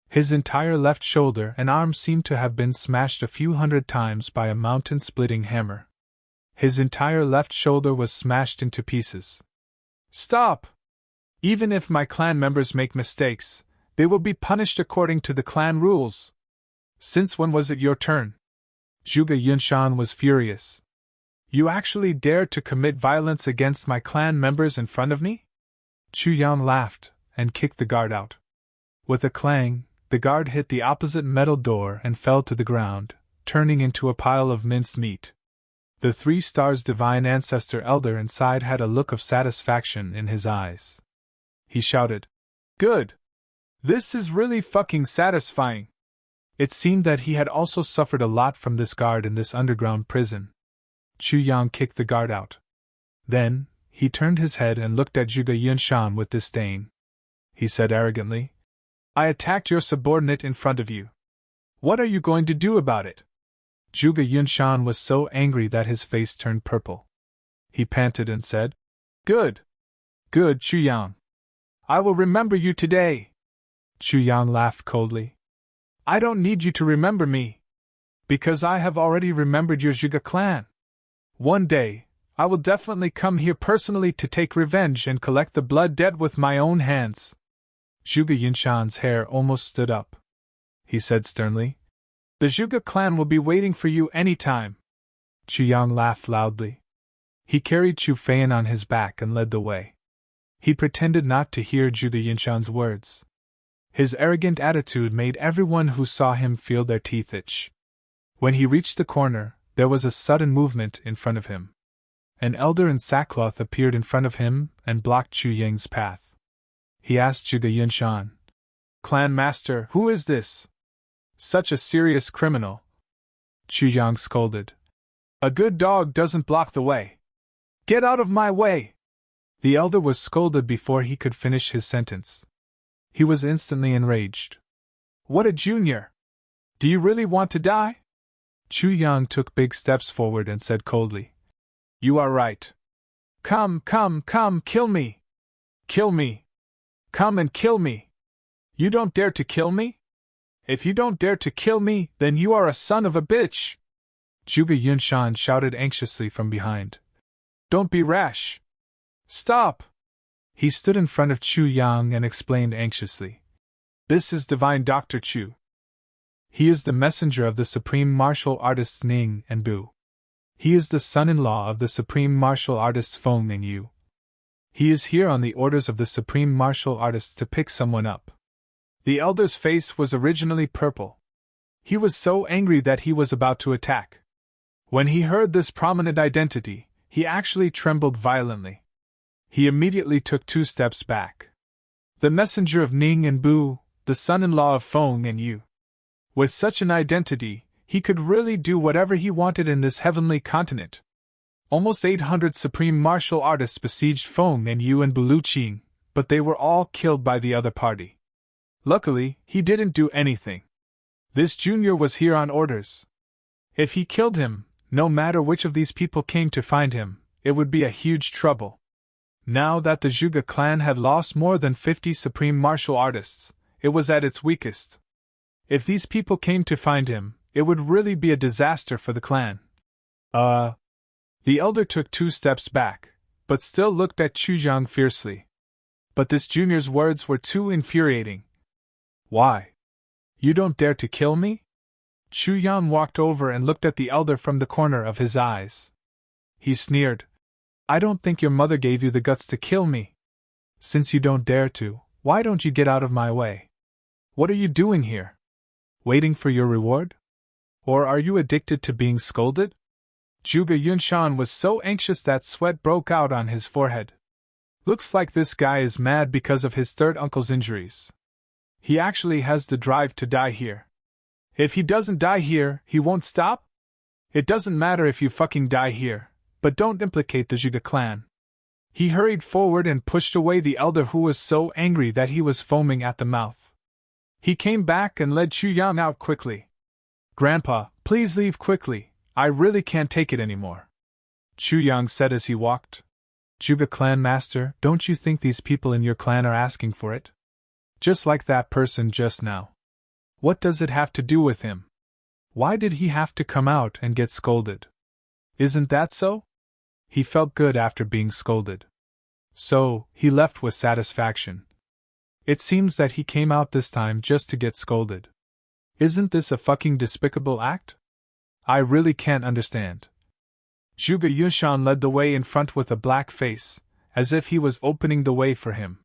His entire left shoulder and arm seemed to have been smashed a few hundred times by a mountain-splitting hammer. His entire left shoulder was smashed into pieces. Stop! Even if my clan members make mistakes, they will be punished according to the clan rules. Since when was it your turn? Zhuge Yunshan was furious. You actually dared to commit violence against my clan members in front of me? Chu Yang laughed and kicked the guard out. With a clang, the guard hit the opposite metal door and fell to the ground, turning into a pile of minced meat. The 3 Stars Divine Ancestor Elder inside had a look of satisfaction in his eyes. He shouted, Good! This is really fucking satisfying! It seemed that he had also suffered a lot from this guard in this underground prison. Chu Yang kicked the guard out. Then, he turned his head and looked at Zhuge Yunshan with disdain. He said arrogantly, I attacked your subordinate in front of you. What are you going to do about it? Zhuge Yunshan was so angry that his face turned purple. He panted and said, Good! Good, Chu Yang. I will remember you today. Chu Yang laughed coldly. I don't need you to remember me, because I have already remembered your Zhuge clan. One day, I will definitely come here personally to take revenge and collect the blood debt with my own hands. Zhuge Yunshan's hair almost stood up. He said sternly, The Zhuge clan will be waiting for you any time. Chu Yang laughed loudly. He carried Chu Feiyan on his back and led the way. He pretended not to hear Zhuge Yunshan's words. His arrogant attitude made everyone who saw him feel their teeth itch. When he reached the corner, there was a sudden movement in front of him. An elder in sackcloth appeared in front of him and blocked Chu Yang's path. He asked Zhuge Yunshan, Clan Master, who is this? Such a serious criminal. Chu Yang scolded. A good dog doesn't block the way. Get out of my way! The elder was scolded before he could finish his sentence. He was instantly enraged. What a junior! Do you really want to die? Chu Yang took big steps forward and said coldly, You are right. Come, kill me! Kill me! Come and kill me! You don't dare to kill me? If you don't dare to kill me, then you are a son of a bitch! Zhuge Yunshan shouted anxiously from behind. Don't be rash! Stop! He stood in front of Chu Yang and explained anxiously. This is Divine Dr. Chu. He is the messenger of the supreme martial artists Ning and Bu. He is the son-in-law of the supreme martial artists Feng and Yu. He is here on the orders of the supreme martial artists to pick someone up. The elder's face was originally purple. He was so angry that he was about to attack. When he heard this prominent identity, he actually trembled violently. He immediately took 2 steps back. The messenger of Ning and Bu, the son-in-law of Feng and Yu. With such an identity, he could really do whatever he wanted in this heavenly continent. Almost 800 supreme martial artists besieged Feng and Yu and Buluqing, but they were all killed by the other party. Luckily, he didn't do anything. This junior was here on orders. If he killed him, no matter which of these people came to find him, it would be a huge trouble. Now that the Zhuge clan had lost more than 50 supreme martial artists, it was at its weakest. If these people came to find him, it would really be a disaster for the clan. The elder took 2 steps back, but still looked at Chu Yang fiercely. But this junior's words were too infuriating. Why? You don't dare to kill me? Chu Yang walked over and looked at the elder from the corner of his eyes. He sneered. I don't think your mother gave you the guts to kill me. Since you don't dare to, why don't you get out of my way? What are you doing here? Waiting for your reward? Or are you addicted to being scolded? Zhuge Yunshan was so anxious that sweat broke out on his forehead. Looks like this guy is mad because of his third uncle's injuries. He actually has the drive to die here. If he doesn't die here, he won't stop? It doesn't matter if you fucking die here, but don't implicate the Zhuge clan. He hurried forward and pushed away the elder who was so angry that he was foaming at the mouth. He came back and led Chu Yang out quickly. Grandpa, please leave quickly, I really can't take it anymore. Chu Yang said as he walked. Zhuge clan master, don't you think these people in your clan are asking for it? Just like that person just now. What does it have to do with him? Why did he have to come out and get scolded? Isn't that so? He felt good after being scolded. So, he left with satisfaction. It seems that he came out this time just to get scolded. Isn't this a fucking despicable act? I really can't understand. Zhuge Yunshan led the way in front with a black face, as if he was opening the way for him.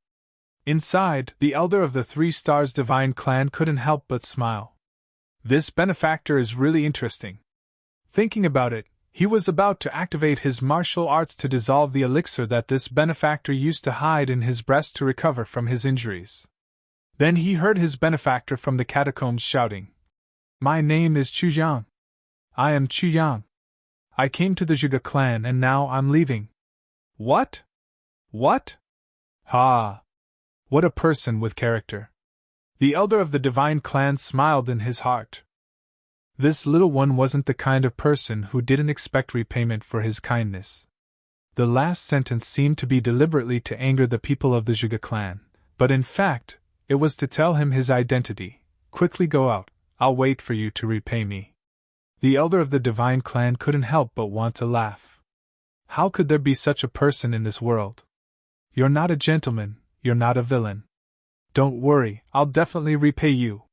Inside, the elder of the 3 Stars Divine Clan couldn't help but smile. This benefactor is really interesting. Thinking about it, he was about to activate his martial arts to dissolve the elixir that this benefactor used to hide in his breast to recover from his injuries. Then he heard his benefactor from the catacombs shouting, My name is Chu Yang. I am Chu Yang. I came to the Zhuge clan and now I'm leaving. What? What? Ha! What a person with character. The elder of the divine clan smiled in his heart. This little one wasn't the kind of person who didn't expect repayment for his kindness. The last sentence seemed to be deliberately to anger the people of the Zhuge clan, but in fact, it was to tell him his identity. Quickly go out, I'll wait for you to repay me. The elder of the divine clan couldn't help but want to laugh. How could there be such a person in this world? You're not a gentleman, you're not a villain. Don't worry, I'll definitely repay you.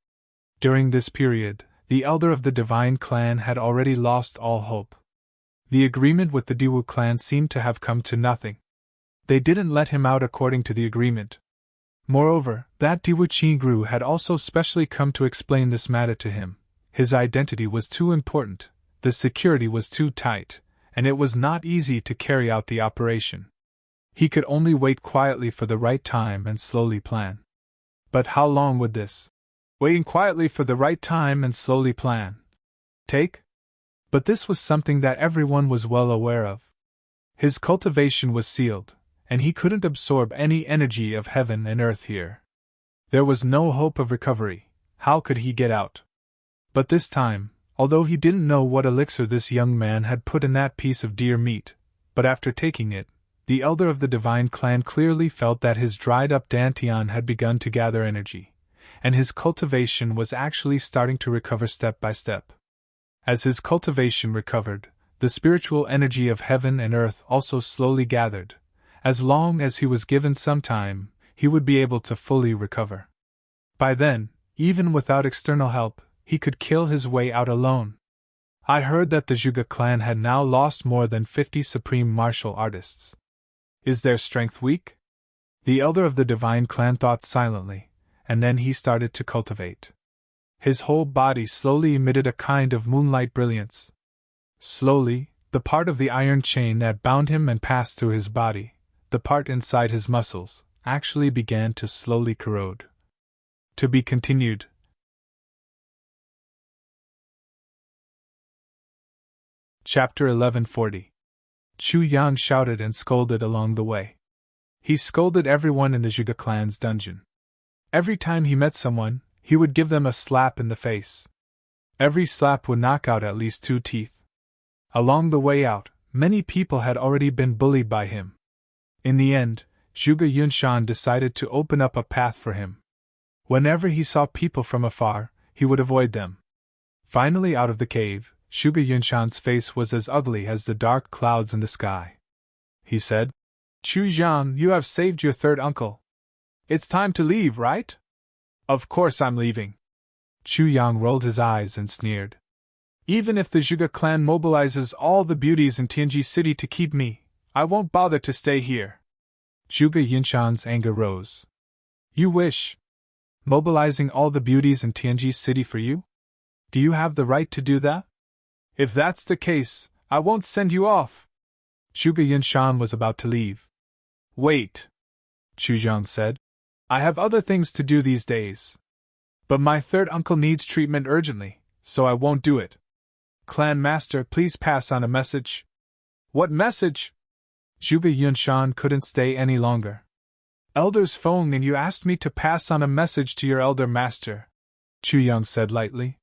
During this period, the elder of the divine clan had already lost all hope. The agreement with the Diwu clan seemed to have come to nothing. They didn't let him out according to the agreement. Moreover, that Diwu Qingru had also specially come to explain this matter to him. His identity was too important, the security was too tight, and it was not easy to carry out the operation. He could only wait quietly for the right time and slowly plan. But how long would this waiting quietly for the right time and slowly plan take? But this was something that everyone was well aware of. His cultivation was sealed, and he couldn't absorb any energy of heaven and earth here. There was no hope of recovery. How could he get out? But this time, although he didn't know what elixir this young man had put in that piece of deer meat, but after taking it, the elder of the divine clan clearly felt that his dried-up dantian had begun to gather energy, and his cultivation was actually starting to recover step by step. As his cultivation recovered, the spiritual energy of heaven and earth also slowly gathered. As long as he was given some time, he would be able to fully recover. By then, even without external help, he could kill his way out alone. I heard that the Zhuge clan had now lost more than 50 supreme martial artists. Is their strength weak? The elder of the divine clan thought silently, and then he started to cultivate. His whole body slowly emitted a kind of moonlight brilliance. Slowly, the part of the iron chain that bound him and passed through his body, the part inside his muscles, actually began to slowly corrode. To be continued. Chapter 1140. Chu Yang shouted and scolded along the way. He scolded everyone in the Zhuge clan's dungeon. Every time he met someone, he would give them a slap in the face. Every slap would knock out at least 2 teeth. Along the way out, many people had already been bullied by him. In the end, Zhuge Yunshan decided to open up a path for him. Whenever he saw people from afar, he would avoid them. Finally out of the cave, Zhuge Yunshan's face was as ugly as the dark clouds in the sky. He said, Chu Zhang, you have saved your third uncle. It's time to leave, right? Of course I'm leaving. Chu Yang rolled his eyes and sneered. Even if the Zhuge clan mobilizes all the beauties in Tianji City to keep me, I won't bother to stay here. Zhuge Yunshan's anger rose. You wish? Mobilizing all the beauties in Tianji City for you? Do you have the right to do that? If that's the case, I won't send you off. Zhuge Yunshan was about to leave. Wait, Chu Zhang said. I have other things to do these days. But my third uncle needs treatment urgently, so I won't do it. Clan Master, please pass on a message. What message? Zhuge Yunshan couldn't stay any longer. Elders Feng and you asked me to pass on a message to your elder master, Chu Yang said lightly.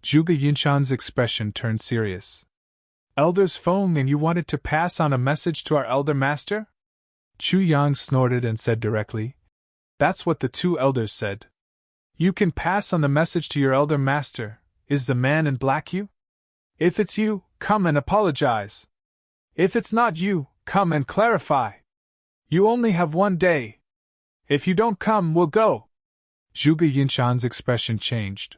Zhuge Yunshan's expression turned serious. Elders Feng and you wanted to pass on a message to our elder master? Chu Yang snorted and said directly. That's what the two elders said. You can pass on the message to your elder master. Is the man in black you? If it's you, come and apologize. If it's not you, come and clarify. You only have 1 day. If you don't come, we'll go. Zhuge Yunshan's expression changed.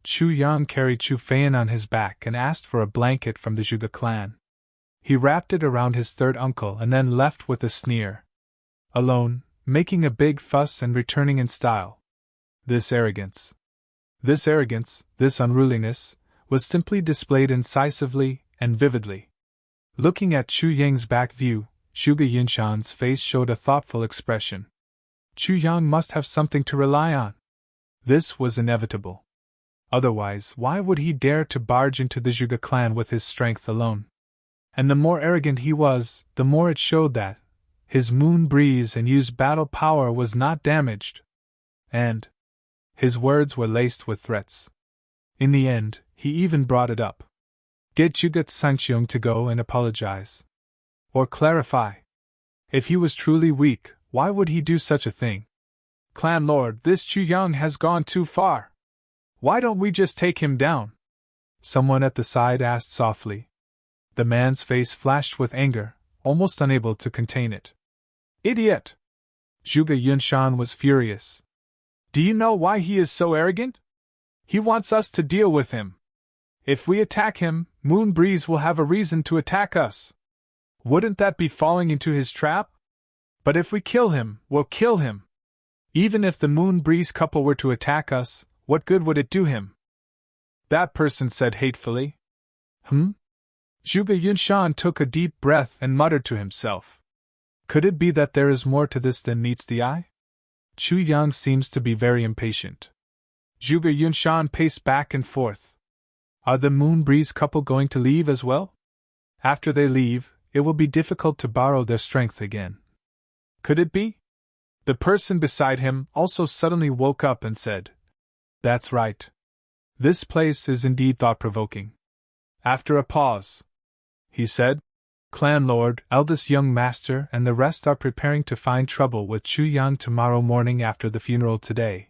Chu Yang carried Chu Feiyan on his back and asked for a blanket from the Zhuge clan. He wrapped it around his third uncle and then left with a sneer. Alone, making a big fuss and returning in style. This arrogance, this unruliness, was simply displayed incisively and vividly. Looking at Chu Yang's back view, Zhuge Yunshan's face showed a thoughtful expression. Chu Yang must have something to rely on. This was inevitable. Otherwise, why would he dare to barge into the Zhuge clan with his strength alone? And the more arrogant he was, the more it showed that his moon breeze and used battle power was not damaged. And his words were laced with threats. In the end, he even brought it up. Get Zhuge Sanqiong to go and apologize. Or clarify. If he was truly weak, why would he do such a thing? Clan Lord, this Chu Yang has gone too far. Why don't we just take him down? Someone at the side asked softly. The man's face flashed with anger, almost unable to contain it. Idiot! Zhuge Yunshan was furious. Do you know why he is so arrogant? He wants us to deal with him. If we attack him, Moon Breeze will have a reason to attack us. Wouldn't that be falling into his trap? But if we kill him, we'll kill him. Even if the Moon Breeze couple were to attack us, what good would it do him? That person said hatefully. Zhuge Yunshan took a deep breath and muttered to himself. Could it be that there is more to this than meets the eye? Chu Yang seems to be very impatient. Zhuge Yunshan paced back and forth. Are the Moon Breeze couple going to leave as well? After they leave, it will be difficult to borrow their strength again. Could it be? The person beside him also suddenly woke up and said, That's right. This place is indeed thought-provoking. After a pause, he said, Clan Lord, eldest young master and the rest are preparing to find trouble with Chu Yang tomorrow morning after the funeral today.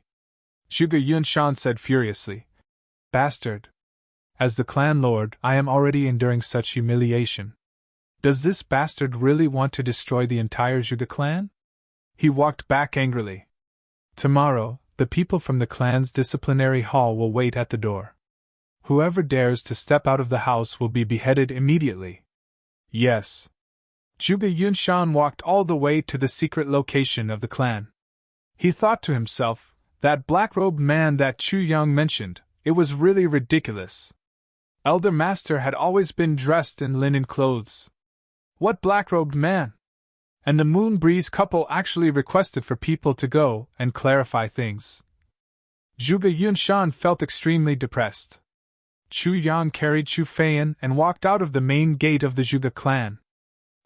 Zhuge Yunshan said furiously, Bastard! As the clan lord, I am already enduring such humiliation. Does this bastard really want to destroy the entire Zhuge clan? He walked back angrily. Tomorrow, the people from the clan's disciplinary hall will wait at the door. Whoever dares to step out of the house will be beheaded immediately. Yes. Zhuge Yunshan walked all the way to the secret location of the clan. He thought to himself, that black-robed man that Chu Yang mentioned, it was really ridiculous. Elder Master had always been dressed in linen clothes. What black-robed man? And the Moon Breeze couple actually requested for people to go and clarify things. Zhuge Yunshan felt extremely depressed. Chu Yang carried Chu Feiyan and walked out of the main gate of the Zhuge clan.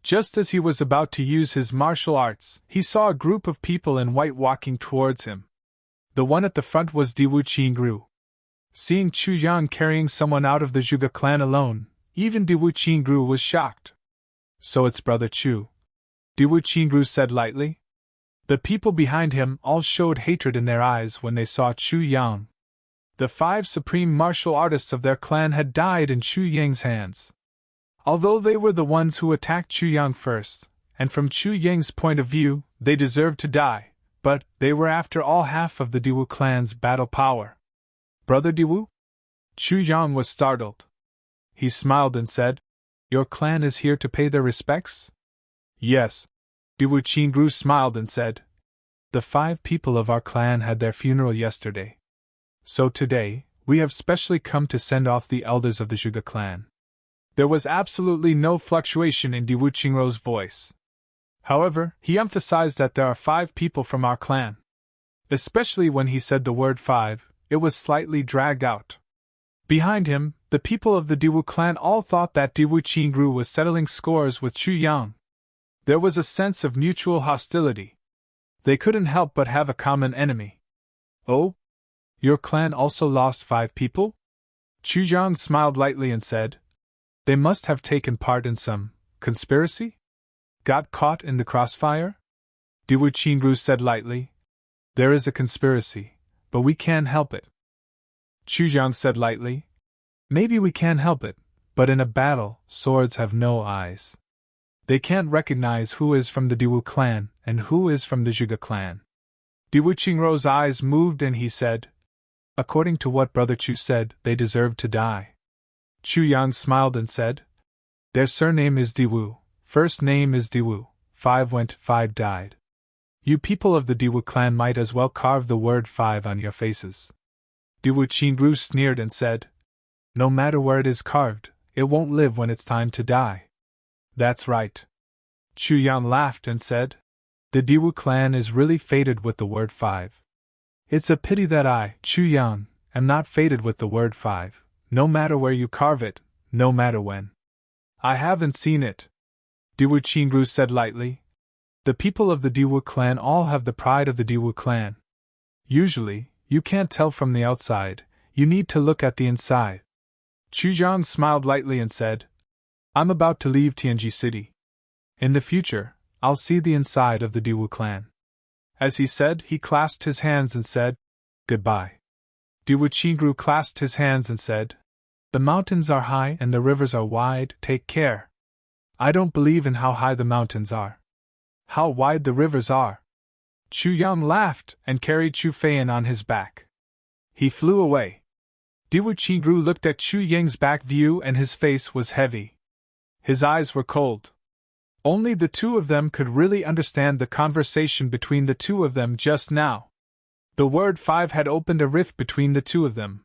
Just as he was about to use his martial arts, he saw a group of people in white walking towards him. The one at the front was Diwu Qingru. Seeing Chu Yang carrying someone out of the Zhuge clan alone, even Diwu Qingru was shocked. So it's Brother Chu, Diwu Qingru said lightly. The people behind him all showed hatred in their eyes when they saw Chu Yang. The 5 supreme martial artists of their clan had died in Chu Yang's hands. Although they were the ones who attacked Chu Yang first, and from Chu Yang's point of view, they deserved to die, but they were after all half of the Diwu clan's battle power. Brother Diwu? Chu Yang was startled. He smiled and said, Your clan is here to pay their respects? Yes. Diwu Qingru smiled and said, The 5 people of our clan had their funeral yesterday. So today, we have specially come to send off the elders of the Zhuge clan. There was absolutely no fluctuation in Diwu Qingru's voice. However, he emphasized that there are 5 people from our clan. Especially when he said the word 5, it was slightly dragged out. Behind him, the people of the Diwu clan all thought that Diwu Qingru was settling scores with Chu Yang. There was a sense of mutual hostility. They couldn't help but have a common enemy. Oh? Your clan also lost 5 people? Chu Yang smiled lightly and said, They must have taken part in some conspiracy? Got caught in the crossfire? Diwu Qingru said lightly, There is a conspiracy, but we can't help it. Chu Yang said lightly, Maybe we can't help it, but in a battle, swords have no eyes. They can't recognize who is from the Diwu clan and who is from the Zhuge clan. Diwu Qingru's eyes moved and he said, According to what Brother Chu said, they deserve to die. Chu Yang smiled and said, Their surname is Diwu, first name is Diwu, 5 went, 5 died. You people of the Diwu clan might as well carve the word 5 on your faces. Diwu Qingru sneered and said, No matter where it is carved, it won't live when it's time to die. That's right. Chu Yang laughed and said, The Diwu clan is really fated with the word 5. It's a pity that I, Chu Yang, am not fated with the word 5, no matter where you carve it, no matter when. I haven't seen it. Diwu Qingru said lightly. The people of the Diwu clan all have the pride of the Diwu clan. Usually, you can't tell from the outside, you need to look at the inside. Chu Yang smiled lightly and said, I'm about to leave Tianji City. In the future, I'll see the inside of the Diwu clan. As he said, he clasped his hands and said, Goodbye. Diwu Qingru clasped his hands and said, The mountains are high and the rivers are wide, take care. I don't believe in how high the mountains are. How wide the rivers are. Chu Yang laughed and carried Chu Feiyan on his back. He flew away. Diwu Qingru looked at Chu Yang's back view and his face was heavy. His eyes were cold. Only the two of them could really understand the conversation between the two of them just now. The word 5 had opened a rift between the two of them.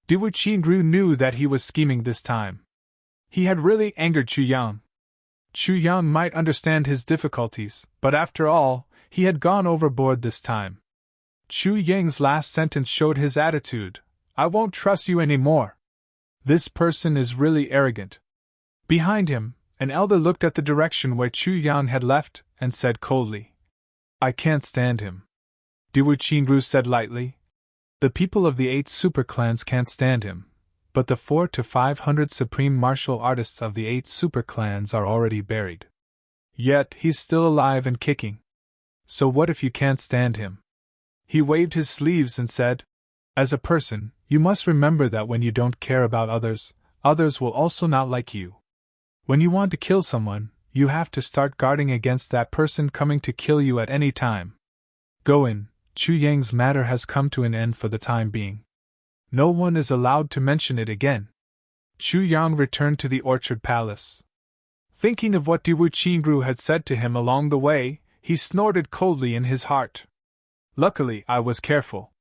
Diwu Qingru knew that he was scheming this time. He had really angered Chu Yang. Chu Yang might understand his difficulties, but after all, he had gone overboard this time. Chu Yang's last sentence showed his attitude. I won't trust you anymore. This person is really arrogant. Behind him, an elder looked at the direction where Chu Yang had left and said coldly, I can't stand him. Diwu Qingru said lightly, The people of the 8 super clans can't stand him, but the 400 to 500 supreme martial artists of the 8 super clans are already buried. Yet he's still alive and kicking. So what if you can't stand him? He waved his sleeves and said, As a person, you must remember that when you don't care about others, others will also not like you. When you want to kill someone, you have to start guarding against that person coming to kill you at any time. Go in, Chu Yang's matter has come to an end for the time being. No one is allowed to mention it again. Chu Yang returned to the orchard palace. Thinking of what Diwu Qingru had said to him along the way, he snorted coldly in his heart. Luckily, I was careful.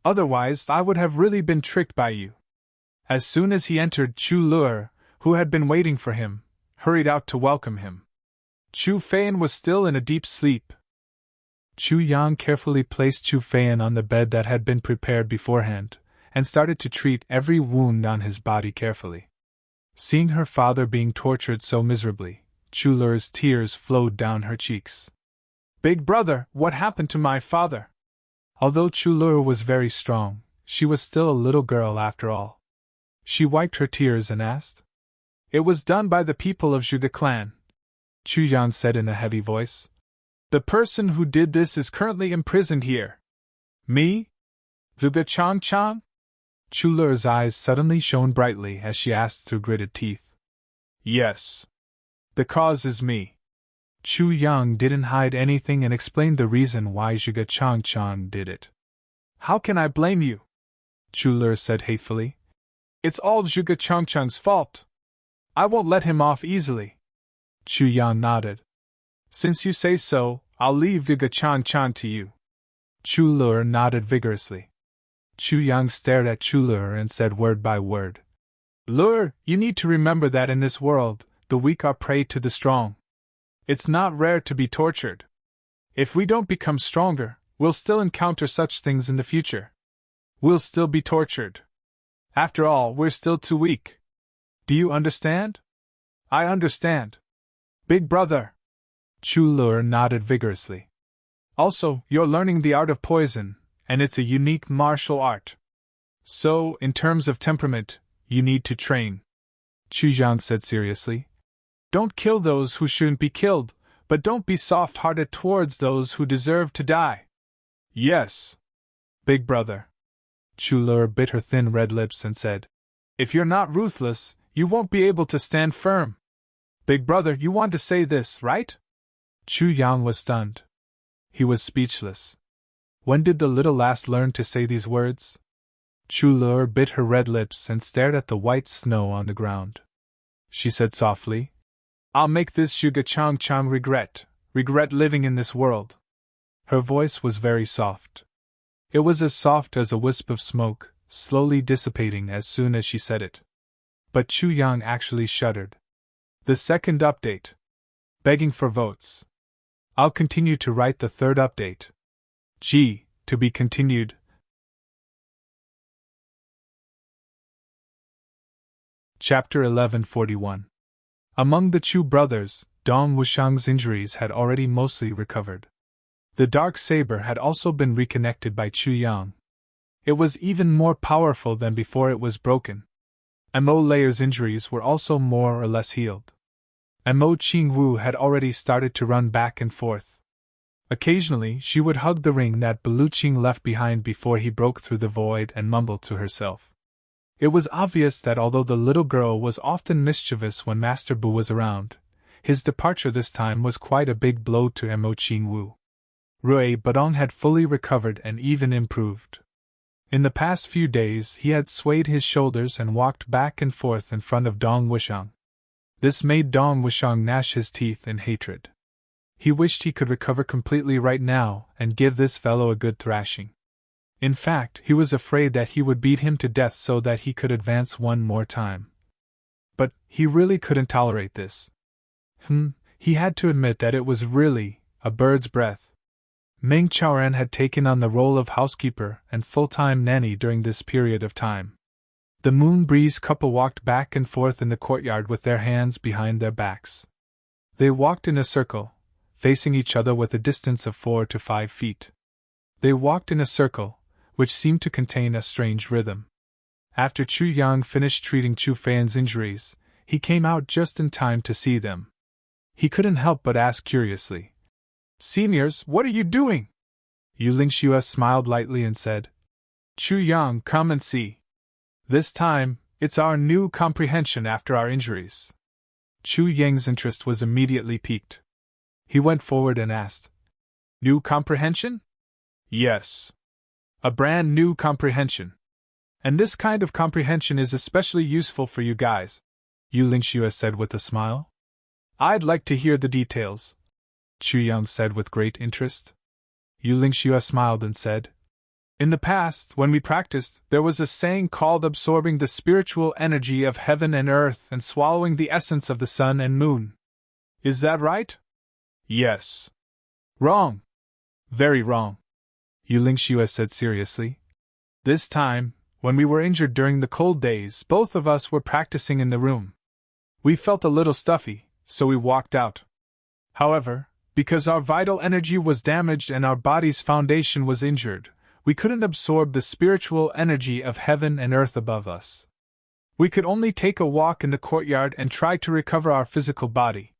Otherwise, I would have really been tricked by you. As soon as he entered, Chu Luer, who had been waiting for him, hurried out to welcome him. Chu Feiyan was still in a deep sleep. Chu Yang carefully placed Chu Feiyan on the bed that had been prepared beforehand, and started to treat every wound on his body carefully. Seeing her father being tortured so miserably, Chu Luer's tears flowed down her cheeks. Big brother, what happened to my father? Although Chu Luer was very strong, she was still a little girl after all. She wiped her tears and asked. It was done by the people of Zhuge clan, Chu Yang said in a heavy voice. The person who did this is currently imprisoned here. Me? Zhuge Chang? Chu Luer's eyes suddenly shone brightly as she asked through gritted teeth. Yes. The cause is me. Chu Yang didn't hide anything and explained the reason why Zhuge Chang did it. How can I blame you? Chu said hatefully. It's all Zhuge Changcheng's fault. I won't let him off easily. Chu Yang nodded. Since you say so, I'll leave Zhuge Changcheng to you. Chu nodded vigorously. Chu Yang stared at Chu and said word by word. Lure, you need to remember that in this world, the weak are prey to the strong. It's not rare to be tortured. If we don't become stronger, we'll still encounter such things in the future. We'll still be tortured. After all, we're still too weak. Do you understand? I understand. Big brother. Chu nodded vigorously. Also, you're learning the art of poison, and it's a unique martial art. So, in terms of temperament, you need to train. Chu Yang said seriously. Don't kill those who shouldn't be killed, but don't be soft-hearted towards those who deserve to die. Yes. Big brother. Chu bit her thin red lips and said, If you're not ruthless, you won't be able to stand firm. Big brother, you want to say this, right? Chu Yang was stunned. He was speechless. When did the little lass learn to say these words? Chu bit her red lips and stared at the white snow on the ground. She said softly, I'll make this Zhuge Changcheng regret living in this world. Her voice was very soft. It was as soft as a wisp of smoke, slowly dissipating as soon as she said it. But Chu Yang actually shuddered. The second update. Begging for votes. I'll continue to write the third update. G. To be continued. Chapter 1141. Among the Chu brothers, Dong Wushang's injuries had already mostly recovered. The dark saber had also been reconnected by Chu Yang. It was even more powerful than before it was broken. Mo Layer's injuries were also more or less healed. Mo Qingwu had already started to run back and forth. Occasionally, she would hug the ring that Baluqing left behind before he broke through the void and mumble to herself. It was obvious that although the little girl was often mischievous when Master Bu was around, his departure this time was quite a big blow to Mo Qingwu. Rui Badong had fully recovered and even improved. In the past few days he had swayed his shoulders and walked back and forth in front of Dong Wushang. This made Dong Wushang gnash his teeth in hatred. He wished he could recover completely right now and give this fellow a good thrashing. In fact, he was afraid that he would beat him to death so that he could advance one more time. But he really couldn't tolerate this. He had to admit that it was really a bird's breath. Meng Chaoran had taken on the role of housekeeper and full-time nanny during this period of time. The Moon Breeze couple walked back and forth in the courtyard with their hands behind their backs. They walked in a circle, facing each other with a distance of 4 to 5 feet. They walked in a circle, which seemed to contain a strange rhythm. After Chu Yang finished treating Chu Fan's injuries, he came out just in time to see them. He couldn't help but ask curiously, Seniors, what are you doing? Yu Lingxue smiled lightly and said, Chu Yang, come and see. This time, it's our new comprehension after our injuries. Chu Yang's interest was immediately piqued. He went forward and asked, New comprehension? Yes. A brand new comprehension. And this kind of comprehension is especially useful for you guys, Yu Lingxue said with a smile. I'd like to hear the details, Chu Yang said with great interest. Yu Lingxue smiled and said, In the past, when we practiced, there was a saying called absorbing the spiritual energy of heaven and earth and swallowing the essence of the sun and moon. Is that right? Yes. Wrong. Very wrong, Yu Lingxue said seriously. This time, when we were injured during the cold days, both of us were practicing in the room. We felt a little stuffy, so we walked out. However, because our vital energy was damaged and our body's foundation was injured, we couldn't absorb the spiritual energy of heaven and earth above us. We could only take a walk in the courtyard and try to recover our physical body.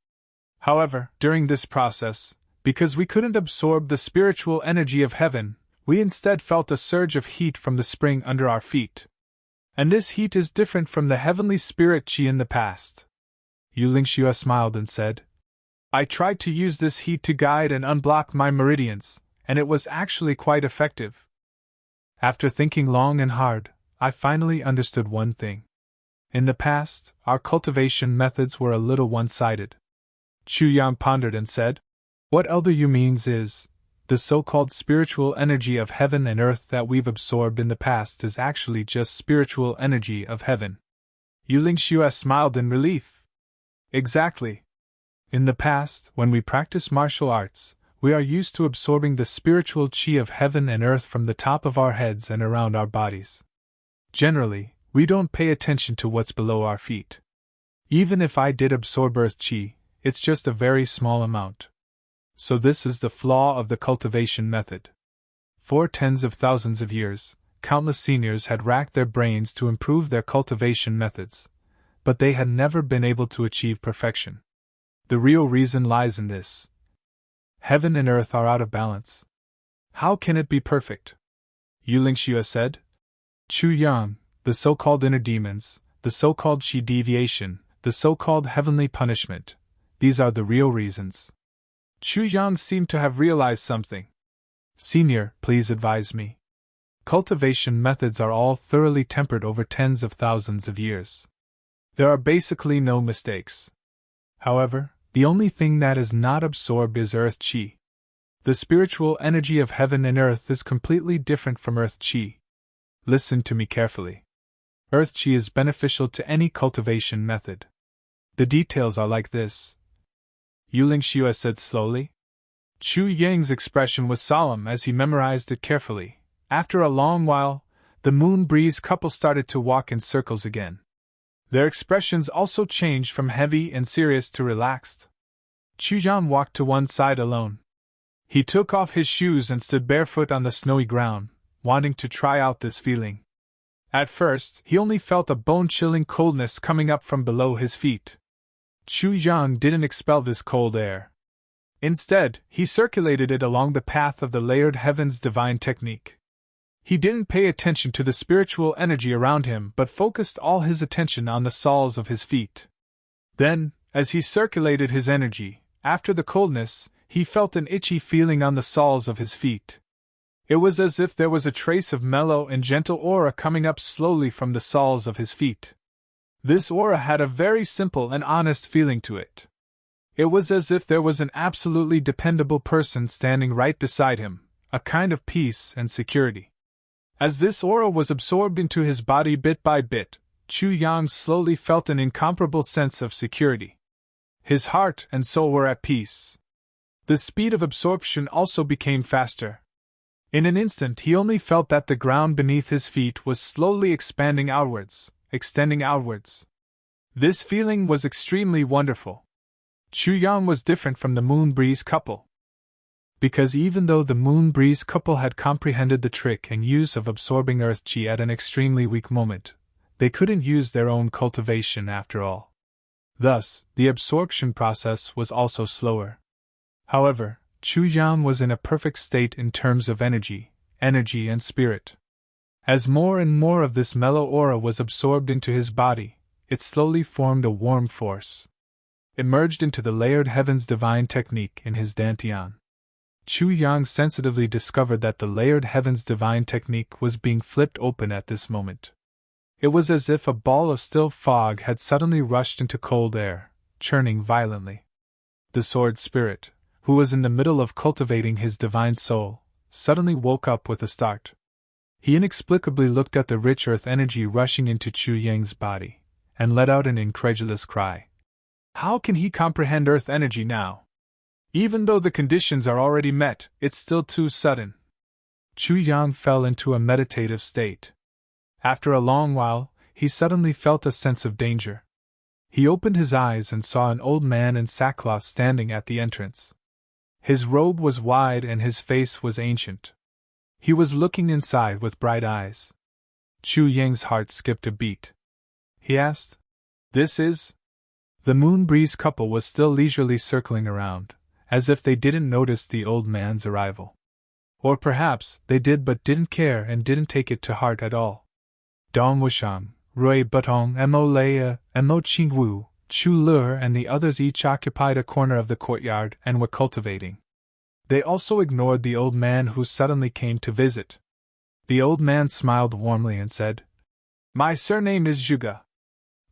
However, during this process, because we couldn't absorb the spiritual energy of heaven, we instead felt a surge of heat from the spring under our feet. And this heat is different from the heavenly spirit chi in the past. Yu Lingxue smiled and said, I tried to use this heat to guide and unblock my meridians, and it was actually quite effective. After thinking long and hard, I finally understood one thing. In the past, our cultivation methods were a little one-sided. Chu Yang pondered and said, "What Elder Yu means is, the so-called spiritual energy of heaven and earth that we've absorbed in the past is actually just spiritual energy of heaven." Yuling Xue smiled in relief. Exactly. In the past, when we practice martial arts, we are used to absorbing the spiritual qi of heaven and earth from the top of our heads and around our bodies. Generally, we don't pay attention to what's below our feet. Even if I did absorb earth qi, it's just a very small amount. So this is the flaw of the cultivation method. For tens of thousands of years, countless seniors had racked their brains to improve their cultivation methods, but they had never been able to achieve perfection. The real reason lies in this. Heaven and earth are out of balance. How can it be perfect? Yuling Xue said. Chu Yang, the so-called inner demons, the so-called qi deviation, the so-called heavenly punishment, these are the real reasons. Chu Yang seemed to have realized something. Senior, please advise me. Cultivation methods are all thoroughly tempered over tens of thousands of years. There are basically no mistakes. However, the only thing that is not absorbed is earth qi. The spiritual energy of heaven and earth is completely different from earth qi. Listen to me carefully. Earth qi is beneficial to any cultivation method. The details are like this. Yuling Xue said slowly. Chu Yang's expression was solemn as he memorized it carefully. After a long while, the Moon Breeze couple started to walk in circles again. Their expressions also changed from heavy and serious to relaxed. Chu Yan walked to one side alone. He took off his shoes and stood barefoot on the snowy ground, wanting to try out this feeling. At first, he only felt a bone-chilling coldness coming up from below his feet. Chu Yang didn't expel this cold air. Instead, he circulated it along the path of the layered heavens divine technique. He didn't pay attention to the spiritual energy around him but focused all his attention on the soles of his feet. Then, as he circulated his energy, after the coldness, he felt an itchy feeling on the soles of his feet. It was as if there was a trace of mellow and gentle aura coming up slowly from the soles of his feet. This aura had a very simple and honest feeling to it. It was as if there was an absolutely dependable person standing right beside him, a kind of peace and security. As this aura was absorbed into his body bit by bit, Chu Yang slowly felt an incomparable sense of security. His heart and soul were at peace. The speed of absorption also became faster. In an instant he only felt that the ground beneath his feet was slowly expanding outwards, extending outwards. This feeling was extremely wonderful. Chu Yang was different from the Moon Breeze couple. Because even though the Moon Breeze couple had comprehended the trick and use of absorbing earth qi at an extremely weak moment, they couldn't use their own cultivation after all. Thus, the absorption process was also slower. However, Chu Yang was in a perfect state in terms of energy and spirit. As more and more of this mellow aura was absorbed into his body, it slowly formed a warm force. It merged into the layered heavens divine technique in his dantian. Chu Yang sensitively discovered that the layered heavens divine technique was being flipped open at this moment. It was as if a ball of still fog had suddenly rushed into cold air, churning violently. The sword spirit, who was in the middle of cultivating his divine soul, suddenly woke up with a start. He inexplicably looked at the rich earth energy rushing into Chu Yang's body, and let out an incredulous cry. How can he comprehend earth energy now? Even though the conditions are already met, it's still too sudden. Chu Yang fell into a meditative state. After a long while, he suddenly felt a sense of danger. He opened his eyes and saw an old man in sackcloth standing at the entrance. His robe was wide and his face was ancient. He was looking inside with bright eyes. Chu Yang's heart skipped a beat. He asked, "This is?" The Moon Breeze couple was still leisurely circling around, as if they didn't notice the old man's arrival. Or perhaps they did but didn't care and didn't take it to heart at all. Dong Wushang, Rui Butong, Mo Leia, Mo Qingwu, Chu Lur and the others each occupied a corner of the courtyard and were cultivating. They also ignored the old man who suddenly came to visit. The old man smiled warmly and said, My surname is Zhuge.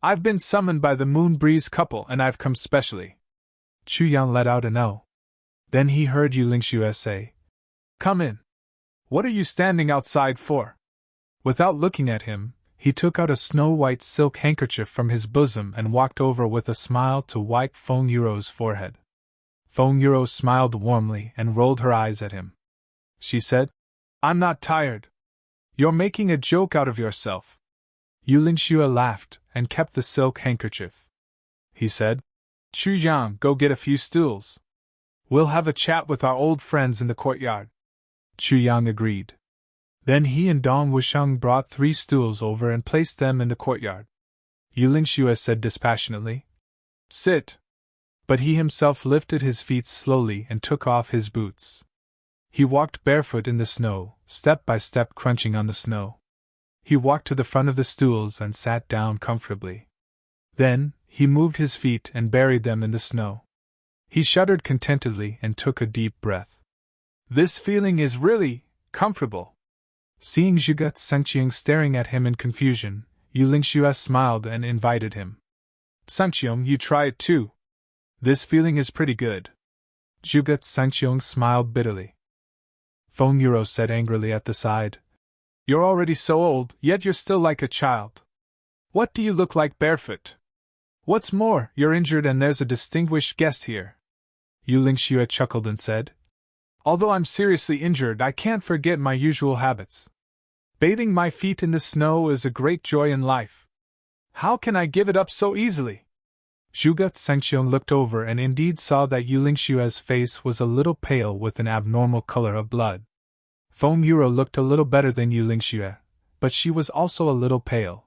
I've been summoned by the Moon Breeze couple and I've come specially. Chu Yang let out an "oh." Then he heard Yu Lingxue say, "Come in. What are you standing outside for?" Without looking at him, he took out a snow-white silk handkerchief from his bosom and walked over with a smile to wipe Feng Yuro's forehead. Feng Yuro smiled warmly and rolled her eyes at him. She said, "I'm not tired. You're making a joke out of yourself." Yu Lingxue laughed and kept the silk handkerchief. He said, "Chu Yang, go get a few stools. We'll have a chat with our old friends in the courtyard." Chu Yang agreed. Then he and Dong Wusheng brought 3 stools over and placed them in the courtyard. Yu Lingxue said dispassionately, "Sit." But he himself lifted his feet slowly and took off his boots. He walked barefoot in the snow, step by step crunching on the snow. He walked to the front of the stools and sat down comfortably. Then, he moved his feet and buried them in the snow. He shuddered contentedly and took a deep breath. "This feeling is really comfortable." Seeing Zhuge Sengqiang staring at him in confusion, Yu Lingxue smiled and invited him. "Sengqiang, you try it too. This feeling is pretty good." Zhuge Sengqiang smiled bitterly. Feng Yuro said angrily at the side, "You're already so old, yet you're still like a child. What do you look like barefoot? What's more, you're injured and there's a distinguished guest here." Yu Lingxue chuckled and said, "Although I'm seriously injured, I can't forget my usual habits. Bathing my feet in the snow is a great joy in life. How can I give it up so easily?" Zhuge Sengqiang looked over and indeed saw that Yu Lingxue's face was a little pale with an abnormal color of blood. Feng Yuro looked a little better than Yu Lingxue, but she was also a little pale.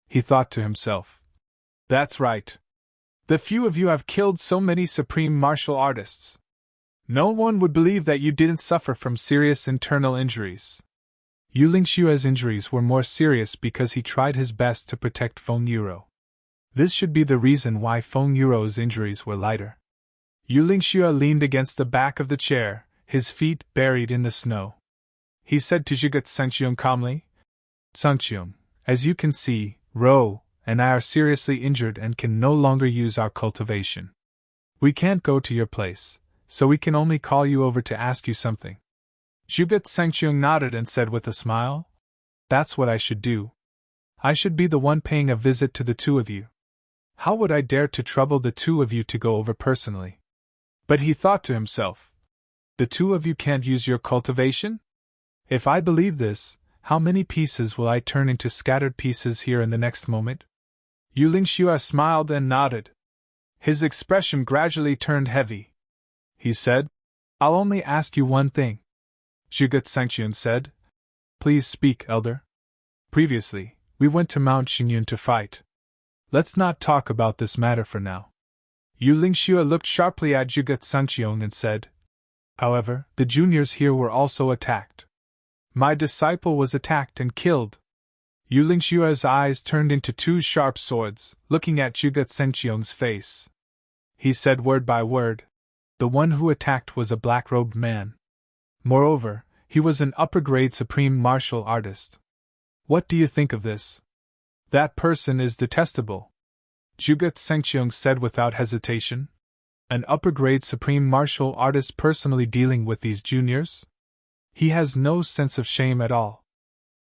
He thought to himself, "That's right. The few of you have killed so many supreme martial artists. No one would believe that you didn't suffer from serious internal injuries." Yu Lingxue's injuries were more serious because he tried his best to protect Feng Yuro. This should be the reason why Feng Yuro's injuries were lighter. Yu Lingxue leaned against the back of the chair, his feet buried in the snow. He said to Zhuge Sengqiang calmly, "Sengqiang, as you can see, Ro and I are seriously injured and can no longer use our cultivation. We can't go to your place, so we can only call you over to ask you something." Zhuge Sengqiang nodded and said with a smile, "That's what I should do. I should be the one paying a visit to the two of you. How would I dare to trouble the two of you to go over personally?" But he thought to himself, "The two of you can't use your cultivation? If I believe this, how many pieces will I turn into scattered pieces here in the next moment?" Yu Lingxue smiled and nodded. His expression gradually turned heavy. He said, "I'll only ask you one thing." Zhuge Sengqiang said, "Please speak, elder. Previously, we went to Mount Xingyun to fight. Let's not talk about this matter for now." Yu Lingxue looked sharply at Zhuge Sengqiang and said, "However, the juniors here were also attacked. My disciple was attacked and killed." Yu Lingxue's eyes turned into 2 sharp swords, looking at Zhuge Sengqiang's face. He said word by word, "The one who attacked was a black-robed man. Moreover, he was an upper-grade supreme martial artist. What do you think of this?" "That person is detestable," Zhuge Sengqiang said without hesitation. "An upper-grade supreme martial artist personally dealing with these juniors? He has no sense of shame at all."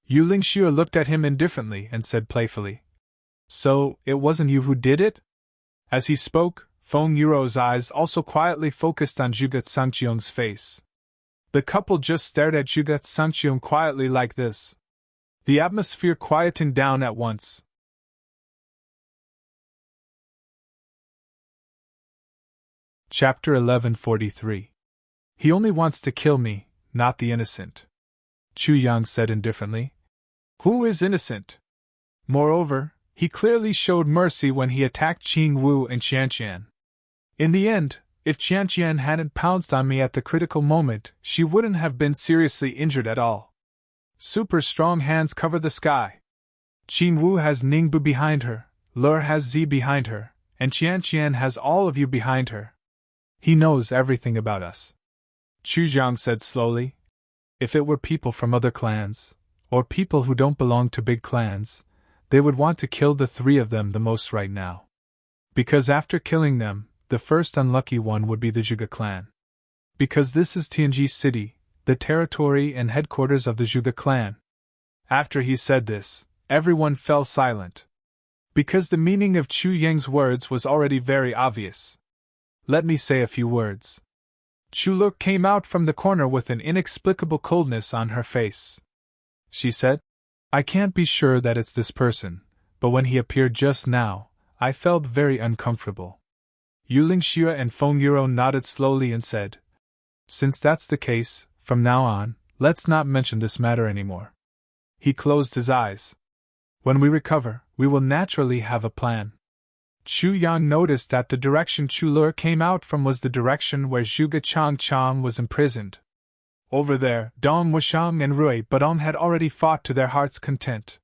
Yu Lingxue looked at him indifferently and said playfully, "So, it wasn't you who did it?" As he spoke, Feng Yuro's eyes also quietly focused on Zhuge Sengqiang's face. The couple just stared at Zhuge Sengqiang quietly like this. The atmosphere quietened down at once. Chapter 1143. "He only wants to kill me, not the innocent," Chu Yang said indifferently. "Who is innocent? Moreover, he clearly showed mercy when he attacked Qing Wu and Qianqian. In the end, if Qianqian hadn't pounced on me at the critical moment, she wouldn't have been seriously injured at all. Super strong hands cover the sky. Qing Wu has Ningbu behind her, Lur has Z behind her, and Qianqian has all of you behind her. He knows everything about us." Chu Jiang said slowly, "If it were people from other clans, or people who don't belong to big clans, they would want to kill the three of them the most right now. Because after killing them, the first unlucky one would be the Zhuge clan. Because this is Tianji City, the territory and headquarters of the Zhuge clan. After he said this, everyone fell silent. Because the meaning of Chu Yang's words was already very obvious. Let me say a few words. Chu Lur came out from the corner with an inexplicable coldness on her face. She said, I can't be sure that it's this person, but when he appeared just now, I felt very uncomfortable. Yuling Xue and Feng Yuro nodded slowly and said, Since that's the case, from now on, let's not mention this matter anymore. He closed his eyes. When we recover, we will naturally have a plan. Chu Yang noticed that the direction Chu Lur came out from was the direction where Zhuge Changchang was imprisoned. Over there, Dong Wushang and Rui Badong had already fought to their heart's content.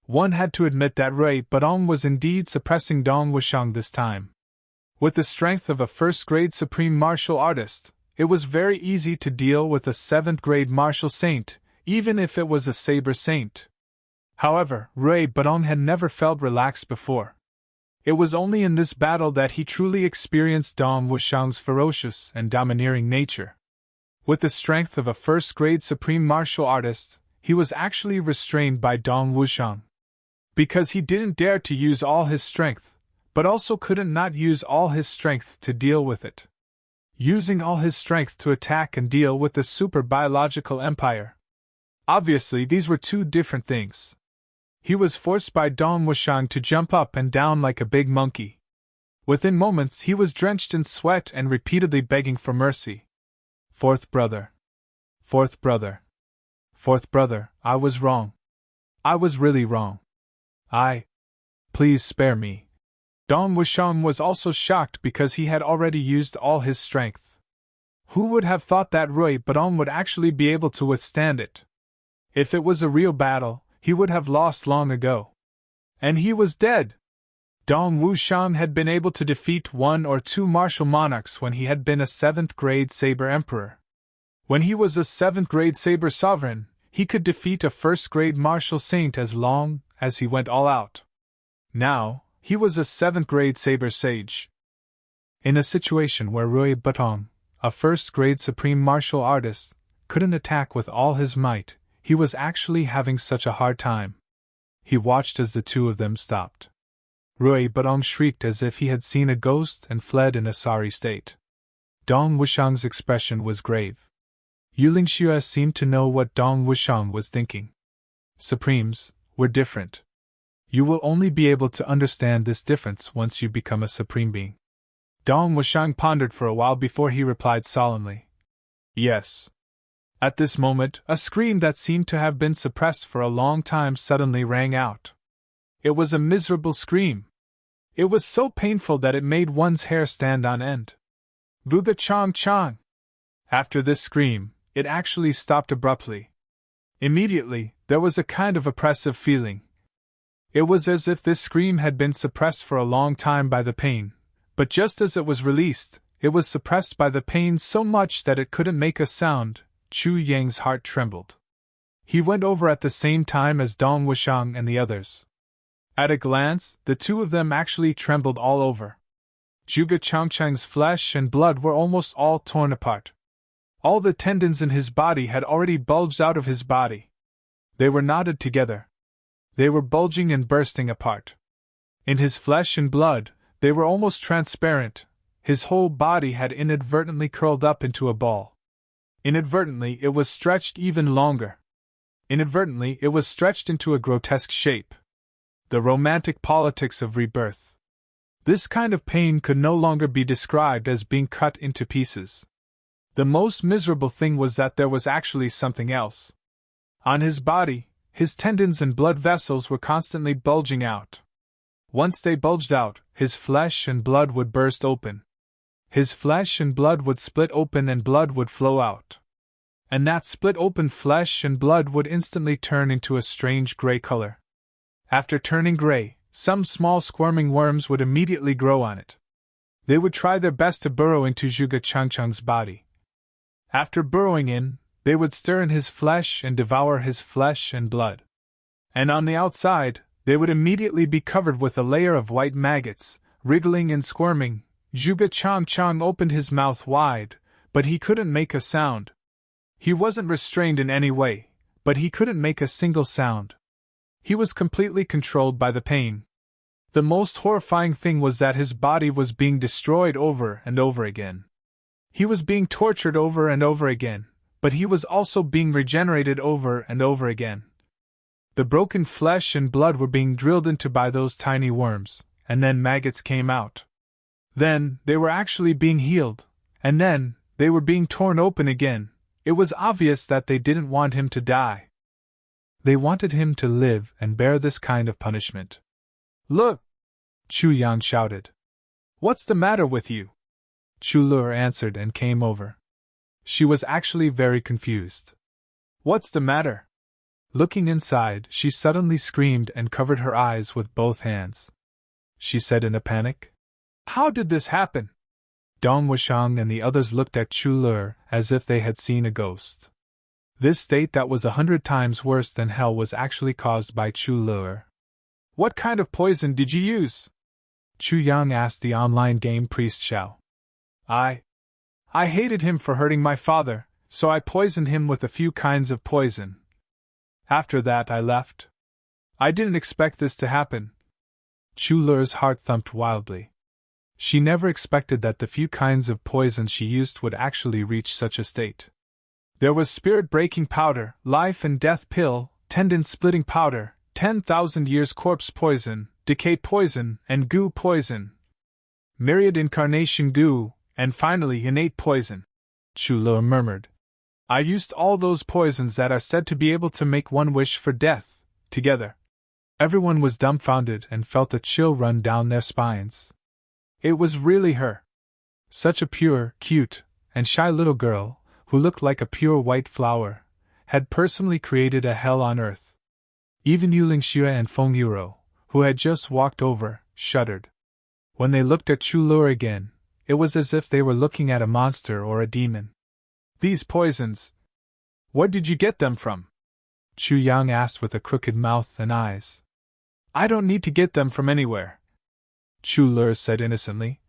One had to admit that Rui Badong was indeed suppressing Dong Wushang this time. With the strength of a first-grade supreme martial artist, it was very easy to deal with a seventh-grade martial saint, even if it was a saber saint. However, Rui Badong had never felt relaxed before. It was only in this battle that he truly experienced Dong Wushang's ferocious and domineering nature. With the strength of a first-grade supreme martial artist, he was actually restrained by Dong Wushang. Because he didn't dare to use all his strength, but also couldn't not use all his strength to deal with it. Using all his strength to attack and deal with the super-biological empire. Obviously, these were two different things. He was forced by Dong Wushang to jump up and down like a big monkey. Within moments he was drenched in sweat and repeatedly begging for mercy. Fourth brother. Fourth brother. Fourth brother, I was wrong. I was really wrong. Please spare me. Dong Wushang was also shocked because he had already used all his strength. Who would have thought that Rui Badong would actually be able to withstand it? If it was a real battle, he would have lost long ago. And he was dead. Dong Wushang had been able to defeat 1 or 2 martial monarchs when he had been a 7th-grade saber emperor. When he was a 7th-grade saber sovereign, he could defeat a 1st-grade martial saint as long as he went all out. Now, he was a 7th-grade saber sage. In a situation where Rui Badong, a 1st-grade supreme martial artist, couldn't attack with all his might, he was actually having such a hard time. He watched as the two of them stopped. Rui Badong shrieked as if he had seen a ghost and fled in a sorry state. Dong Wushang's expression was grave. Yuling Xue seemed to know what Dong Wushang was thinking. Supremes, we're different. You will only be able to understand this difference once you become a supreme being. Dong Wushang pondered for a while before he replied solemnly. Yes. At this moment, a scream that seemed to have been suppressed for a long time suddenly rang out. It was a miserable scream. It was so painful that it made one's hair stand on end. Vuga Chong Chong! After this scream, it actually stopped abruptly. Immediately, there was a kind of oppressive feeling. It was as if this scream had been suppressed for a long time by the pain, but just as it was released, it was suppressed by the pain so much that it couldn't make a sound. Chu Yang's heart trembled. He went over at the same time as Dong Wushang and the others. At a glance, the two of them actually trembled all over. Zhuge Changchang's flesh and blood were almost all torn apart. All the tendons in his body had already bulged out of his body. They were knotted together. They were bulging and bursting apart. In his flesh and blood, they were almost transparent. His whole body had inadvertently curled up into a ball. Inadvertently, it was stretched even longer. Inadvertently, it was stretched into a grotesque shape. The romantic politics of rebirth. This kind of pain could no longer be described as being cut into pieces. The most miserable thing was that there was actually something else. On his body, his tendons and blood vessels were constantly bulging out. Once they bulged out, his flesh and blood would burst open. His flesh and blood would split open and blood would flow out. And that split open flesh and blood would instantly turn into a strange gray color. After turning gray, some small squirming worms would immediately grow on it. They would try their best to burrow into Zhuge Changchang's body. After burrowing in, they would stir in his flesh and devour his flesh and blood. And on the outside, they would immediately be covered with a layer of white maggots, wriggling and squirming. Zhuge Changchang opened his mouth wide, but he couldn't make a sound. He wasn't restrained in any way, but he couldn't make a single sound. He was completely controlled by the pain. The most horrifying thing was that his body was being destroyed over and over again. He was being tortured over and over again, but he was also being regenerated over and over again. The broken flesh and blood were being drilled into by those tiny worms, and then maggots came out. Then, they were actually being healed, and then, they were being torn open again. It was obvious that they didn't want him to die. They wanted him to live and bear this kind of punishment. "Look!" Chu Yang shouted. "What's the matter with you?" Chu Lur answered and came over. She was actually very confused. "What's the matter?" Looking inside, she suddenly screamed and covered her eyes with both hands. She said in a panic, "How did this happen?" Dong Wushang and the others looked at Chu Lur as if they had seen a ghost. This state that was 100 times worse than hell was actually caused by Chu Lur. "What kind of poison did you use?" Chu Yang asked the online game priest Xiao. I hated him for hurting my father, so I poisoned him with a few kinds of poison. After that I left. I didn't expect this to happen." Chu Lur's heart thumped wildly. She never expected that the few kinds of poison she used would actually reach such a state. There was spirit-breaking powder, life and death pill, tendon-splitting powder, 10,000 years corpse poison, decay poison, and goo poison. Myriad incarnation goo, and finally innate poison. Chu Lur murmured. "I used all those poisons that are said to be able to make one wish for death, together." Everyone was dumbfounded and felt a chill run down their spines. It was really her. Such a pure, cute, and shy little girl, who looked like a pure white flower, had personally created a hell on earth. Even Yu Lingxue and Feng Yuro, who had just walked over, shuddered. When they looked at Chu Lur again, it was as if they were looking at a monster or a demon. "These poisons, where did you get them from?" Chu Yang asked with a crooked mouth and eyes. "I don't need to get them from anywhere," Chu Lur said innocently.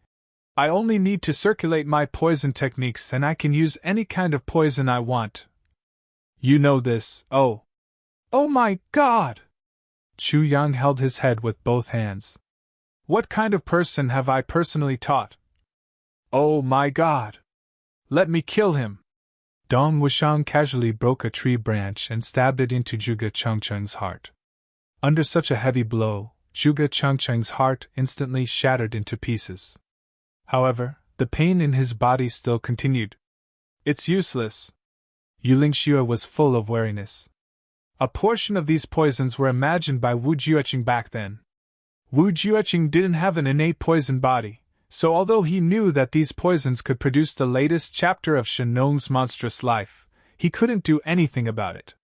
"I only need to circulate my poison techniques and I can use any kind of poison I want. You know this, oh. Oh my God!" Chu Yang held his head with both hands. "What kind of person have I personally taught? Oh my God! Let me kill him!" Dong Wushang casually broke a tree branch and stabbed it into Zhuge Changcheng's heart. Under such a heavy blow, Zhuge Changcheng's heart instantly shattered into pieces. However, the pain in his body still continued. "It's useless." Yu Lingxue was full of wariness. A portion of these poisons were imagined by Wu Jueqing back then. Wu Jueqing didn't have an innate poison body, so although he knew that these poisons could produce the latest chapter of Shen Nong's monstrous life, he couldn't do anything about it.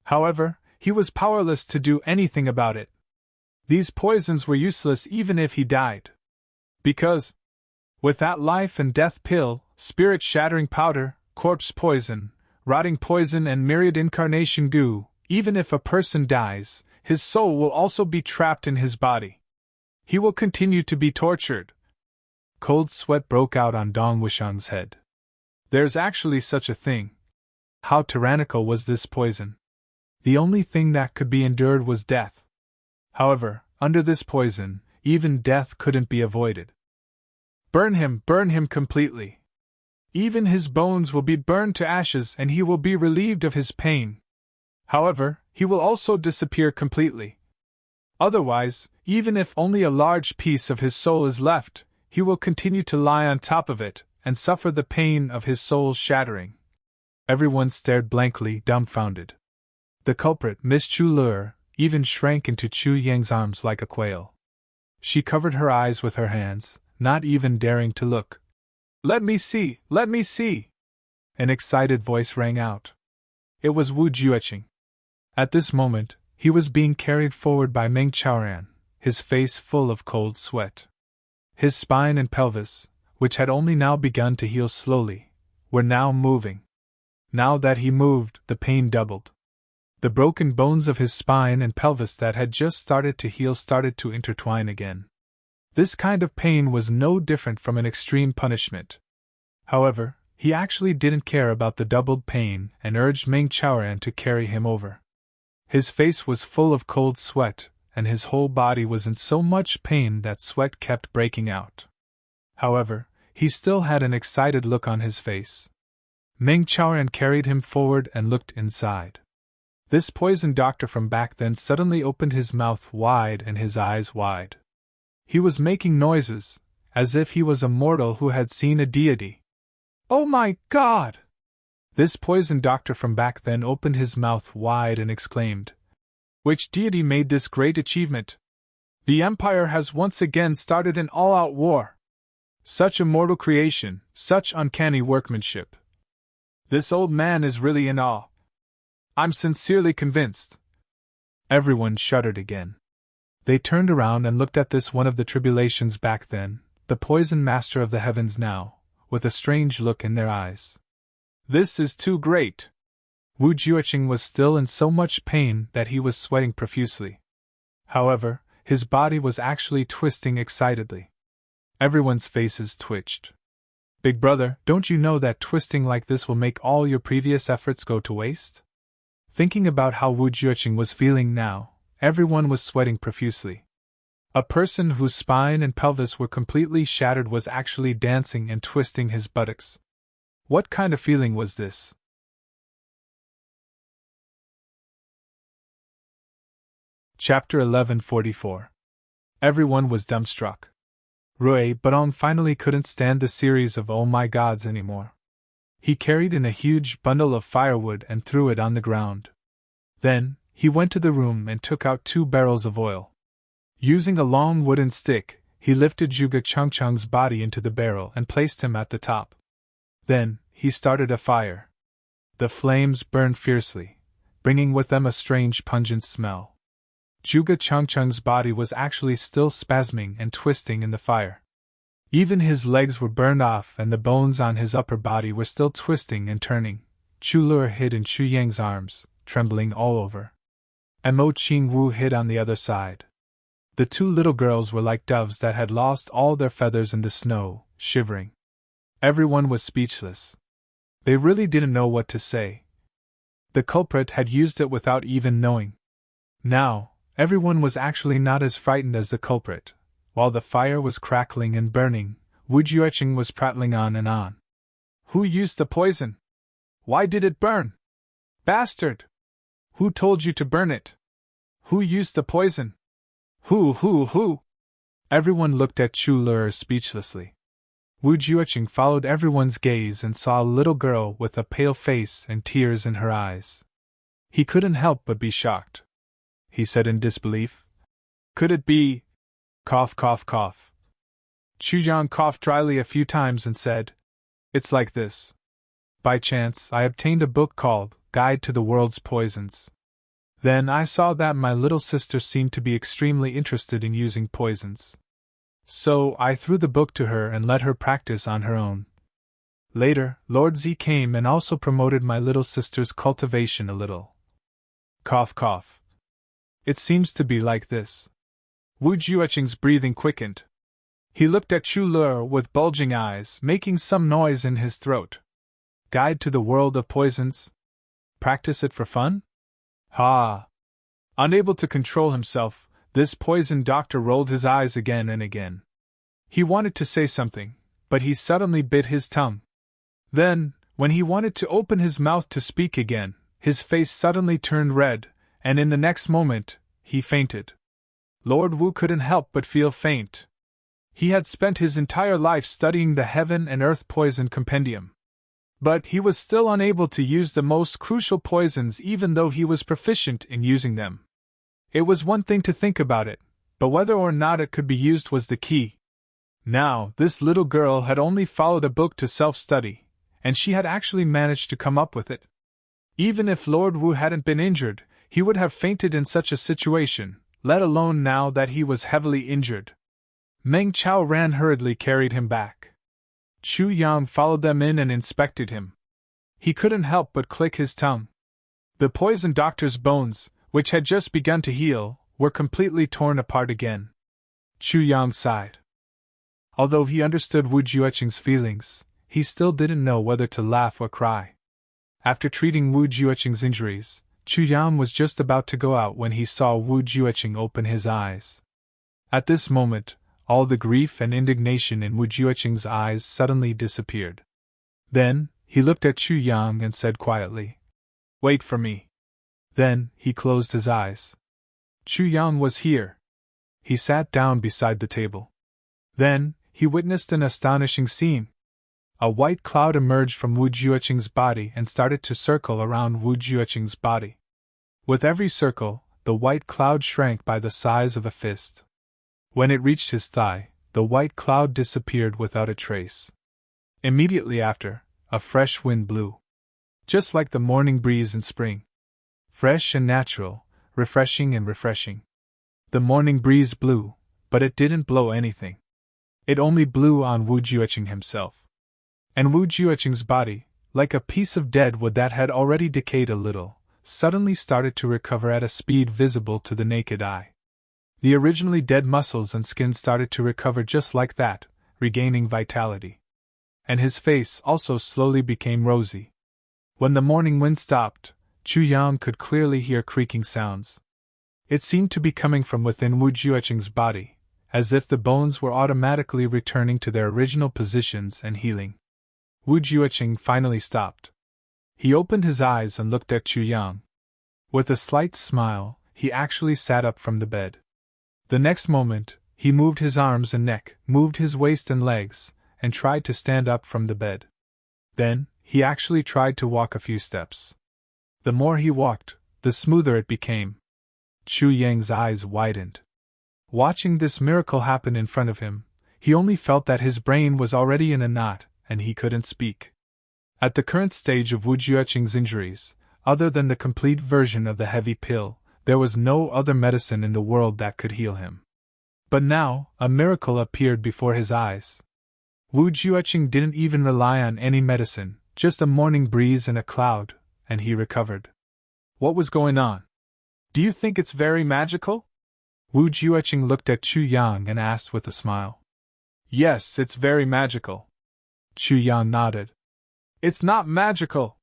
However, he was powerless to do anything about it. These poisons were useless even if he died. Because, with that life and death pill, spirit-shattering powder, corpse poison, rotting poison and myriad incarnation goo, even if a person dies, his soul will also be trapped in his body. He will continue to be tortured. Cold sweat broke out on Dong Wushang's head. There's actually such a thing. How tyrannical was this poison? The only thing that could be endured was death. However, under this poison, even death couldn't be avoided. Burn him completely. Even his bones will be burned to ashes and he will be relieved of his pain. However, he will also disappear completely. Otherwise, even if only a large piece of his soul is left, he will continue to lie on top of it and suffer the pain of his soul's shattering. Everyone stared blankly, dumbfounded. The culprit, Miss Chu Lur, even shrank into Chu Yang's arms like a quail. She covered her eyes with her hands, not even daring to look. Let me see! Let me see! An excited voice rang out. It was Wu Jueqing. At this moment, he was being carried forward by Meng Chaoran, his face full of cold sweat. His spine and pelvis, which had only now begun to heal slowly, were now moving. Now that he moved, the pain doubled. The broken bones of his spine and pelvis that had just started to heal started to intertwine again. This kind of pain was no different from an extreme punishment. However, he actually didn't care about the doubled pain and urged Meng Chaoran to carry him over. His face was full of cold sweat, and his whole body was in so much pain that sweat kept breaking out. However, he still had an excited look on his face. Meng Chaoran carried him forward and looked inside. This poison doctor from back then suddenly opened his mouth wide and his eyes wide. He was making noises, as if he was a mortal who had seen a deity. "Oh my God!" This poison doctor from back then opened his mouth wide and exclaimed, "Which deity made this great achievement? The Empire has once again started an all-out war. Such immortal creation, such uncanny workmanship. This old man is really in awe. I'm sincerely convinced." Everyone shuddered again. They turned around and looked at this one of the tribulations back then, the poison master of the heavens now, with a strange look in their eyes. "This is too great." Wu Jueqing was still in so much pain that he was sweating profusely. However, his body was actually twisting excitedly. Everyone's faces twitched. "Big brother, don't you know that twisting like this will make all your previous efforts go to waste?" Thinking about how Wu Jueqing was feeling now, everyone was sweating profusely. A person whose spine and pelvis were completely shattered was actually dancing and twisting his buttocks. What kind of feeling was this? Chapter 1144. Everyone was dumbstruck. Rui Badong finally couldn't stand the series of oh my gods anymore. He carried in a huge bundle of firewood and threw it on the ground. Then, he went to the room and took out 2 barrels of oil. Using a long wooden stick, he lifted Zhuge Changcheng's body into the barrel and placed him at the top. Then, he started a fire. The flames burned fiercely, bringing with them a strange pungent smell. Zhuge Changcheng's body was actually still spasming and twisting in the fire. Even his legs were burned off and the bones on his upper body were still twisting and turning. Chu Lur hid in Chu Yang's arms, trembling all over. And Mo Qingwu hid on the other side. The 2 little girls were like doves that had lost all their feathers in the snow, shivering. Everyone was speechless. They really didn't know what to say. The culprit had used it without even knowing. Now, everyone was actually not as frightened as the culprit. While the fire was crackling and burning, Wu Jueqing was prattling on and on. "Who used the poison? Why did it burn? Bastard! Who told you to burn it? Who used the poison? Who? Everyone looked at Chu Lur speechlessly. Wu Jueqing followed everyone's gaze and saw a little girl with a pale face and tears in her eyes. He couldn't help but be shocked. He said in disbelief, "Could it be?" Cough, cough, cough. Chu Yang coughed dryly a few times and said, "It's like this. By chance, I obtained a book called Guide to the World's Poisons. Then I saw that my little sister seemed to be extremely interested in using poisons. So I threw the book to her and let her practice on her own. Later, Lord Z came and also promoted my little sister's cultivation a little." Cough, cough. "It seems to be like this." Wu Jueqing's breathing quickened. He looked at Chu Lur with bulging eyes, making some noise in his throat. "Guide to the world of poisons? Practice it for fun? Ha!" Unable to control himself, this poison doctor rolled his eyes again and again. He wanted to say something, but he suddenly bit his tongue. Then, when he wanted to open his mouth to speak again, his face suddenly turned red, and in the next moment, he fainted. Lord Wu couldn't help but feel faint. He had spent his entire life studying the Heaven and Earth Poison Compendium. But he was still unable to use the most crucial poisons even though he was proficient in using them. It was one thing to think about it, but whether or not it could be used was the key. Now, this little girl had only followed a book to self-study, and she had actually managed to come up with it. Even if Lord Wu hadn't been injured, he would have fainted in such a situation, let alone now that he was heavily injured. Meng Chaoran hurriedly carried him back. Chu Yang followed them in and inspected him. He couldn't help but click his tongue. The poison doctor's bones, which had just begun to heal, were completely torn apart again. Chu Yang sighed. Although he understood Wu Jueqing's feelings, he still didn't know whether to laugh or cry. After treating Wu Jueqing's injuries, Chu Yang was just about to go out when he saw Wu Jueqing open his eyes. At this moment, all the grief and indignation in Wu Jueqing's eyes suddenly disappeared. Then, he looked at Chu Yang and said quietly, "Wait for me." Then, he closed his eyes. Chu Yang was here. He sat down beside the table. Then, he witnessed an astonishing scene. A white cloud emerged from Wu Jueqing's body and started to circle around Wu Jueqing's body. With every circle, the white cloud shrank by the size of a fist. When it reached his thigh, the white cloud disappeared without a trace. Immediately after, a fresh wind blew. Just like the morning breeze in spring. Fresh and natural, refreshing and refreshing. The morning breeze blew, but it didn't blow anything. It only blew on Wu Jueqing himself. And Wu Jueqing's body, like a piece of dead wood that had already decayed a little, suddenly started to recover at a speed visible to the naked eye. The originally dead muscles and skin started to recover just like that, regaining vitality. And his face also slowly became rosy. When the morning wind stopped, Chu Yang could clearly hear creaking sounds. It seemed to be coming from within Wu Jueqing's body, as if the bones were automatically returning to their original positions and healing. Wu Jueqing finally stopped. He opened his eyes and looked at Chu Yang. With a slight smile, he actually sat up from the bed. The next moment, he moved his arms and neck, moved his waist and legs, and tried to stand up from the bed. Then, he actually tried to walk a few steps. The more he walked, the smoother it became. Chu Yang's eyes widened. Watching this miracle happen in front of him, he only felt that his brain was already in a knot, and he couldn't speak. At the current stage of Wu Jueqing's injuries, other than the complete version of the heavy pill, there was no other medicine in the world that could heal him. But now, a miracle appeared before his eyes. Wu Jueqing didn't even rely on any medicine, just a morning breeze and a cloud, and he recovered. What was going on? Do you think it's very magical? Wu Jueqing looked at Chu Yang and asked with a smile. Yes, it's very magical. Chu Yang nodded. It's not magical.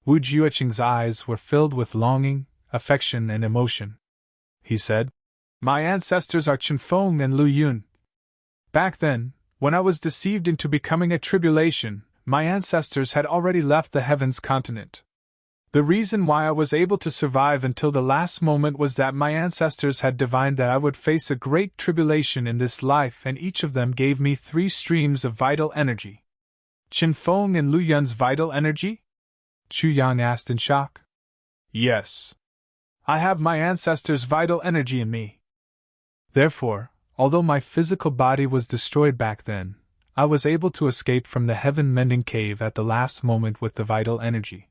Wu Jueqing's eyes were filled with longing, affection and emotion. He said, My ancestors are Chenfeng and Lu Yun. Back then, when I was deceived into becoming a tribulation, my ancestors had already left the heavens continent. The reason why I was able to survive until the last moment was that my ancestors had divined that I would face a great tribulation in this life, and each of them gave me 3 streams of vital energy. Chenfeng and Lu Yun's vital energy? Chu Yang asked in shock. Yes. I have my ancestors' vital energy in me. Therefore, although my physical body was destroyed back then, I was able to escape from the heaven-mending cave at the last moment with the vital energy.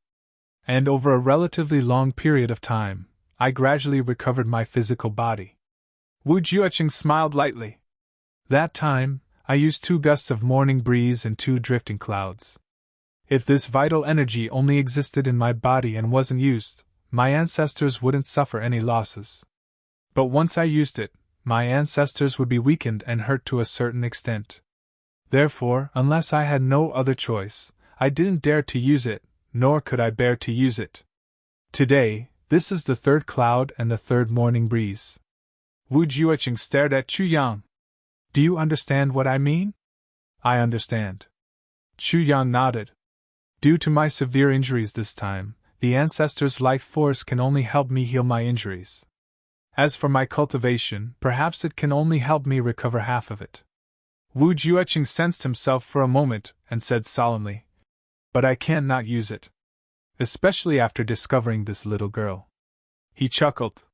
And over a relatively long period of time, I gradually recovered my physical body. Wu Jueqing smiled lightly. That time, I used 2 gusts of morning breeze and 2 drifting clouds. If this vital energy only existed in my body and wasn't used, my ancestors wouldn't suffer any losses. But once I used it, my ancestors would be weakened and hurt to a certain extent. Therefore, unless I had no other choice, I didn't dare to use it, nor could I bear to use it. Today, this is the 3rd cloud and the 3rd morning breeze. Wu Jueqing stared at Chu Yang. Do you understand what I mean? I understand. Chu Yang nodded. Due to my severe injuries this time, the ancestors' life force can only help me heal my injuries. As for my cultivation, perhaps it can only help me recover half of it. Wu Jueqing sensed himself for a moment and said solemnly, But I can't not use it. Especially after discovering this little girl. He chuckled.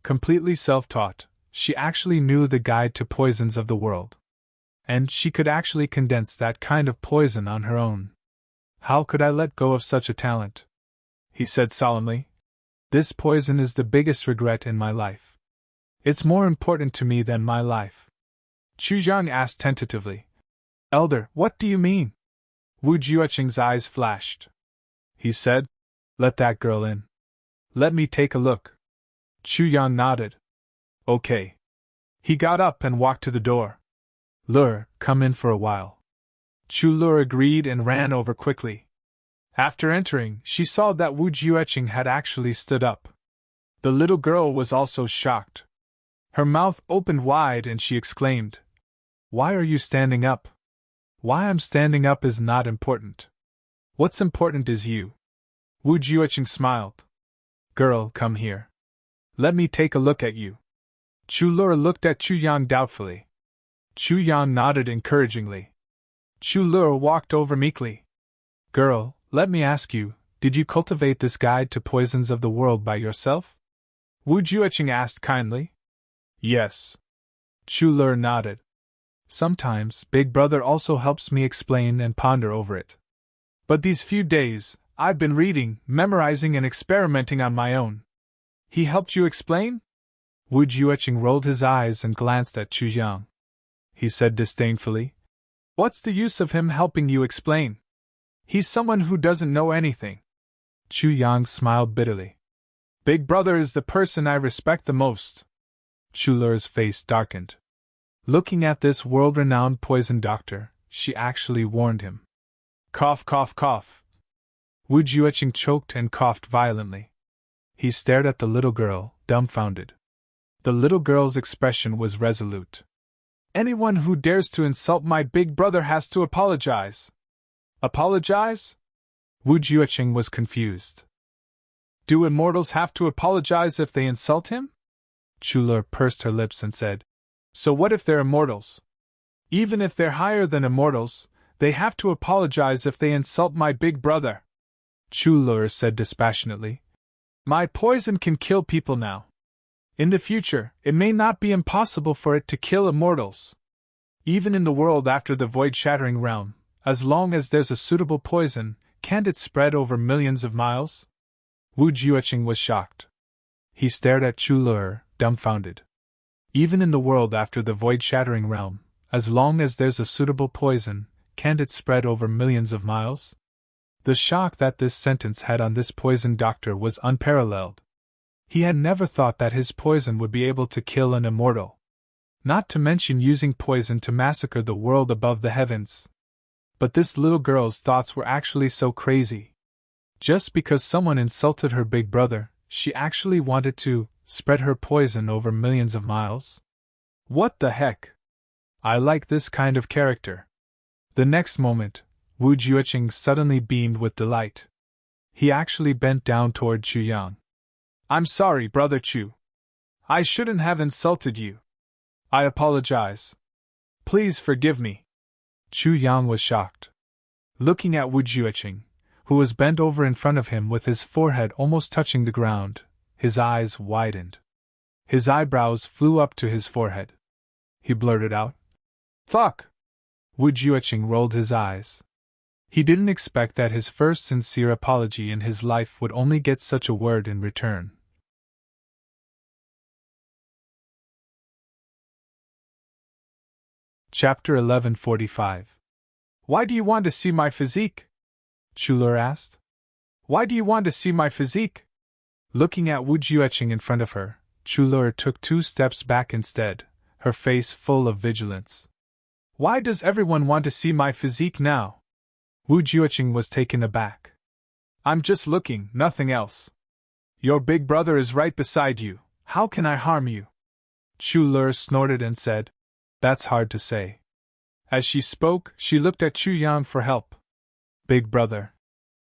Completely self-taught, she actually knew the guide to poisons of the world. And she could actually condense that kind of poison on her own. How could I let go of such a talent? He said solemnly. This poison is the biggest regret in my life. It's more important to me than my life. Chu Yang asked tentatively. Elder, what do you mean? Wu Jueqing's eyes flashed. He said, Let that girl in. Let me take a look. Chu Yang nodded. Okay. He got up and walked to the door. Lure, come in for a while. Chu Lure agreed and ran over quickly. After entering, she saw that Wu Jueqing had actually stood up. The little girl was also shocked. Her mouth opened wide and she exclaimed, "Why are you standing up?" "Why I'm standing up is not important. What's important is you." Wu Jueqing smiled. "Girl, come here. Let me take a look at you." Chu Lure looked at Chu Yang doubtfully. Chu Yang nodded encouragingly. Chu Lure walked over meekly. "Girl, let me ask you, did you cultivate this guide to poisons of the world by yourself?" Wu Jueqing asked kindly. "Yes." Chu Lure nodded. "Sometimes Big Brother also helps me explain and ponder over it. But these few days, I've been reading, memorizing and experimenting on my own." "He helped you explain?" Wu Jueqing rolled his eyes and glanced at Chu Yang. He said disdainfully, "What's the use of him helping you explain? He's someone who doesn't know anything." Chu Yang smiled bitterly. "Big Brother is the person I respect the most." Chu Lure's face darkened. Looking at this world-renowned poison doctor, she actually warned him. Cough, cough, cough. Wu Jueqing choked and coughed violently. He stared at the little girl, dumbfounded. The little girl's expression was resolute. "Anyone who dares to insult my big brother has to apologize." "Apologize?" Wu Jueqing was confused. "Do immortals have to apologize if they insult him?" Chu Lure pursed her lips and said, "So what if they're immortals? Even if they're higher than immortals, they have to apologize if they insult my big brother." Chu Lure said dispassionately, "My poison can kill people now. In the future, it may not be impossible for it to kill immortals. Even in the world after the void-shattering realm, as long as there's a suitable poison, can't it spread over millions of miles?" Wu Jueqing was shocked. He stared at Chu Lure, dumbfounded. Even in the world after the void-shattering realm, as long as there's a suitable poison, can't it spread over millions of miles? The shock that this sentence had on this poison doctor was unparalleled. He had never thought that his poison would be able to kill an immortal. Not to mention using poison to massacre the world above the heavens. But this little girl's thoughts were actually so crazy. Just because someone insulted her big brother, she actually wanted to spread her poison over millions of miles? What the heck? I like this kind of character. The next moment, Wu Jueqing suddenly beamed with delight. He actually bent down toward Chu Yang. "I'm sorry, Brother Chu. I shouldn't have insulted you. I apologize. Please forgive me." Chu Yang was shocked. Looking at Wu Jueqing, who was bent over in front of him with his forehead almost touching the ground, his eyes widened. His eyebrows flew up to his forehead. He blurted out, "Fuck!" Wu Jueqing rolled his eyes. He didn't expect that his first sincere apology in his life would only get such a word in return. Chapter 1145. "Why do you want to see my physique?" Chu Lure asked. "Why do you want to see my physique?" Looking at Wu Jueqing in front of her, Chu Lure took 2 steps back instead, her face full of vigilance. "Why does everyone want to see my physique now?" Wu Jueqing was taken aback. "I'm just looking, nothing else. Your big brother is right beside you, how can I harm you?" Chu Lure snorted and said, "That's hard to say." As she spoke, she looked at Chu Yang for help. Big brother.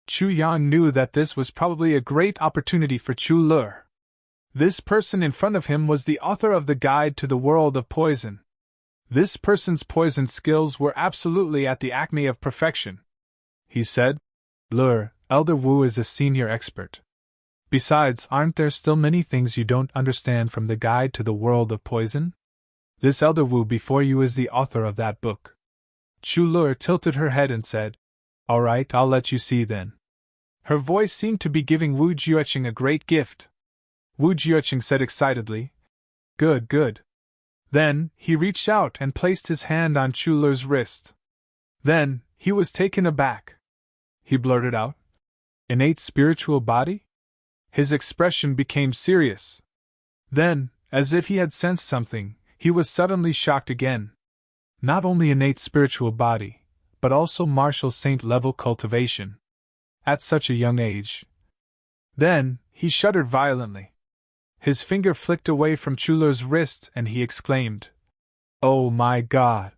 Chu Yang knew that this was probably a great opportunity for Chu Lure. This person in front of him was the author of the Guide to the World of Poison. This person's poison skills were absolutely at the acme of perfection. He said, "Lure, Elder Wu is a senior expert. Besides, aren't there still many things you don't understand from the Guide to the World of Poison? This Elder Wu before you is the author of that book." Chu Lure tilted her head and said, "All right, I'll let you see then." Her voice seemed to be giving Wu Jueqing a great gift. Wu Jueqing said excitedly, "Good, good." Then, he reached out and placed his hand on Chu Lure's wrist. Then, he was taken aback. He blurted out, "Innate spiritual body?" His expression became serious. Then, as if he had sensed something, he was suddenly shocked again. Not only innate spiritual body, but also martial saint-level cultivation. At such a young age. Then, he shuddered violently. His finger flicked away from Chuler's wrist and he exclaimed, "Oh my God!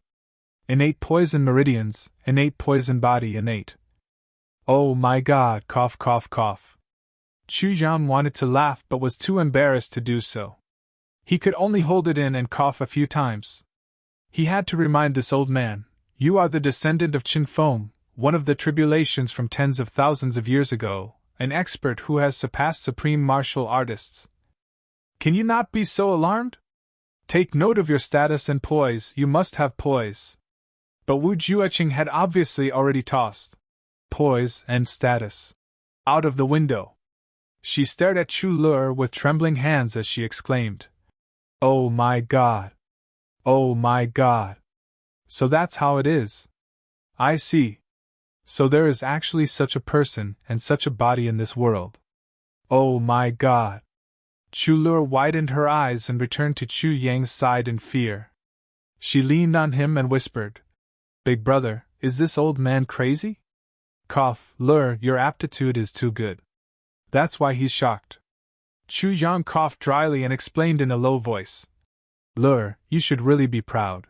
Innate poison meridians, innate poison body, innate. Oh my God, cough cough cough." Chu Yang wanted to laugh but was too embarrassed to do so. He could only hold it in and cough a few times. He had to remind this old man, "You are the descendant of Qin Feng, one of the tribulations from tens of thousands of years ago, an expert who has surpassed supreme martial artists. Can you not be so alarmed? Take note of your status and poise, you must have poise." But Wu Jueqing had obviously already tossed poise and status out of the window. She stared at Chu Lur with trembling hands as she exclaimed, "Oh my God! Oh my God! So that's how it is. I see. So there is actually such a person and such a body in this world. Oh my God!" Chu Lur widened her eyes and returned to Chu Yang's side in fear. She leaned on him and whispered, "Big brother, is this old man crazy?" Cough, Lur, your aptitude is too good. That's why he's shocked. Chu Yang coughed dryly and explained in a low voice, "Lur, you should really be proud.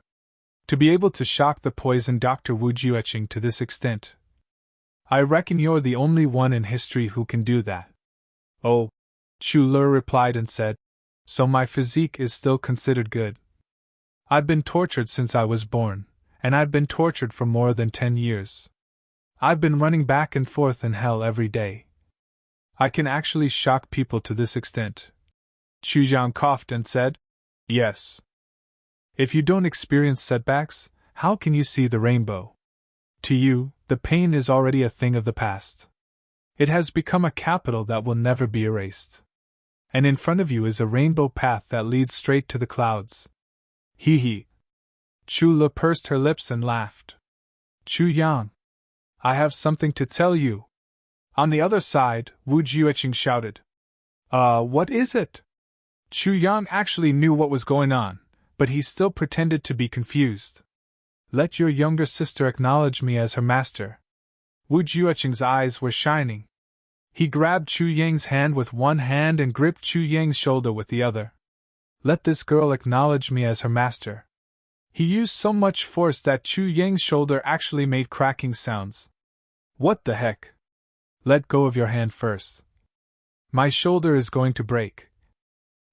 To be able to shock the poison Dr. Wu Jueqing to this extent. I reckon you're the only one in history who can do that." "Oh," Chu Lur replied and said, "So my physique is still considered good. I've been tortured since I was born, and I've been tortured for more than 10 years. I've been running back and forth in hell every day. I can actually shock people to this extent." Chu Yang coughed and said, "Yes. If you don't experience setbacks, how can you see the rainbow? To you, the pain is already a thing of the past. It has become a capital that will never be erased. And in front of you is a rainbow path that leads straight to the clouds." Hee hee. Chu Le pursed her lips and laughed. "Chu Yang, I have something to tell you." On the other side, Wu Jueqing shouted, What is it?" Chu Yang actually knew what was going on, but he still pretended to be confused. "Let your younger sister acknowledge me as her master." Wu Jueqing's eyes were shining. He grabbed Chu Yang's hand with one hand and gripped Chu Yang's shoulder with the other. "Let this girl acknowledge me as her master." He used so much force that Chu Yang's shoulder actually made cracking sounds. "What the heck? Let go of your hand first. My shoulder is going to break."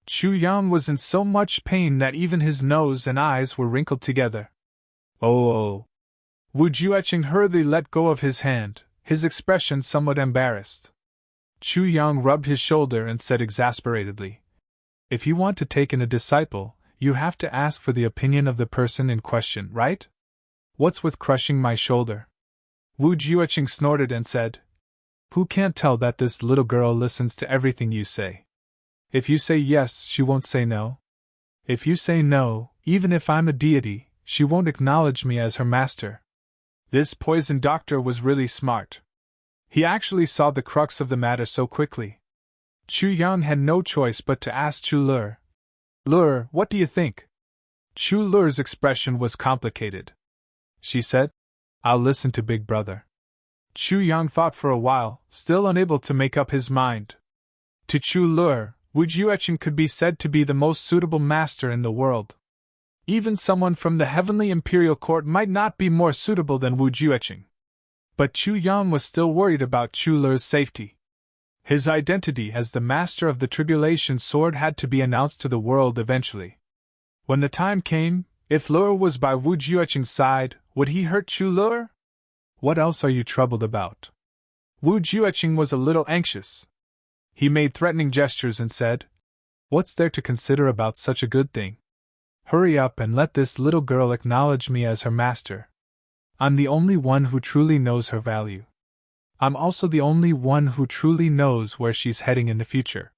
Chu Yang was in so much pain that even his nose and eyes were wrinkled together. Oh. Wu Jueqing hurriedly let go of his hand, his expression somewhat embarrassed. Chu Yang rubbed his shoulder and said exasperatedly, "If you want to take in a disciple, you have to ask for the opinion of the person in question, right? What's with crushing my shoulder?" Wu Jueqing snorted and said, "Who can't tell that this little girl listens to everything you say? If you say yes, she won't say no. If you say no, even if I'm a deity, she won't acknowledge me as her master." This poison doctor was really smart. He actually saw the crux of the matter so quickly. Chu Yang had no choice but to ask Chu Lur, "Lur, what do you think?" Chu Lur's expression was complicated. She said, "I'll listen to Big Brother." Chu Yang thought for a while, still unable to make up his mind. To Chu Lur, Wu Jueqing could be said to be the most suitable master in the world. Even someone from the heavenly imperial court might not be more suitable than Wu Jueqing. But Chu Yang was still worried about Chu Lur's safety. His identity as the master of the tribulation sword had to be announced to the world eventually. When the time came, if Lur was by Wu Jueqing's side, would he hurt Chu Lur? "What else are you troubled about?" Wu Jueqing was a little anxious. He made threatening gestures and said, "What's there to consider about such a good thing? Hurry up and let this little girl acknowledge me as her master. I'm the only one who truly knows her value. I'm also the only one who truly knows where she's heading in the future.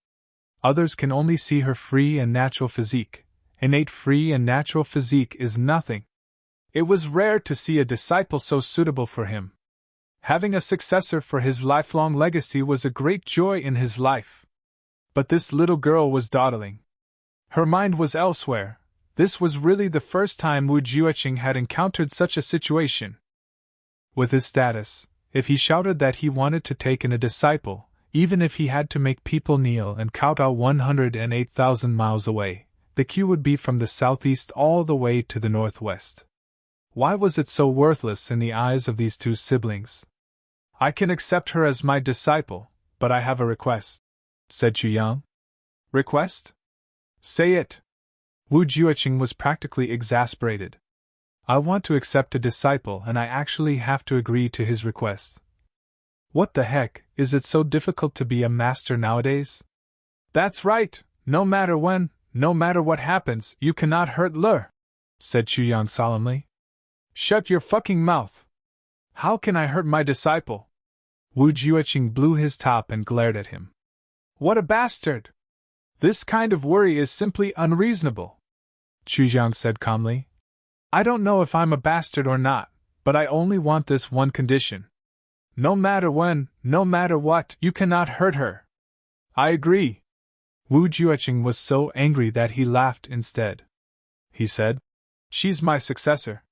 Others can only see her free and natural physique. Innate free and natural physique is nothing." It was rare to see a disciple so suitable for him. Having a successor for his lifelong legacy was a great joy in his life. But this little girl was dawdling. Her mind was elsewhere. This was really the first time Wu Jueqing had encountered such a situation. With his status, if he shouted that he wanted to take in a disciple, even if he had to make people kneel and kowtow 108,000 miles away, the queue would be from the southeast all the way to the northwest. Why was it so worthless in the eyes of these two siblings? I can accept her as my disciple, but I have a request, said Chu Yang. Request? Say it. Wu Jueqing was practically exasperated. I want to accept a disciple and I actually have to agree to his request. What the heck, is it so difficult to be a master nowadays? That's right, no matter when, no matter what happens, you cannot hurt Le, said Chu Yang solemnly. Shut your fucking mouth. How can I hurt my disciple? Wu Jueqing blew his top and glared at him. What a bastard! This kind of worry is simply unreasonable, Chu Yang said calmly. I don't know if I'm a bastard or not, but I only want this one condition. No matter when, no matter what, you cannot hurt her. I agree. Wu Jueqing was so angry that he laughed instead. He said, She's my successor.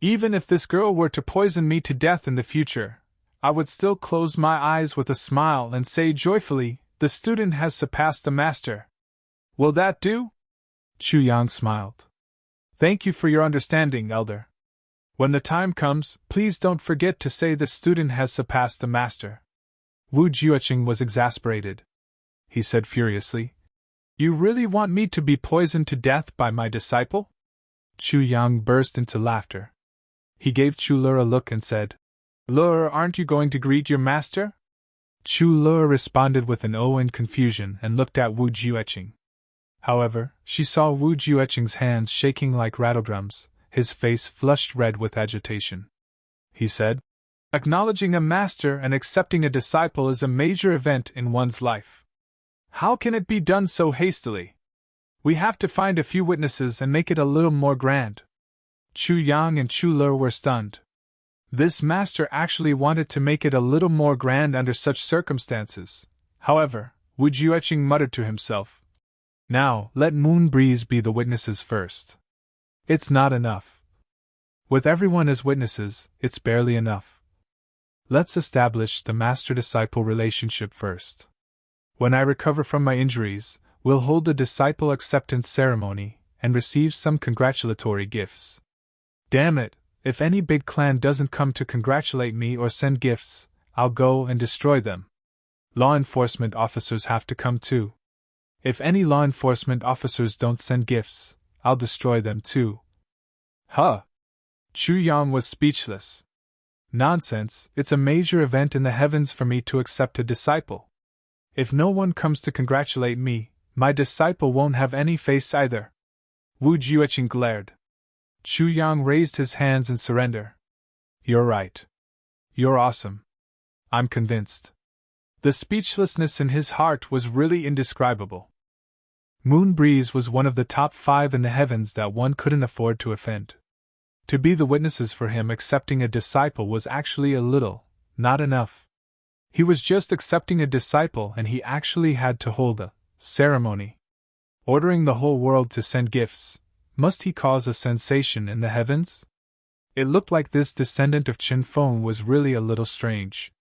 Even if this girl were to poison me to death in the future, I would still close my eyes with a smile and say joyfully, the student has surpassed the master. Will that do? Chu Yang smiled. Thank you for your understanding, elder. When the time comes, please don't forget to say the student has surpassed the master. Wu Jueqing was exasperated. He said furiously, You really want me to be poisoned to death by my disciple? Chu Yang burst into laughter. He gave Chu Le a look and said, Le, aren't you going to greet your master? Chu Le responded with an O in confusion and looked at Wu Jueqing. However, she saw Wu Jueqing's hands shaking like rattledrums, his face flushed red with agitation. He said, Acknowledging a master and accepting a disciple is a major event in one's life. How can it be done so hastily? We have to find a few witnesses and make it a little more grand. Chu Yang and Chu Le were stunned. This master actually wanted to make it a little more grand under such circumstances. However, Wu Jueqing muttered to himself, Now, let Moon Breeze be the witnesses first. It's not enough. With everyone as witnesses, it's barely enough. Let's establish the master-disciple relationship first. When I recover from my injuries, we'll hold a disciple acceptance ceremony and receive some congratulatory gifts. Damn it, if any big clan doesn't come to congratulate me or send gifts, I'll go and destroy them. Law enforcement officers have to come too. If any law enforcement officers don't send gifts, I'll destroy them too. Huh! Chu Yang was speechless. Nonsense, it's a major event in the heavens for me to accept a disciple. If no one comes to congratulate me, my disciple won't have any face either. Wu Jueqing glared. Chu Yang raised his hands in surrender. You're right. You're awesome. I'm convinced. The speechlessness in his heart was really indescribable. Moon Breeze was one of the top 5 in the heavens that one couldn't afford to offend. To be the witnesses for him accepting a disciple was actually a little, not enough. He was just accepting a disciple and he actually had to hold a ceremony. Ordering the whole world to send gifts, must he cause a sensation in the heavens? It looked like this descendant of Qin Feng was really a little strange.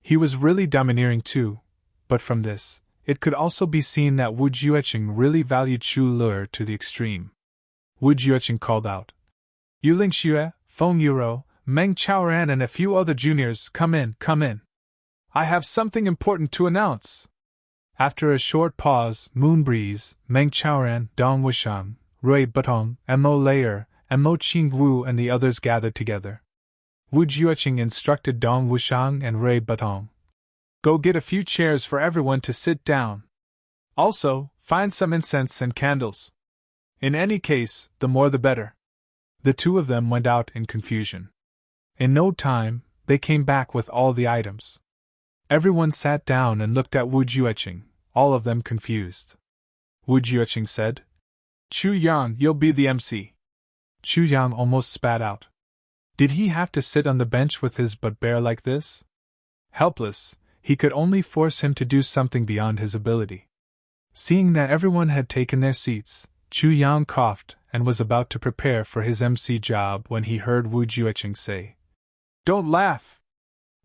He was really domineering too, but from this, it could also be seen that Wu Jueqing really valued Chu Le to the extreme. Wu Jueqing called out, Yuling Xue, Feng Yuro, Meng Chaoran and a few other juniors, come in, come in. I have something important to announce. After a short pause, Moon Breeze, Meng Chaoran, Dong Wushang, Rui Butong, Mo Layer, and Mo Qingwu and the others gathered together. Wu Jueqing instructed Dong Wushang and Rui Butong. Go get a few chairs for everyone to sit down. Also, find some incense and candles. In any case, the more the better. The two of them went out in confusion. In no time, they came back with all the items. Everyone sat down and looked at Wu Jueqing, all of them confused. Wu Jueqing said, Chu Yang, you'll be the MC. Chu Yang almost spat out. Did he have to sit on the bench with his butt bare like this? Helpless, he could only force him to do something beyond his ability. Seeing that everyone had taken their seats, Chu Yang coughed and was about to prepare for his MC job when he heard Wu Jueqing say, "Don't laugh!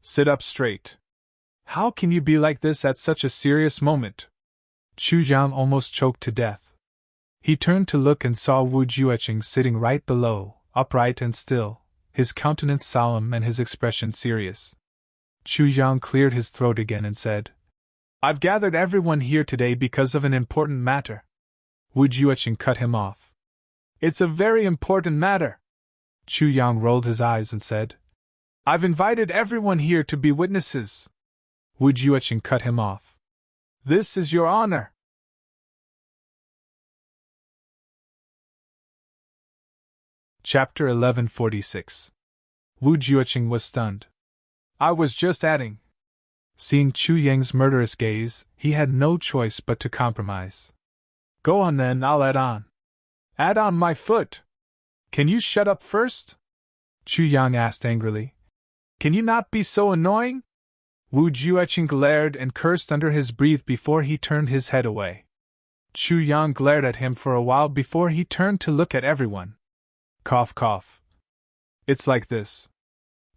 Sit up straight. How can you be like this at such a serious moment?" Chu Yang almost choked to death. He turned to look and saw Wu Jueqing sitting right below, upright and still, his countenance solemn and his expression serious. Chu Yang cleared his throat again and said, "I've gathered everyone here today because of an important matter." Wu Jueqing cut him off. "It's a very important matter." Chu Yang rolled his eyes and said, "I've invited everyone here to be witnesses." Wu Jueqing cut him off. "This is your honor." Chapter 1146. Wu Jueqing was stunned. "I was just adding." Seeing Chu Yang's murderous gaze, he had no choice but to compromise. "Go on then, I'll add on." "Add on my foot! Can you shut up first?" Chu Yang asked angrily. "Can you not be so annoying?" Wu Jueqing glared and cursed under his breath before he turned his head away. Chu Yang glared at him for a while before he turned to look at everyone. Cough, cough. "It's like this.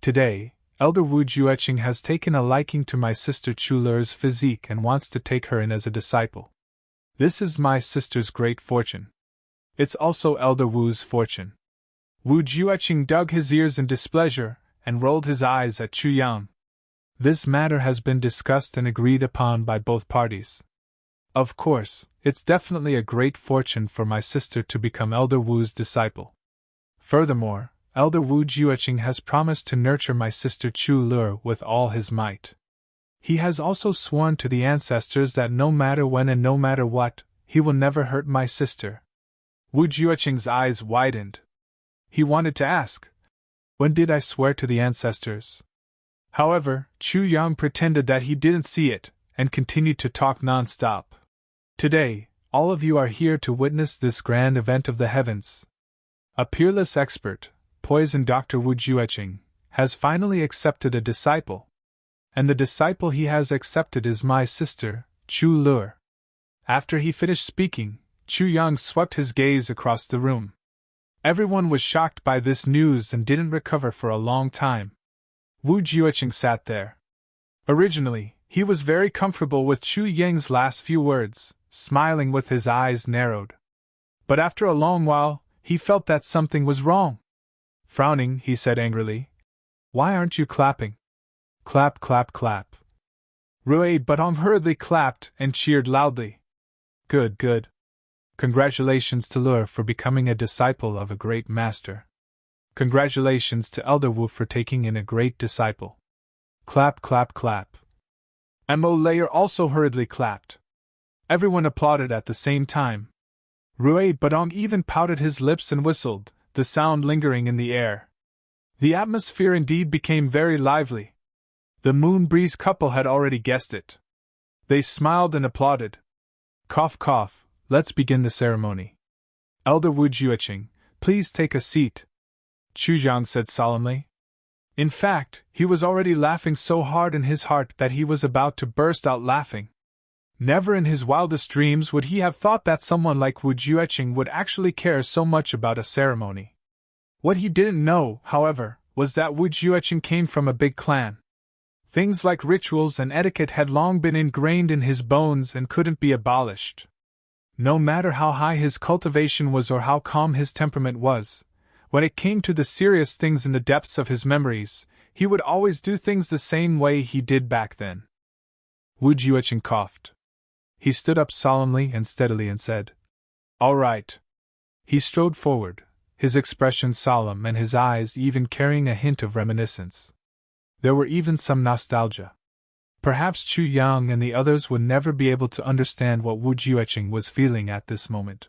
Today, Elder Wu Jueqing has taken a liking to my sister Chu Le's physique and wants to take her in as a disciple. This is my sister's great fortune. It's also Elder Wu's fortune." Wu Jueqing dug his ears in displeasure and rolled his eyes at Chu Yang. "This matter has been discussed and agreed upon by both parties. Of course, it's definitely a great fortune for my sister to become Elder Wu's disciple. Furthermore, Elder Wu Jueqing has promised to nurture my sister Chu Le with all his might. He has also sworn to the ancestors that no matter when and no matter what, he will never hurt my sister." Wu Jueqing's eyes widened. He wanted to ask, "When did I swear to the ancestors?" However, Chu Yang pretended that he didn't see it, and continued to talk non-stop. "Today, all of you are here to witness this grand event of the heavens. A peerless expert, poison Dr. Wu Jueqing, has finally accepted a disciple. And the disciple he has accepted is my sister, Chu Le." After he finished speaking, Chu Yang swept his gaze across the room. Everyone was shocked by this news and didn't recover for a long time. Wu Jueqing sat there. Originally, he was very comfortable with Chu Yang's last few words, smiling with his eyes narrowed. But after a long while, he felt that something was wrong. Frowning, he said angrily, "Why aren't you clapping?" Clap, clap, clap. Rui Budong hurriedly clapped and cheered loudly. "Good, good. Congratulations to Le for becoming a disciple of a great master. Congratulations to Elder Wu for taking in a great disciple." Clap, clap, clap. Mo Layer also hurriedly clapped. Everyone applauded at the same time. Rui Budong even pouted his lips and whistled, the sound lingering in the air. The atmosphere indeed became very lively. The Moon Breeze couple had already guessed it. They smiled and applauded. "Cough, cough, let's begin the ceremony. Elder Wu Jueqing, please take a seat," Chu Yang said solemnly. In fact, he was already laughing so hard in his heart that he was about to burst out laughing. Never in his wildest dreams would he have thought that someone like Wu Jueqing would actually care so much about a ceremony. What he didn't know, however, was that Wu Jueqing came from a big clan. Things like rituals and etiquette had long been ingrained in his bones and couldn't be abolished. No matter how high his cultivation was or how calm his temperament was, when it came to the serious things in the depths of his memories, he would always do things the same way he did back then. Wu Jueqing coughed. He stood up solemnly and steadily and said, "All right." He strode forward, his expression solemn and his eyes even carrying a hint of reminiscence. There were even some nostalgia. Perhaps Chu Yang and the others would never be able to understand what Wu Jueqing was feeling at this moment.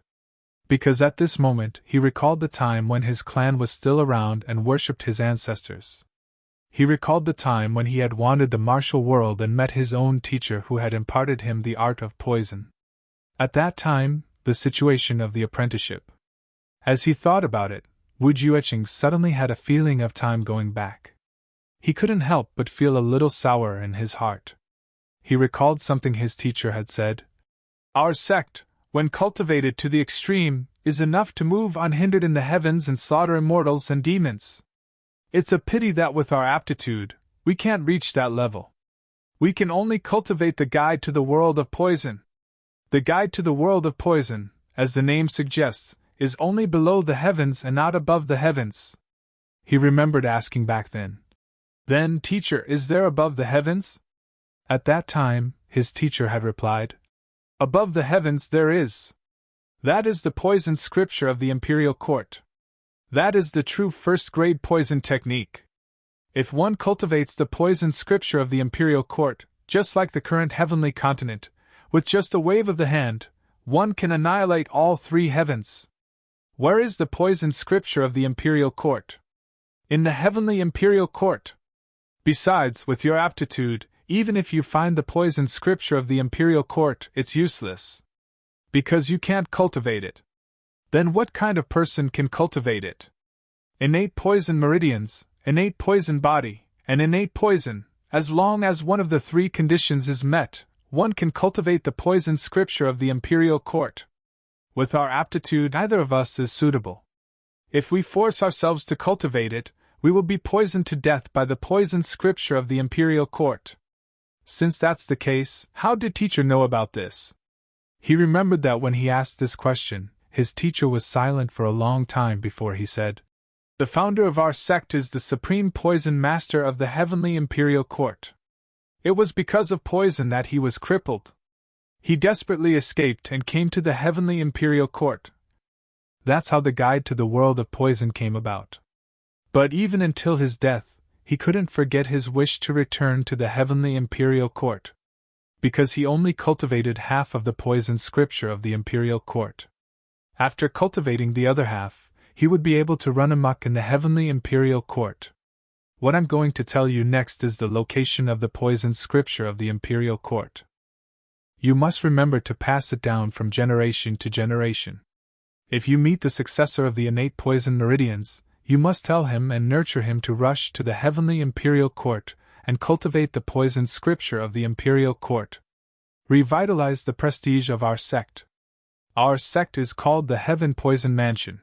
Because at this moment he recalled the time when his clan was still around and worshipped his ancestors. He recalled the time when he had wandered the martial world and met his own teacher who had imparted him the art of poison. At that time, the situation of the apprenticeship. As he thought about it, Wu Jueqing suddenly had a feeling of time going back. He couldn't help but feel a little sour in his heart. He recalled something his teacher had said. Our sect, when cultivated to the extreme, is enough to move unhindered in the heavens and slaughter immortals and demons. It's a pity that with our aptitude, we can't reach that level. We can only cultivate the guide to the world of poison. The guide to the world of poison, as the name suggests, is only below the heavens and not above the heavens. He remembered asking back then. Then, teacher, is there above the heavens? At that time, his teacher had replied, above the heavens there is. That is the poison scripture of the imperial court. That is the true first-grade poison technique. If one cultivates the poison scripture of the imperial court, just like the current heavenly continent, with just a wave of the hand, one can annihilate all three heavens. Where is the poison scripture of the imperial court? In the heavenly imperial court. Besides, with your aptitude, even if you find the poison scripture of the imperial court, it's useless. Because you can't cultivate it. Then what kind of person can cultivate it? Innate poison meridians, innate poison body, and innate poison, as long as one of the three conditions is met, one can cultivate the poison scripture of the imperial court. With our aptitude, neither of us is suitable. If we force ourselves to cultivate it, we will be poisoned to death by the poison scripture of the imperial court. Since that's the case, how did teacher know about this? He remembered that when he asked this question, his teacher was silent for a long time before he said, the founder of our sect is the supreme poison master of the heavenly imperial court. It was because of poison that he was crippled. He desperately escaped and came to the heavenly imperial court. That's how the guide to the world of poison came about. But even until his death, he couldn't forget his wish to return to the heavenly imperial court. Because he only cultivated half of the poison scripture of the imperial court. After cultivating the other half, he would be able to run amok in the heavenly imperial court. What I'm going to tell you next is the location of the poison scripture of the imperial court. You must remember to pass it down from generation to generation. If you meet the successor of the innate poison meridians, you must tell him and nurture him to rush to the heavenly imperial court and cultivate the poison scripture of the imperial court. Revitalize the prestige of our sect. Our sect is called the Heaven Poison Mansion.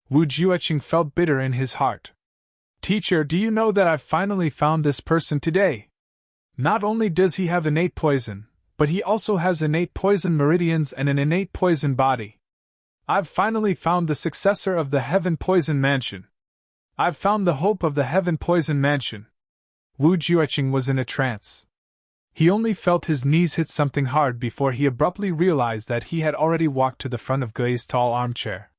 Wu Jueqing felt bitter in his heart. Teacher, do you know that I've finally found this person today? Not only does he have innate poison, but he also has innate poison meridians and an innate poison body. I've finally found the successor of the Heaven Poison Mansion. I've found the hope of the Heaven Poison Mansion. Wu Jueqing was in a trance. He only felt his knees hit something hard before he abruptly realized that he had already walked to the front of Guy's tall armchair.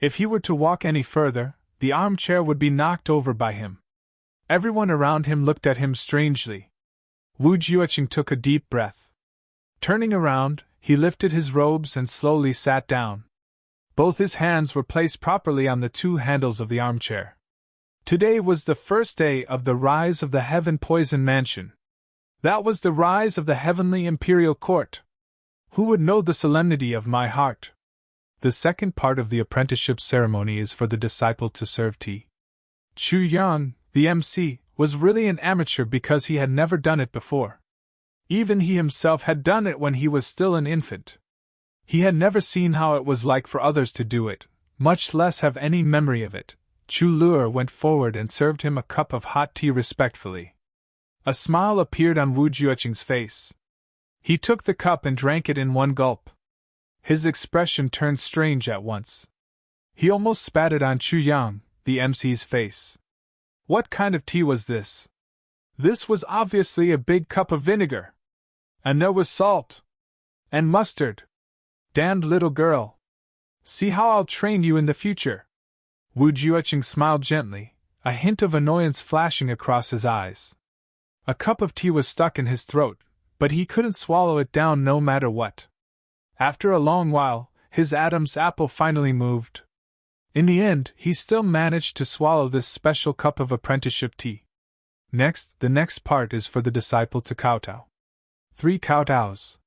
If he were to walk any further, the armchair would be knocked over by him. Everyone around him looked at him strangely. Wu Jueqing took a deep breath. Turning around, he lifted his robes and slowly sat down. Both his hands were placed properly on the two handles of the armchair. Today was the first day of the rise of the Heaven Poison Mansion. That was the rise of the heavenly imperial court. Who would know the solemnity of my heart? The second part of the apprenticeship ceremony is for the disciple to serve tea. Chu Yang, the MC, was really an amateur because he had never done it before. Even he himself had done it when he was still an infant. He had never seen how it was like for others to do it, much less have any memory of it. Chu Luer went forward and served him a cup of hot tea respectfully. A smile appeared on Wu Jueqing's face. He took the cup and drank it in one gulp. His expression turned strange at once. He almost spat it on Chu Yang, the MC's face. What kind of tea was this? This was obviously a big cup of vinegar. And there was salt. And mustard. Damned little girl. See how I'll train you in the future. Wu Jueqing smiled gently, a hint of annoyance flashing across his eyes. A cup of tea was stuck in his throat, but he couldn't swallow it down no matter what. After a long while, his Adam's apple finally moved. In the end, he still managed to swallow this special cup of apprenticeship tea. Next, the next part is for the disciple to kowtow. 3 kowtows.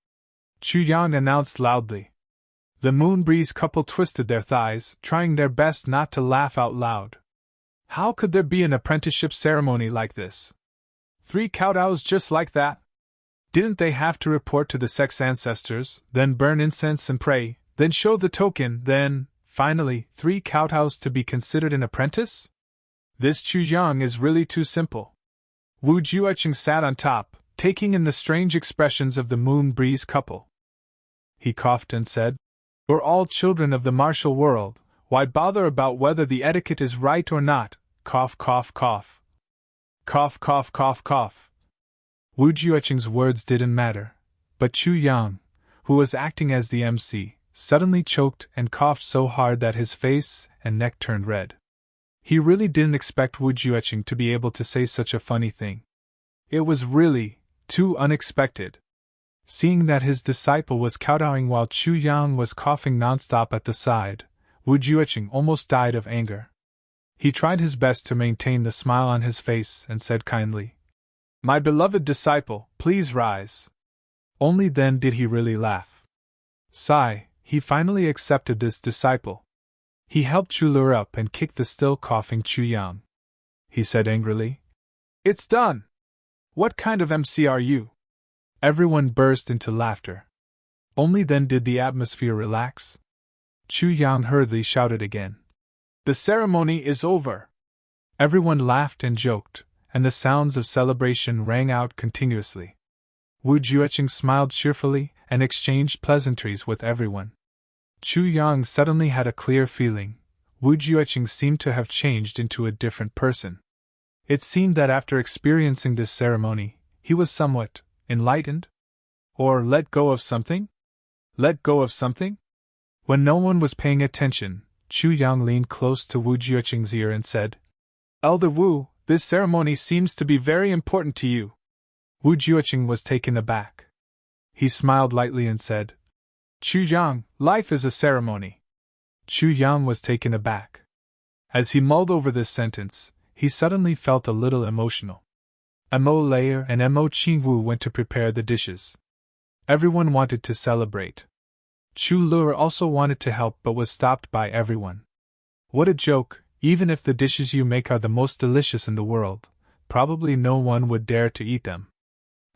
Chu Yang announced loudly. The Moonbreeze couple twisted their thighs, trying their best not to laugh out loud. How could there be an apprenticeship ceremony like this? 3 kowtows just like that? Didn't they have to report to the sex ancestors, then burn incense and pray, then show the token, then, finally, 3 kowtows to be considered an apprentice? This Chu Yang is really too simple. Wu Juecheng sat on top, taking in the strange expressions of the moon breeze couple. He coughed and said, "We're all children of the martial world, why bother about whether the etiquette is right or not?" Cough, cough, cough. Cough, cough, cough, cough. Wu Juecheng's words didn't matter, but Chu Yang, who was acting as the MC, suddenly choked and coughed so hard that his face and neck turned red. He really didn't expect Wu Juecheng to be able to say such a funny thing. It was really too unexpected. Seeing that his disciple was kowtowing while Chu Yang was coughing nonstop at the side, Wu Juecheng almost died of anger. He tried his best to maintain the smile on his face and said kindly, "My beloved disciple, please rise." Only then did he really laugh. Sigh, he finally accepted this disciple. He helped Chu Lur up and kicked the still coughing Chu Yang. He said angrily, "It's done! What kind of MC are you?" Everyone burst into laughter. Only then did the atmosphere relax. Chu Yang hurriedly shouted again, "The ceremony is over!" Everyone laughed and joked, and the sounds of celebration rang out continuously. Wu Juecheng smiled cheerfully and exchanged pleasantries with everyone. Chu Yang suddenly had a clear feeling. Wu Juecheng seemed to have changed into a different person. It seemed that after experiencing this ceremony, he was somewhat enlightened? Or let go of something? Let go of something? When no one was paying attention, Chu Yang leaned close to Wu Juecheng's ear and said, "Elder Wu, this ceremony seems to be very important to you." Wu Juecheng was taken aback. He smiled lightly and said, "Chu Yang, life is a ceremony." Chu Yang was taken aback. As he mulled over this sentence, he suddenly felt a little emotional. Mo Layer and Mo Qingwu went to prepare the dishes. Everyone wanted to celebrate. Chu Lur also wanted to help but was stopped by everyone. What a joke, even if the dishes you make are the most delicious in the world, probably no one would dare to eat them.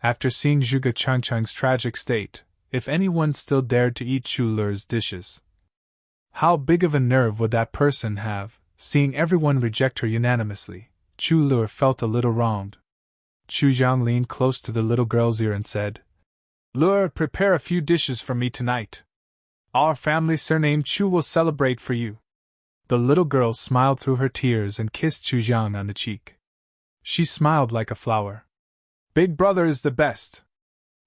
After seeing Zhuge Changchang's tragic state, if anyone still dared to eat Chu Lur's dishes, how big of a nerve would that person have? Seeing everyone reject her unanimously, Chu Lur felt a little wronged. Chu Yang leaned close to the little girl's ear and said, "Lur, prepare a few dishes for me tonight. Our family surname Chu will celebrate for you." The little girl smiled through her tears and kissed Chu Yang on the cheek. She smiled like a flower. "Big brother is the best."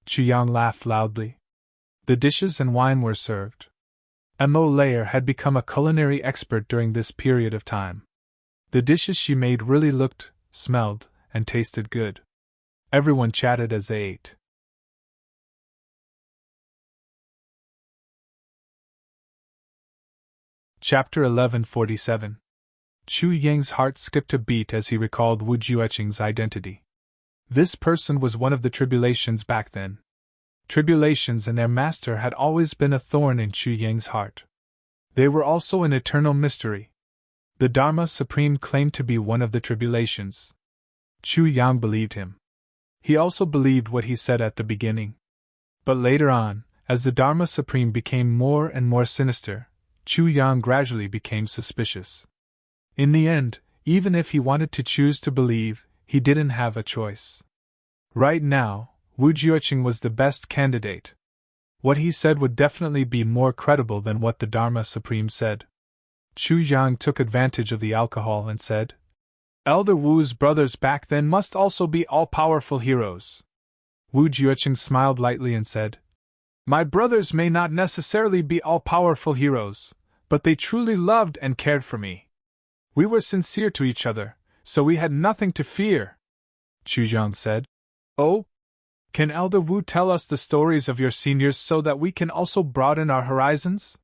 Chu Yang laughed loudly. The dishes and wine were served. Mo Layer had become a culinary expert during this period of time. The dishes she made really looked, smelled, and tasted good. Everyone chatted as they ate. Chapter 1147. Chu Yang's heart skipped a beat as he recalled Wu Juecheng's identity. This person was one of the tribulations back then. Tribulations and their master had always been a thorn in Chu Yang's heart. They were also an eternal mystery. The Dharma Supreme claimed to be one of the tribulations. Chu Yang believed him. He also believed what he said at the beginning. But later on, as the Dharma Supreme became more and more sinister, Chu Yang gradually became suspicious. In the end, even if he wanted to choose to believe, he didn't have a choice. Right now, Wu Juecheng was the best candidate. What he said would definitely be more credible than what the Dharma Supreme said. Chu Yang took advantage of the alcohol and said, "Elder Wu's brothers back then must also be all-powerful heroes." Wu Juecheng smiled lightly and said, "My brothers may not necessarily be all-powerful heroes, but they truly loved and cared for me. We were sincere to each other, so we had nothing to fear." Chu Yang said, "Oh? Can Elder Wu tell us the stories of your seniors so that we can also broaden our horizons?"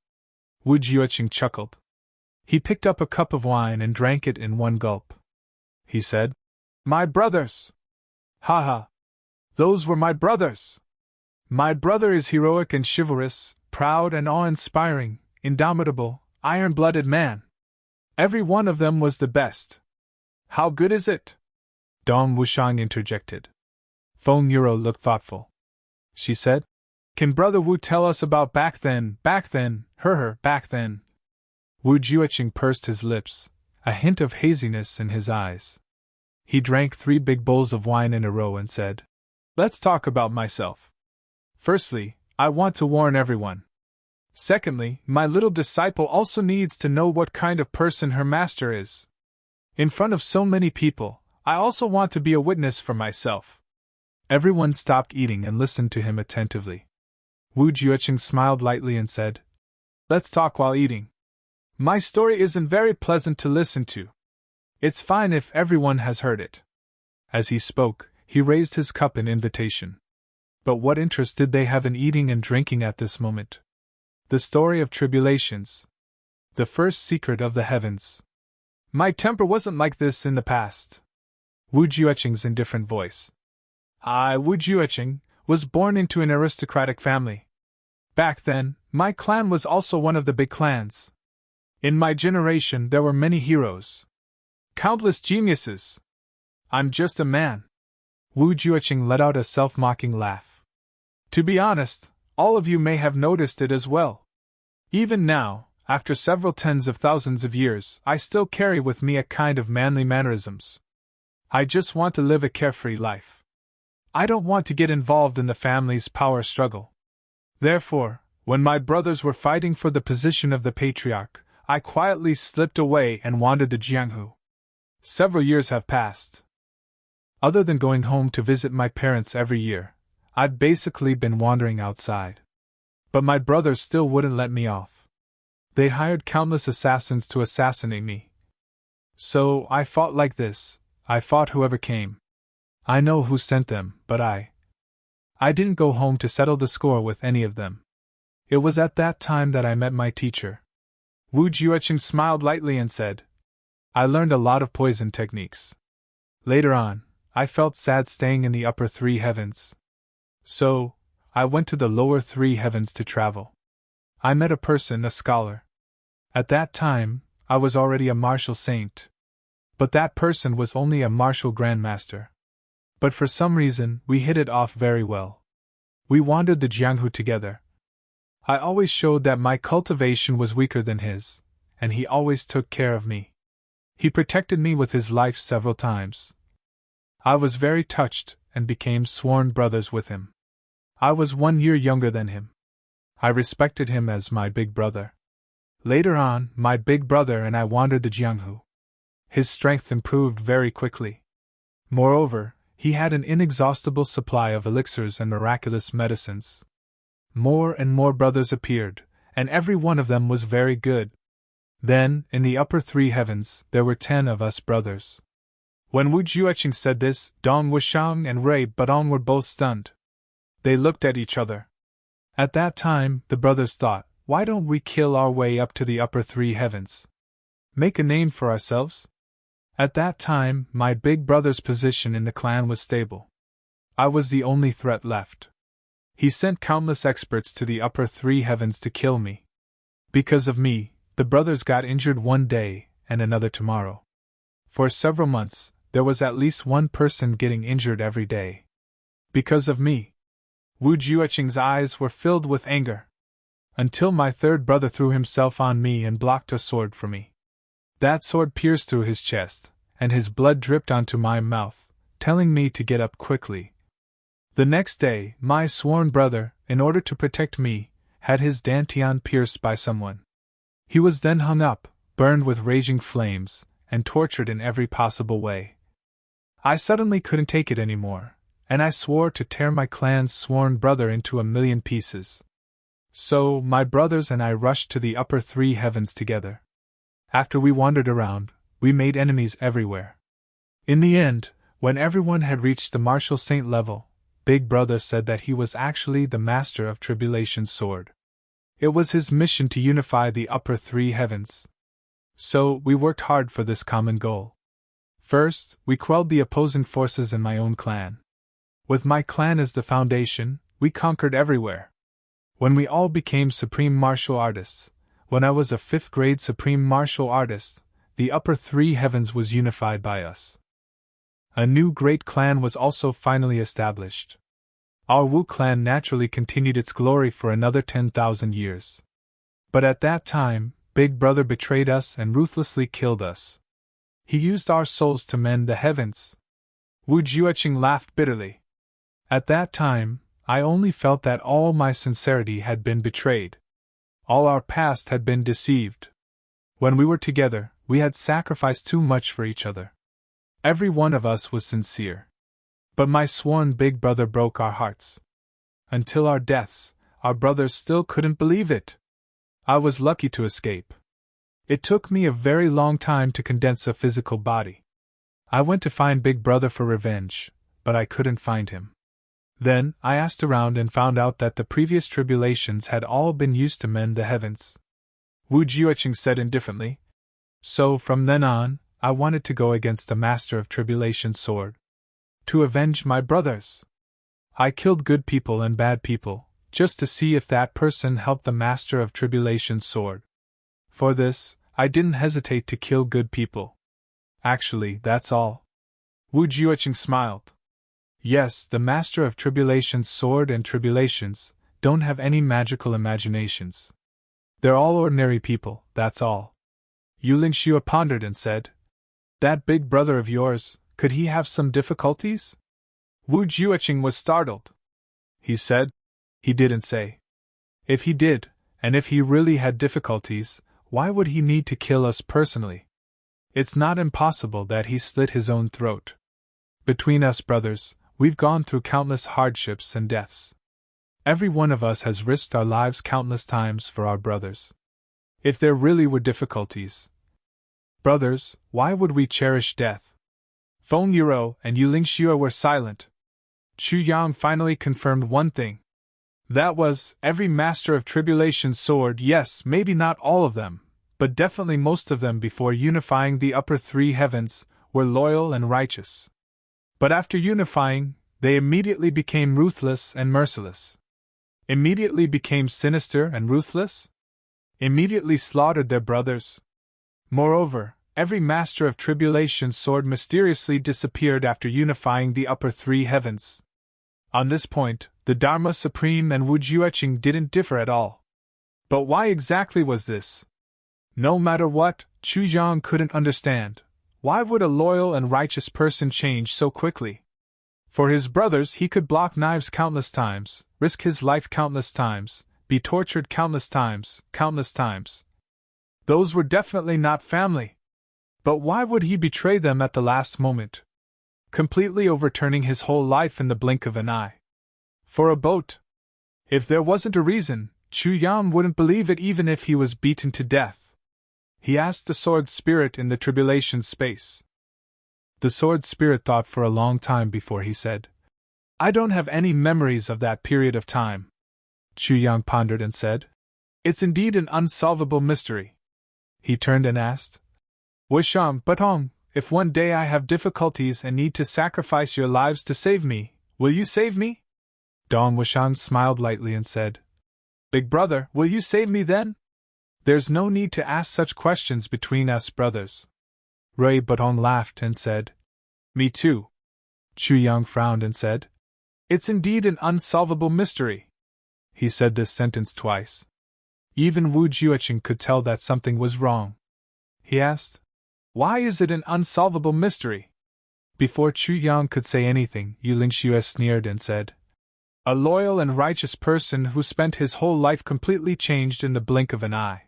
Wu Juecheng chuckled. He picked up a cup of wine and drank it in one gulp. He said, "My brothers! Ha ha! Those were my brothers! My brother is heroic and chivalrous, proud and awe-inspiring, indomitable, iron-blooded man. Every one of them was the best. How good is it?" Dong Wushang interjected. Feng Yuro looked thoughtful. she said. Can Brother Wu tell us about back then, back then, back then? Wu Jueqing pursed his lips, a hint of haziness in his eyes. He drank 3 big bowls of wine in a row and said, Let's talk about myself. Firstly, I want to warn everyone. Secondly, my little disciple also needs to know what kind of person her master is. In front of so many people, I also want to be a witness for myself. Everyone stopped eating and listened to him attentively. Wu Jueqing smiled lightly and said, Let's talk while eating. My story isn't very pleasant to listen to. It's fine if everyone has heard it. As he spoke, he raised his cup in invitation. But what interest did they have in eating and drinking at this moment? The story of tribulations. The first secret of the heavens. My temper wasn't like this in the past. Wu Jueqing's indifferent voice. I, Wu Jueqing, was born into an aristocratic family. Back then, my clan was also one of the big clans. In my generation, there were many heroes. Countless geniuses. I'm just a man. Wu Jueqing let out a self-mocking laugh. To be honest, all of you may have noticed it as well. Even now, after several tens of thousands of years, I still carry with me a kind of manly mannerisms. I just want to live a carefree life. I don't want to get involved in the family's power struggle. Therefore, when my brothers were fighting for the position of the patriarch, I quietly slipped away and wandered the Jianghu. Several years have passed. Other than going home to visit my parents every year, I've basically been wandering outside. But my brothers still wouldn't let me off. They hired countless assassins to assassinate me. So I fought like this. I fought whoever came. I know who sent them, but I didn't go home to settle the score with any of them. It was at that time that I met my teacher. Wu Jueqing smiled lightly and said, I learned a lot of poison techniques. Later on, I felt sad staying in the upper 3 heavens. So, I went to the lower 3 heavens to travel. I met a person, a scholar. At that time, I was already a martial saint. But that person was only a martial grandmaster. But for some reason, we hit it off very well. We wandered the Jianghu together. I always showed that my cultivation was weaker than his, and he always took care of me. He protected me with his life several times. I was very touched and became sworn brothers with him. I was 1 year younger than him. I respected him as my big brother. Later on, my big brother and I wandered the Jianghu. His strength improved very quickly. Moreover, he had an inexhaustible supply of elixirs and miraculous medicines. More and more brothers appeared, and every one of them was very good. Then, in the upper 3 heavens, there were 10 of us brothers. When Wu Jueqing said this, Dong Wushang and Ray Badong were both stunned. They looked at each other. At that time, the brothers thought, why don't we kill our way up to the upper 3 heavens? Make a name for ourselves? At that time, my big brother's position in the clan was stable. I was the only threat left. He sent countless experts to the upper 3 heavens to kill me. Because of me, the brothers got injured one day and another tomorrow. For several months, there was at least one person getting injured every day. Because of me. Wu Jueqing's eyes were filled with anger. Until my 3rd brother threw himself on me and blocked a sword for me. That sword pierced through his chest, and his blood dripped onto my mouth, telling me to get up quickly. The next day, my sworn brother, in order to protect me, had his dantian pierced by someone. He was then hung up, burned with raging flames, and tortured in every possible way. I suddenly couldn't take it anymore, and I swore to tear my clan's sworn brother into 1,000,000 pieces. So, my brothers and I rushed to the upper 3 heavens together. After we wandered around, we made enemies everywhere. In the end, when everyone had reached the martial saint level, Big Brother said that he was actually the master of Tribulation's sword. It was his mission to unify the upper 3 heavens. So, we worked hard for this common goal. First, we quelled the opposing forces in my own clan. With my clan as the foundation, we conquered everywhere. When we all became supreme martial artists, when I was a 5th grade supreme martial artist, the upper 3 heavens was unified by us. A new great clan was also finally established. Our Wu clan naturally continued its glory for another 10,000 years. But at that time, Big Brother betrayed us and ruthlessly killed us. He used our souls to mend the heavens. Wu Jueqing laughed bitterly. At that time, I only felt that all my sincerity had been betrayed. All our past had been deceived. When we were together, we had sacrificed too much for each other. Every one of us was sincere. But my sworn big brother broke our hearts. Until our deaths, our brothers still couldn't believe it. I was lucky to escape. It took me a very long time to condense a physical body. I went to find Big Brother for revenge, but I couldn't find him. Then, I asked around and found out that the previous tribulations had all been used to mend the heavens. Wu Jueqing said indifferently. So, from then on, I wanted to go against the Master of Tribulation's sword. To avenge my brothers. I killed good people and bad people, just to see if that person helped the Master of Tribulation's sword. For this, I didn't hesitate to kill good people. Actually, that's all. Wu Jueqing smiled. Yes, the Master of Tribulation's sword and tribulations don't have any magical imaginations. They're all ordinary people, that's all. Yuling Xue pondered and said, That big brother of yours, could he have some difficulties? Wu Jueqing was startled. He said, He didn't say. If he did, and if he really had difficulties, why would he need to kill us personally? It's not impossible that he slit his own throat. Between us brothers, we've gone through countless hardships and deaths. Every one of us has risked our lives countless times for our brothers. If there really were difficulties, brothers, why would we cherish death? Feng Yuro and Yuling Xue were silent. Chu Yang finally confirmed one thing. That was, every Master of Tribulation's sword, yes, maybe not all of them, but definitely most of them before unifying the upper three heavens, were loyal and righteous. But after unifying, they immediately became ruthless and merciless. Immediately became sinister and ruthless? Immediately slaughtered their brothers. Moreover, every Master of Tribulation's sword mysteriously disappeared after unifying the upper three heavens. On this point, the Dharma Supreme and Wu Jueqing didn't differ at all. But why exactly was this? No matter what, Chu Yang couldn't understand. Why would a loyal and righteous person change so quickly? For his brothers he could block knives countless times, risk his life countless times, be tortured countless times. Those were definitely not family. But why would he betray them at the last moment? Completely overturning his whole life in the blink of an eye. For a boat. If there wasn't a reason, Chu Yang wouldn't believe it even if he was beaten to death. He asked the sword spirit in the tribulation space. The sword spirit thought for a long time before he said, I don't have any memories of that period of time. Chu Yang pondered and said, It's indeed an unsolvable mystery. He turned and asked, Wushang Batong, if one day I have difficulties and need to sacrifice your lives to save me, will you save me? Dong Wushang smiled lightly and said, Big brother, will you save me then? There's no need to ask such questions between us brothers. Rui Batong laughed and said, Me too. Chu Yang frowned and said, It's indeed an unsolvable mystery. He said this sentence twice. Even Wu Jueqing could tell that something was wrong. He asked, Why is it an unsolvable mystery? Before Chu Yang could say anything, Yuling Xue sneered and said, A loyal and righteous person who spent his whole life completely changed in the blink of an eye.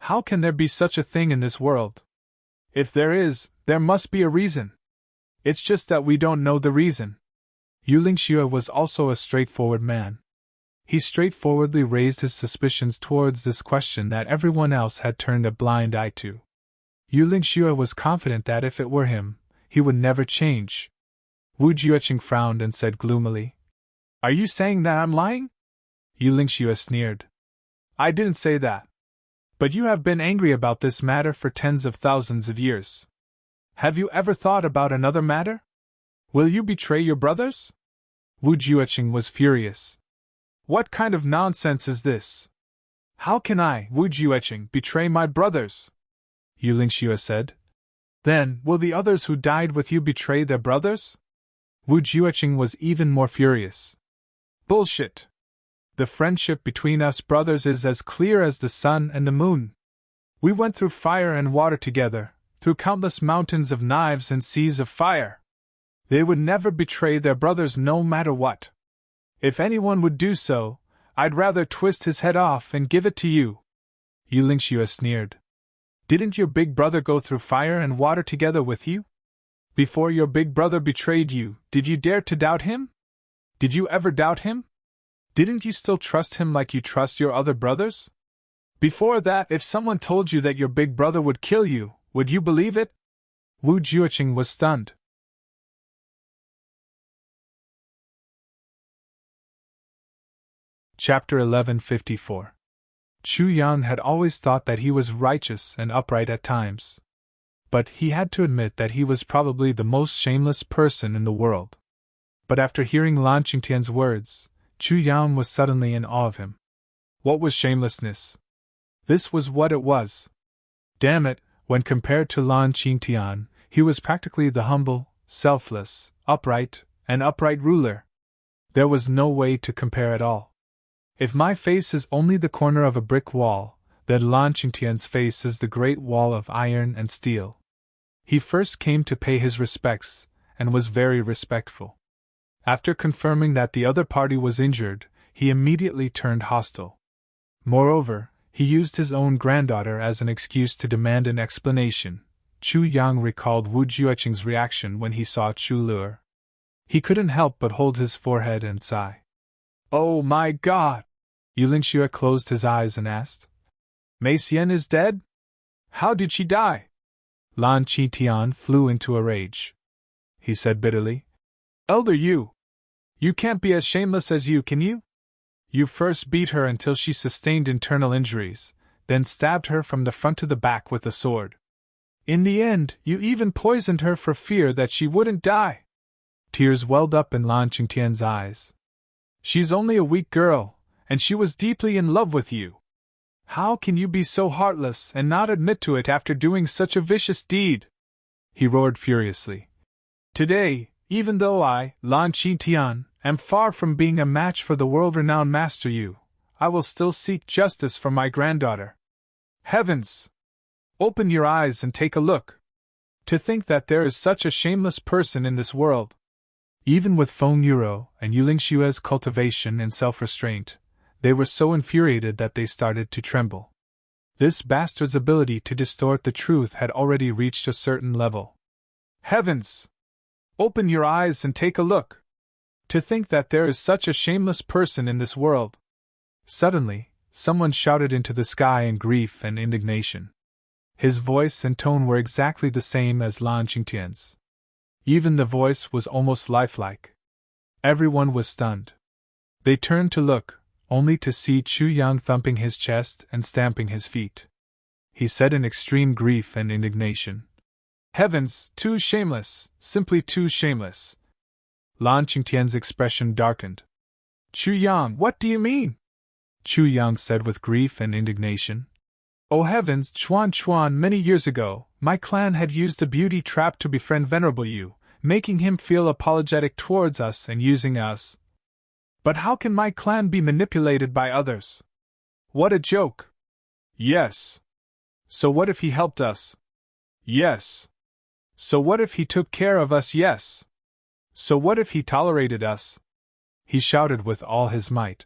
How can there be such a thing in this world? If there is, there must be a reason. It's just that we don't know the reason. Yuling Xue was also a straightforward man. He straightforwardly raised his suspicions towards this question that everyone else had turned a blind eye to. Yuling Xue was confident that if it were him, he would never change. Wu Jueqing frowned and said gloomily, Are you saying that I'm lying? Yuling Xue sneered. I didn't say that. But you have been angry about this matter for tens of thousands of years. Have you ever thought about another matter? Will you betray your brothers? Wu Jueqing was furious. What kind of nonsense is this? How can I, Wu Jueqing, betray my brothers? Yuling Xue said. Then, will the others who died with you betray their brothers? Wu Jueqing was even more furious. Bullshit! The friendship between us brothers is as clear as the sun and the moon. We went through fire and water together, through countless mountains of knives and seas of fire. They would never betray their brothers no matter what. If anyone would do so, I'd rather twist his head off and give it to you. Yulingxue sneered. Didn't your big brother go through fire and water together with you? Before your big brother betrayed you, did you dare to doubt him? Did you ever doubt him? Didn't you still trust him like you trust your other brothers? Before that, if someone told you that your big brother would kill you, would you believe it? Wu Juoqing was stunned. Chapter 1154. Chu Yang had always thought that he was righteous and upright at times. But he had to admit that he was probably the most shameless person in the world. But after hearing Lan Qingtian's words, Chu Yang was suddenly in awe of him. What was shamelessness? This was what it was. Damn it, when compared to Lan Qingtian, he was practically the humble, selfless, upright ruler. There was no way to compare at all. If my face is only the corner of a brick wall, then Lan Qingtian's face is the great wall of iron and steel. He first came to pay his respects, and was very respectful. After confirming that the other party was injured, he immediately turned hostile. Moreover, he used his own granddaughter as an excuse to demand an explanation. Chu Yang recalled Wu Juoqing's reaction when he saw Chu Luer. He couldn't help but hold his forehead and sigh. Oh my God! Yulingxue closed his eyes and asked. Mei Xian is dead? How did she die? Lan Qingtian flew into a rage. He said bitterly. Elder Yu! You can't be as shameless as you, can you? You first beat her until she sustained internal injuries, then stabbed her from the front to the back with a sword. In the end, you even poisoned her for fear that she wouldn't die. Tears welled up in Lan Qingtian's eyes. She's only a weak girl, and she was deeply in love with you. How can you be so heartless and not admit to it after doing such a vicious deed? He roared furiously. Today, even though I, Lan Qingtian, am far from being a match for the world-renowned Master Yu, I will still seek justice for my granddaughter. Heavens! Open your eyes and take a look. To think that there is such a shameless person in this world. Even with Feng Yuro and Yulingxue's cultivation and self-restraint, they were so infuriated that they started to tremble. This bastard's ability to distort the truth had already reached a certain level. Heavens! Open your eyes and take a look. To think that there is such a shameless person in this world. Suddenly, someone shouted into the sky in grief and indignation. His voice and tone were exactly the same as Lan Qingtian's. Even the voice was almost lifelike. Everyone was stunned. They turned to look, only to see Chu Yang thumping his chest and stamping his feet. He said in extreme grief and indignation. Heavens, too shameless, simply too shameless. Lan Qingtian's expression darkened. Chu Yang, what do you mean? Chu Yang said with grief and indignation. Oh heavens, Chuan, many years ago, my clan had used a beauty trap to befriend Venerable Yu, making him feel apologetic towards us and using us. But how can my clan be manipulated by others? What a joke! Yes. So what if he helped us? Yes. So what if he took care of us? Yes. So what if he tolerated us? He shouted with all his might.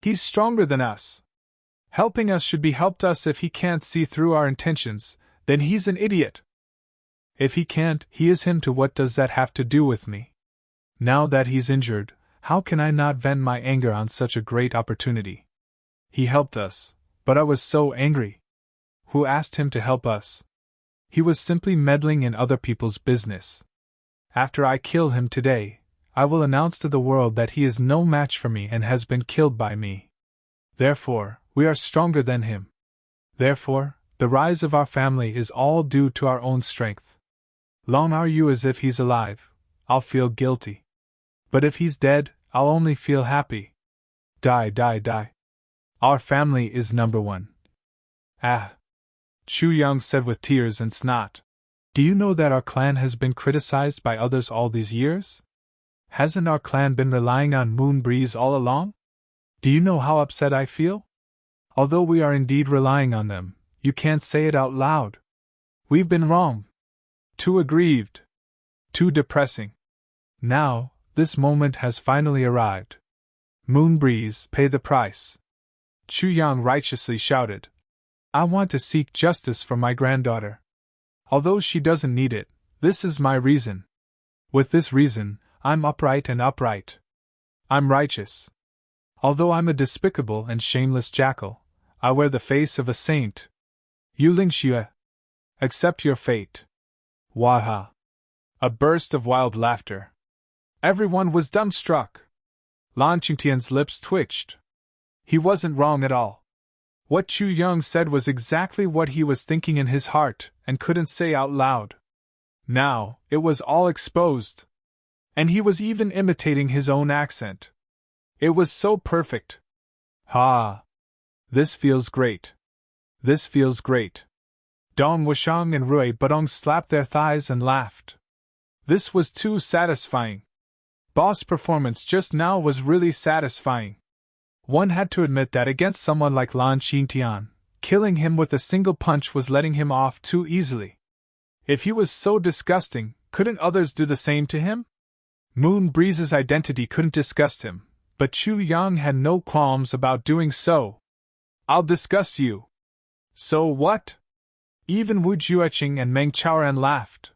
He's stronger than us. Helping us should be helped us. If he can't see through our intentions, then he's an idiot. If he can't, he is him. To what does that have to do with me? Now that he's injured, how can I not vent my anger on such a great opportunity? He helped us, but I was so angry. Who asked him to help us? He was simply meddling in other people's business. After I kill him today, I will announce to the world that he is no match for me and has been killed by me. Therefore, we are stronger than him. Therefore, the rise of our family is all due to our own strength. Long are you as if he's alive, I'll feel guilty. But if he's dead, I'll only feel happy. Die. Our family is number one. Ah! Chu Yang said with tears and snot. Do you know that our clan has been criticized by others all these years? Hasn't our clan been relying on Moon Breeze all along? Do you know how upset I feel? Although we are indeed relying on them, you can't say it out loud. We've been wrong. Too aggrieved. Too depressing. Now, this moment has finally arrived. Moon Breeze, pay the price. Chu Yang righteously shouted. I want to seek justice for my granddaughter. Although she doesn't need it, this is my reason. With this reason, I'm upright and upright. I'm righteous. Although I'm a despicable and shameless jackal, I wear the face of a saint. Yu Lingxue. Accept your fate. Waha. A burst of wild laughter. Everyone was dumbstruck. Lan Qingtian's lips twitched. He wasn't wrong at all. What Chu Yang said was exactly what he was thinking in his heart and couldn't say out loud. Now, it was all exposed. And he was even imitating his own accent. It was so perfect. Ha! This feels great. This feels great. Dong Wushang and Rui Budong slapped their thighs and laughed. This was too satisfying. Boss performance just now was really satisfying. One had to admit that against someone like Lan Qingtian, killing him with a single punch was letting him off too easily. If he was so disgusting, couldn't others do the same to him? Moon Breeze's identity couldn't disgust him, but Chu Yang had no qualms about doing so. I'll disgust you. So what? Even Wu Jueqing and Meng Chaoran laughed.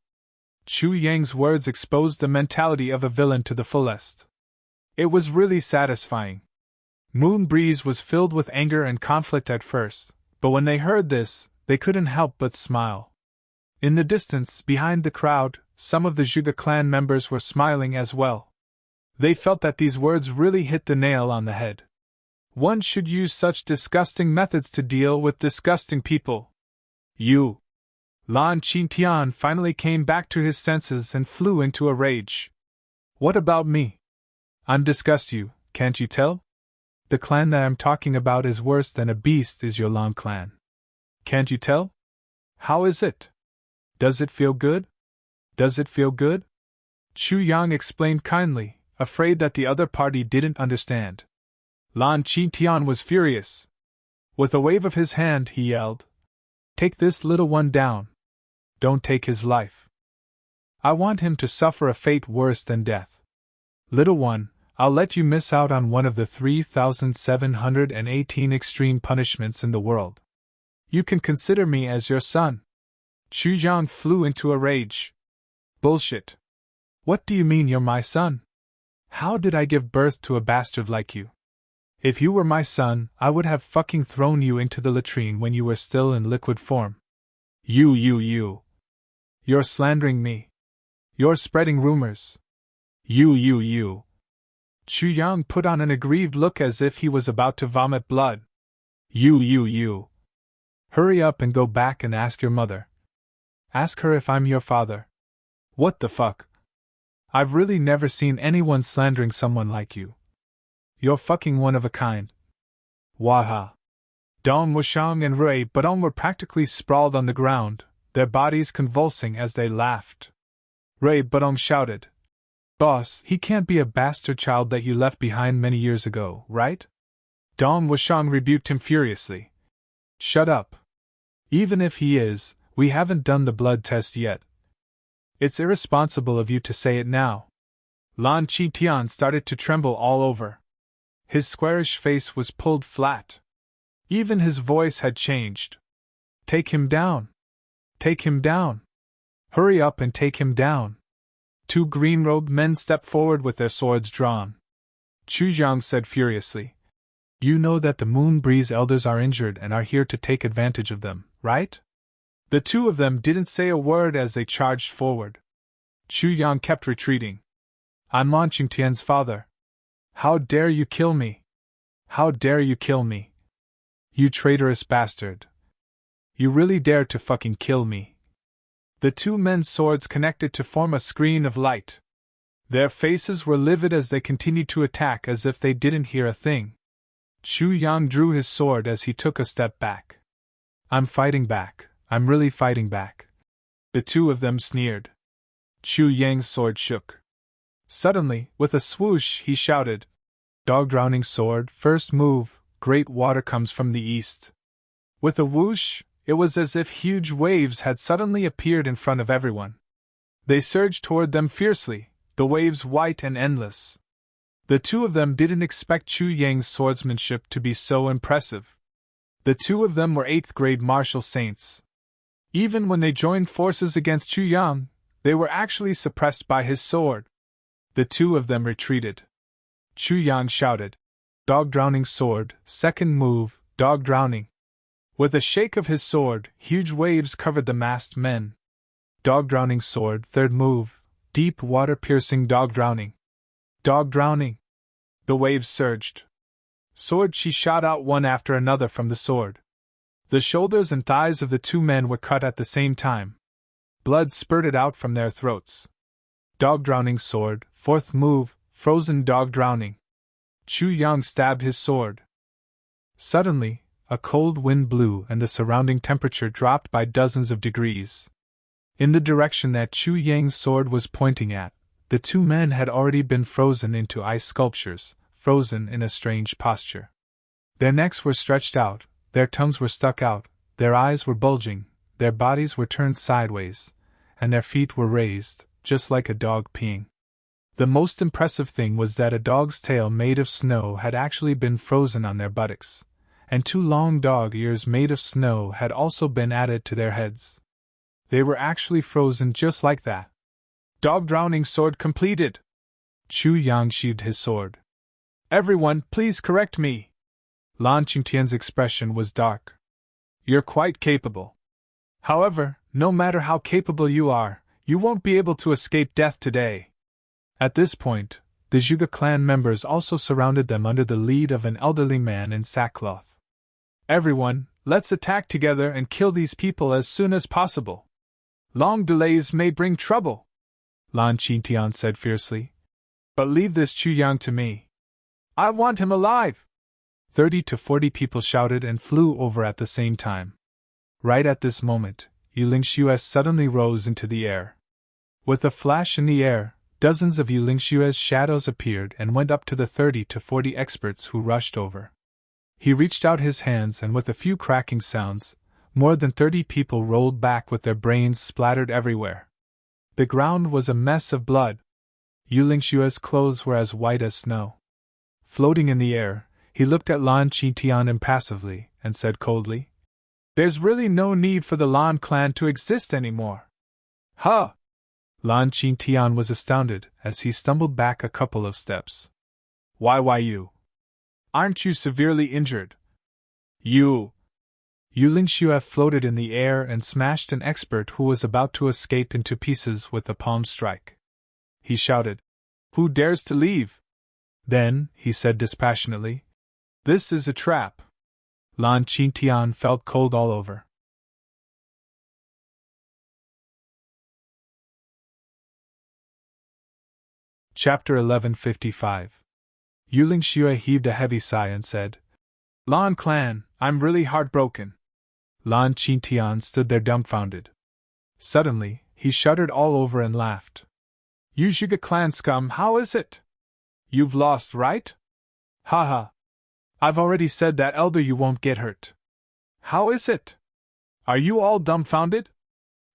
Chu Yang's words exposed the mentality of a villain to the fullest. It was really satisfying. Moon Breeze was filled with anger and conflict at first, but when they heard this, they couldn't help but smile. In the distance, behind the crowd, some of the Zhuge clan members were smiling as well. They felt that these words really hit the nail on the head. One should use such disgusting methods to deal with disgusting people. You. Lan Qingtian finally came back to his senses and flew into a rage. What about me? I'm disgust you, can't you tell? The clan that I'm talking about is worse than a beast is your Lan clan. Can't you tell? How is it? Does it feel good? Does it feel good? Chu Yang explained kindly, afraid that the other party didn't understand. Lan Qingtian was furious. With a wave of his hand, he yelled, Take this little one down. Don't take his life. I want him to suffer a fate worse than death. Little one, I'll let you miss out on one of the 3,718 extreme punishments in the world. You can consider me as your son. Chu Yang flew into a rage. Bullshit. What do you mean you're my son? How did I give birth to a bastard like you? If you were my son, I would have fucking thrown you into the latrine when you were still in liquid form. You. You're slandering me. You're spreading rumors. You. Chu Yang put on an aggrieved look as if he was about to vomit blood. You. Hurry up and go back and ask your mother. Ask her if I'm your father. What the fuck? I've really never seen anyone slandering someone like you. You're fucking one of a kind. Waha. Dong Wushang and Rui Budong were practically sprawled on the ground, their bodies convulsing as they laughed. Rui Budong shouted, Boss, he can't be a bastard child that you left behind many years ago, right? Dong Wushang rebuked him furiously. Shut up. Even if he is, we haven't done the blood test yet. It's irresponsible of you to say it now. Lan Qingtian started to tremble all over. His squarish face was pulled flat. Even his voice had changed. Take him down. Take him down. Hurry up and take him down. Two green-robed men stepped forward with their swords drawn. Chu Zhang said furiously, You know that the Moon Breeze elders are injured and are here to take advantage of them, right? The two of them didn't say a word as they charged forward. Chu Yang kept retreating. I'm Lan Qingtian's father. How dare you kill me? How dare you kill me? You traitorous bastard. You really dare to fucking kill me. The two men's swords connected to form a screen of light. Their faces were livid as they continued to attack as if they didn't hear a thing. Chu Yang drew his sword as he took a step back. I'm fighting back. I'm really fighting back. The two of them sneered. Chu Yang's sword shook. Suddenly, with a swoosh, he shouted, "Dog drowning sword, first move, great water comes from the east." With a whoosh, it was as if huge waves had suddenly appeared in front of everyone. They surged toward them fiercely, the waves white and endless. The two of them didn't expect Chu Yang's swordsmanship to be so impressive. The two of them were 8th grade martial saints. Even when they joined forces against Chu Yang, they were actually suppressed by his sword. The two of them retreated. Chu Yang shouted, "Dog drowning sword, second move, dog drowning." With a shake of his sword, huge waves covered the masked men. "Dog drowning sword, third move, deep water piercing dog drowning." "Dog drowning." The waves surged. "Sword!" she shot out one after another from the sword. The shoulders and thighs of the two men were cut at the same time. Blood spurted out from their throats. "Dog drowning sword, fourth move, frozen dog drowning." Chu Yang stabbed his sword. Suddenly, a cold wind blew and the surrounding temperature dropped by dozens of degrees. In the direction that Chu Yang's sword was pointing at, the two men had already been frozen into ice sculptures, frozen in a strange posture. Their necks were stretched out, their tongues were stuck out, their eyes were bulging, their bodies were turned sideways, and their feet were raised, just like a dog peeing. The most impressive thing was that a dog's tail made of snow had actually been frozen on their buttocks, and 2 long dog ears made of snow had also been added to their heads. They were actually frozen just like that. "Dog drowning sword completed." Chu Yang sheathed his sword. "Everyone, please correct me." Lan Qingtian's expression was dark. "You're quite capable. However, no matter how capable you are, you won't be able to escape death today." At this point, the Zhuge clan members also surrounded them under the lead of an elderly man in sackcloth. "Everyone, let's attack together and kill these people as soon as possible. Long delays may bring trouble," Lan Qingtian said fiercely. "But leave this Chu Yang to me. I want him alive." 30 to 40 people shouted and flew over at the same time. Right at this moment, Yulingxue suddenly rose into the air. With a flash in the air, dozens of Yulingxue's shadows appeared and went up to the 30 to 40 experts who rushed over. He reached out his hands and with a few cracking sounds, more than 30 people rolled back with their brains splattered everywhere. The ground was a mess of blood. Yulingxue's clothes were as white as snow. Floating in the air, he looked at Lan Qingtian impassively and said coldly, "There's really no need for the Lan clan to exist anymore." "Huh!" Lan Qingtian was astounded as he stumbled back a couple of steps. Why you? Aren't you severely injured?" "You!" Yulingxue floated in the air and smashed an expert who was about to escape into pieces with a palm strike. He shouted, "Who dares to leave?" Then, he said dispassionately, "This is a trap." Lan Qingtian felt cold all over. Chapter 1155. Yulingxue heaved a heavy sigh and said, "Lan clan, I'm really heartbroken." Lan Qingtian stood there dumbfounded. Suddenly, he shuddered all over and laughed. "You Zhuge clan scum, how is it? You've lost, right? Haha. I've already said that elder you won't get hurt. How is it? Are you all dumbfounded?"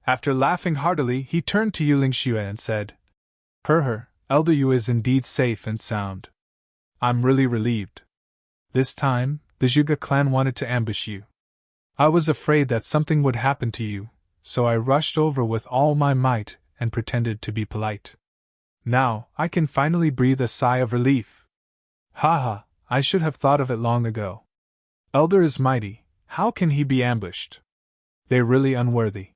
After laughing heartily, he turned to Yulingxue and said, Elder Yu is indeed safe and sound. I'm really relieved. This time, the Zhuge clan wanted to ambush you. I was afraid that something would happen to you, so I rushed over with all my might and pretended to be polite. Now, I can finally breathe a sigh of relief. Haha, I should have thought of it long ago. Elder is mighty, how can he be ambushed? They're really unworthy.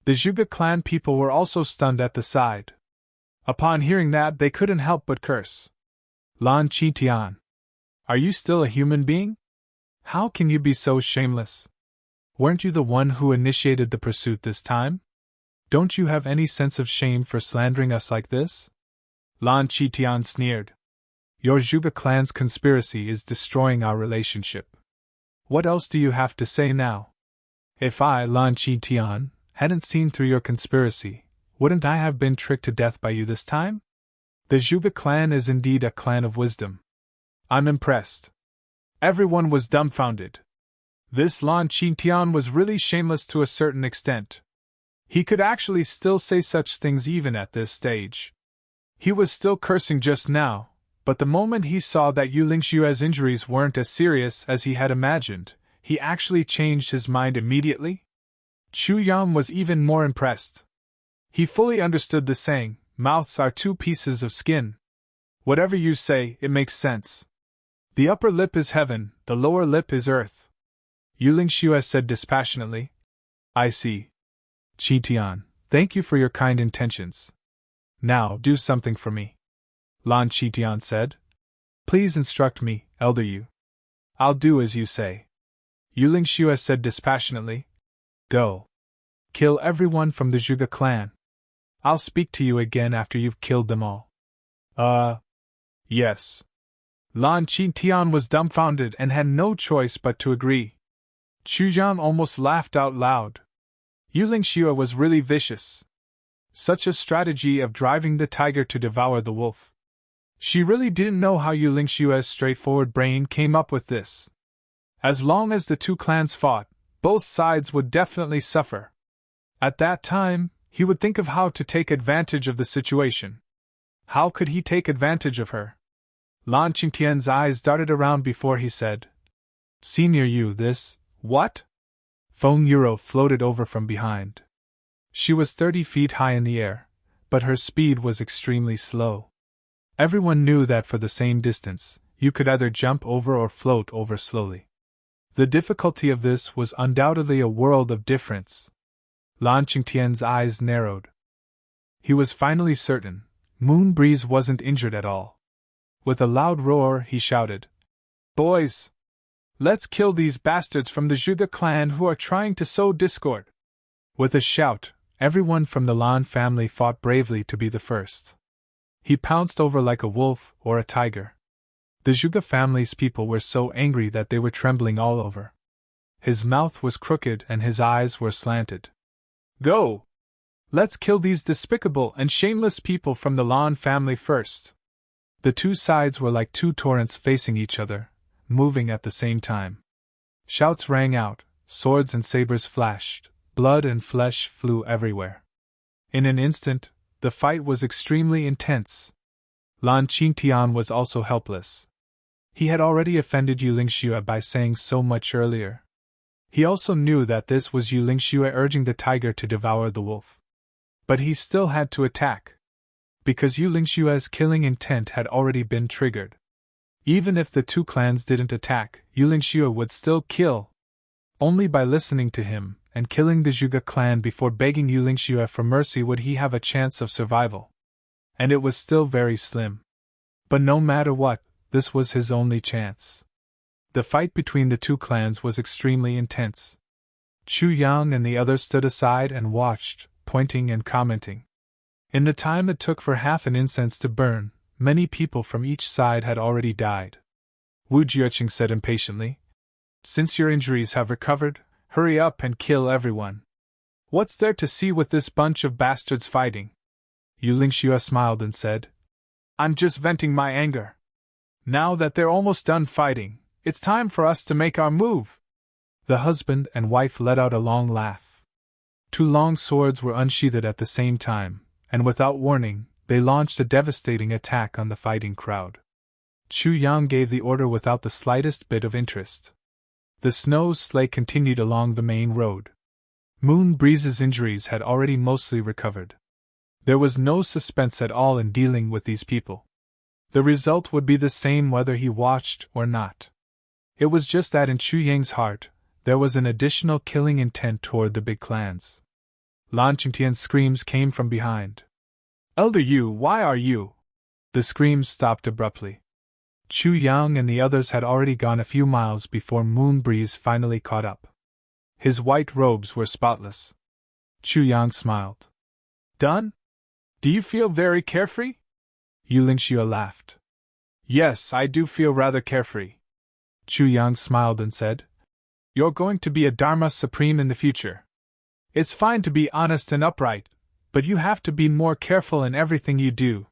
The Zhuge clan people were also stunned at the sight. Upon hearing that, they couldn't help but curse. Lan Qingtian, are you still a human being? How can you be so shameless? Weren't you the one who initiated the pursuit this time? Don't you have any sense of shame for slandering us like this? Lan Qingtian sneered. Your Zhuge clan's conspiracy is destroying our relationship. What else do you have to say now? If I, Lan Qingtian, hadn't seen through your conspiracy, wouldn't I have been tricked to death by you this time? The Zhuge clan is indeed a clan of wisdom. I'm impressed. Everyone was dumbfounded. This Lan Qingtian was really shameless to a certain extent. He could actually still say such things even at this stage. He was still cursing just now, but the moment he saw that Yu Lingshue's injuries weren't as serious as he had imagined, he actually changed his mind immediately. Chu Yang was even more impressed. He fully understood the saying, mouths are two pieces of skin. Whatever you say, it makes sense. The upper lip is heaven, the lower lip is earth. Yu Lingxue said dispassionately. I see. Qitian, thank you for your kind intentions. Now, do something for me. Lan Qitian said. Please instruct me, Elder Yu. I'll do as you say. Yu Lingxue said dispassionately. Go. Kill everyone from the Zhuge clan. I'll speak to you again after you've killed them all. Yes. Lan Qitian was dumbfounded and had no choice but to agree. Chu Jiang almost laughed out loud. Yu Lingxue was really vicious. Such a strategy of driving the tiger to devour the wolf. She really didn't know how Yu Lingshue's straightforward brain came up with this. As long as the two clans fought, both sides would definitely suffer. At that time, he would think of how to take advantage of the situation. How could he take advantage of her? Lan Qingtian's eyes darted around before he said, Senior Yu, this, what? Feng Yuro floated over from behind. She was 30 feet high in the air, but her speed was extremely slow. Everyone knew that for the same distance, you could either jump over or float over slowly. The difficulty of this was undoubtedly a world of difference. Lan Qingtian's eyes narrowed. He was finally certain, Moon Breeze wasn't injured at all. With a loud roar, he shouted, Boys! Let's kill these bastards from the Zhuge clan who are trying to sow discord. With a shout, everyone from the Lan family fought bravely to be the first. He pounced over like a wolf or a tiger. The Zhuge family's people were so angry that they were trembling all over. His mouth was crooked and his eyes were slanted. Go! Let's kill these despicable and shameless people from the Lan family first. The two sides were like two torrents facing each other, moving at the same time. Shouts rang out, swords and sabers flashed, blood and flesh flew everywhere. In an instant, the fight was extremely intense. Lan Qingtian was also helpless. He had already offended Yu Lingxue by saying so much earlier. He also knew that this was Yu Lingxue urging the tiger to devour the wolf. But he still had to attack. Because Yu Lingshue's killing intent had already been triggered. Even if the two clans didn't attack, Yu Lingxue would still kill. Only by listening to him and killing the Zhuge clan before begging Yu Lingxue for mercy would he have a chance of survival. And it was still very slim. But no matter what, this was his only chance. The fight between the two clans was extremely intense. Chu Yang and the others stood aside and watched, pointing and commenting. In the time it took for half an incense to burn, many people from each side had already died. Wu Jiuqing said impatiently, Since your injuries have recovered, hurry up and kill everyone. What's there to see with this bunch of bastards fighting? Yu Lingxue smiled and said, I'm just venting my anger. Now that they're almost done fighting, it's time for us to make our move. The husband and wife let out a long laugh. Two long swords were unsheathed at the same time, and without warning, they launched a devastating attack on the fighting crowd. Chu Yang gave the order without the slightest bit of interest. The snow sleigh continued along the main road. Moon Breeze's injuries had already mostly recovered. There was no suspense at all in dealing with these people. The result would be the same whether he watched or not. It was just that in Chu Yang's heart, there was an additional killing intent toward the big clans. Lan Qingtian's screams came from behind. Elder Yu, why are you? The screams stopped abruptly. Chu Yang and the others had already gone a few miles before Moon Breeze finally caught up. His white robes were spotless. Chu Yang smiled. Done? Do you feel very carefree? Yu Lingxue laughed. Yes, I do feel rather carefree. Chu Yang smiled and said, You're going to be a Dharma Supreme in the future. It's fine to be honest and upright, but you have to be more careful in everything you do.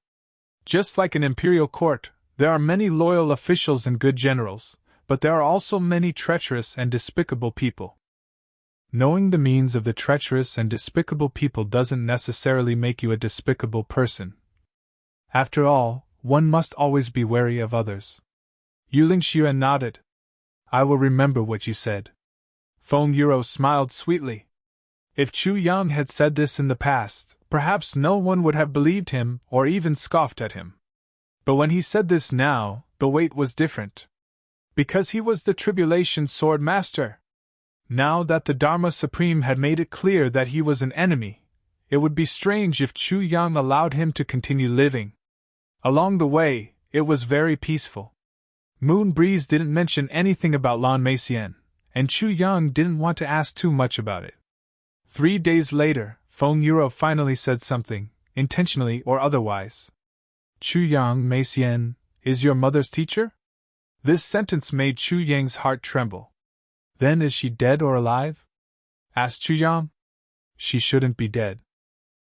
Just like an imperial court, there are many loyal officials and good generals, but there are also many treacherous and despicable people. Knowing the means of the treacherous and despicable people doesn't necessarily make you a despicable person. After all, one must always be wary of others. Yulingxue nodded. I will remember what you said. Feng Yuro smiled sweetly. If Chu Yang had said this in the past, perhaps no one would have believed him or even scoffed at him. But when he said this now, the weight was different. Because he was the Tribulation Sword Master. Now that the Dharma Supreme had made it clear that he was an enemy, it would be strange if Chu Yang allowed him to continue living. Along the way, it was very peaceful. Moon Breeze didn't mention anything about Lan Meixian, and Chu Yang didn't want to ask too much about it. 3 days later, Feng Yuro finally said something, intentionally or otherwise. Chu Yang Meixian is your mother's teacher? This sentence made Chu Yang's heart tremble. Then is she dead or alive? Asked Chu Yang. She shouldn't be dead.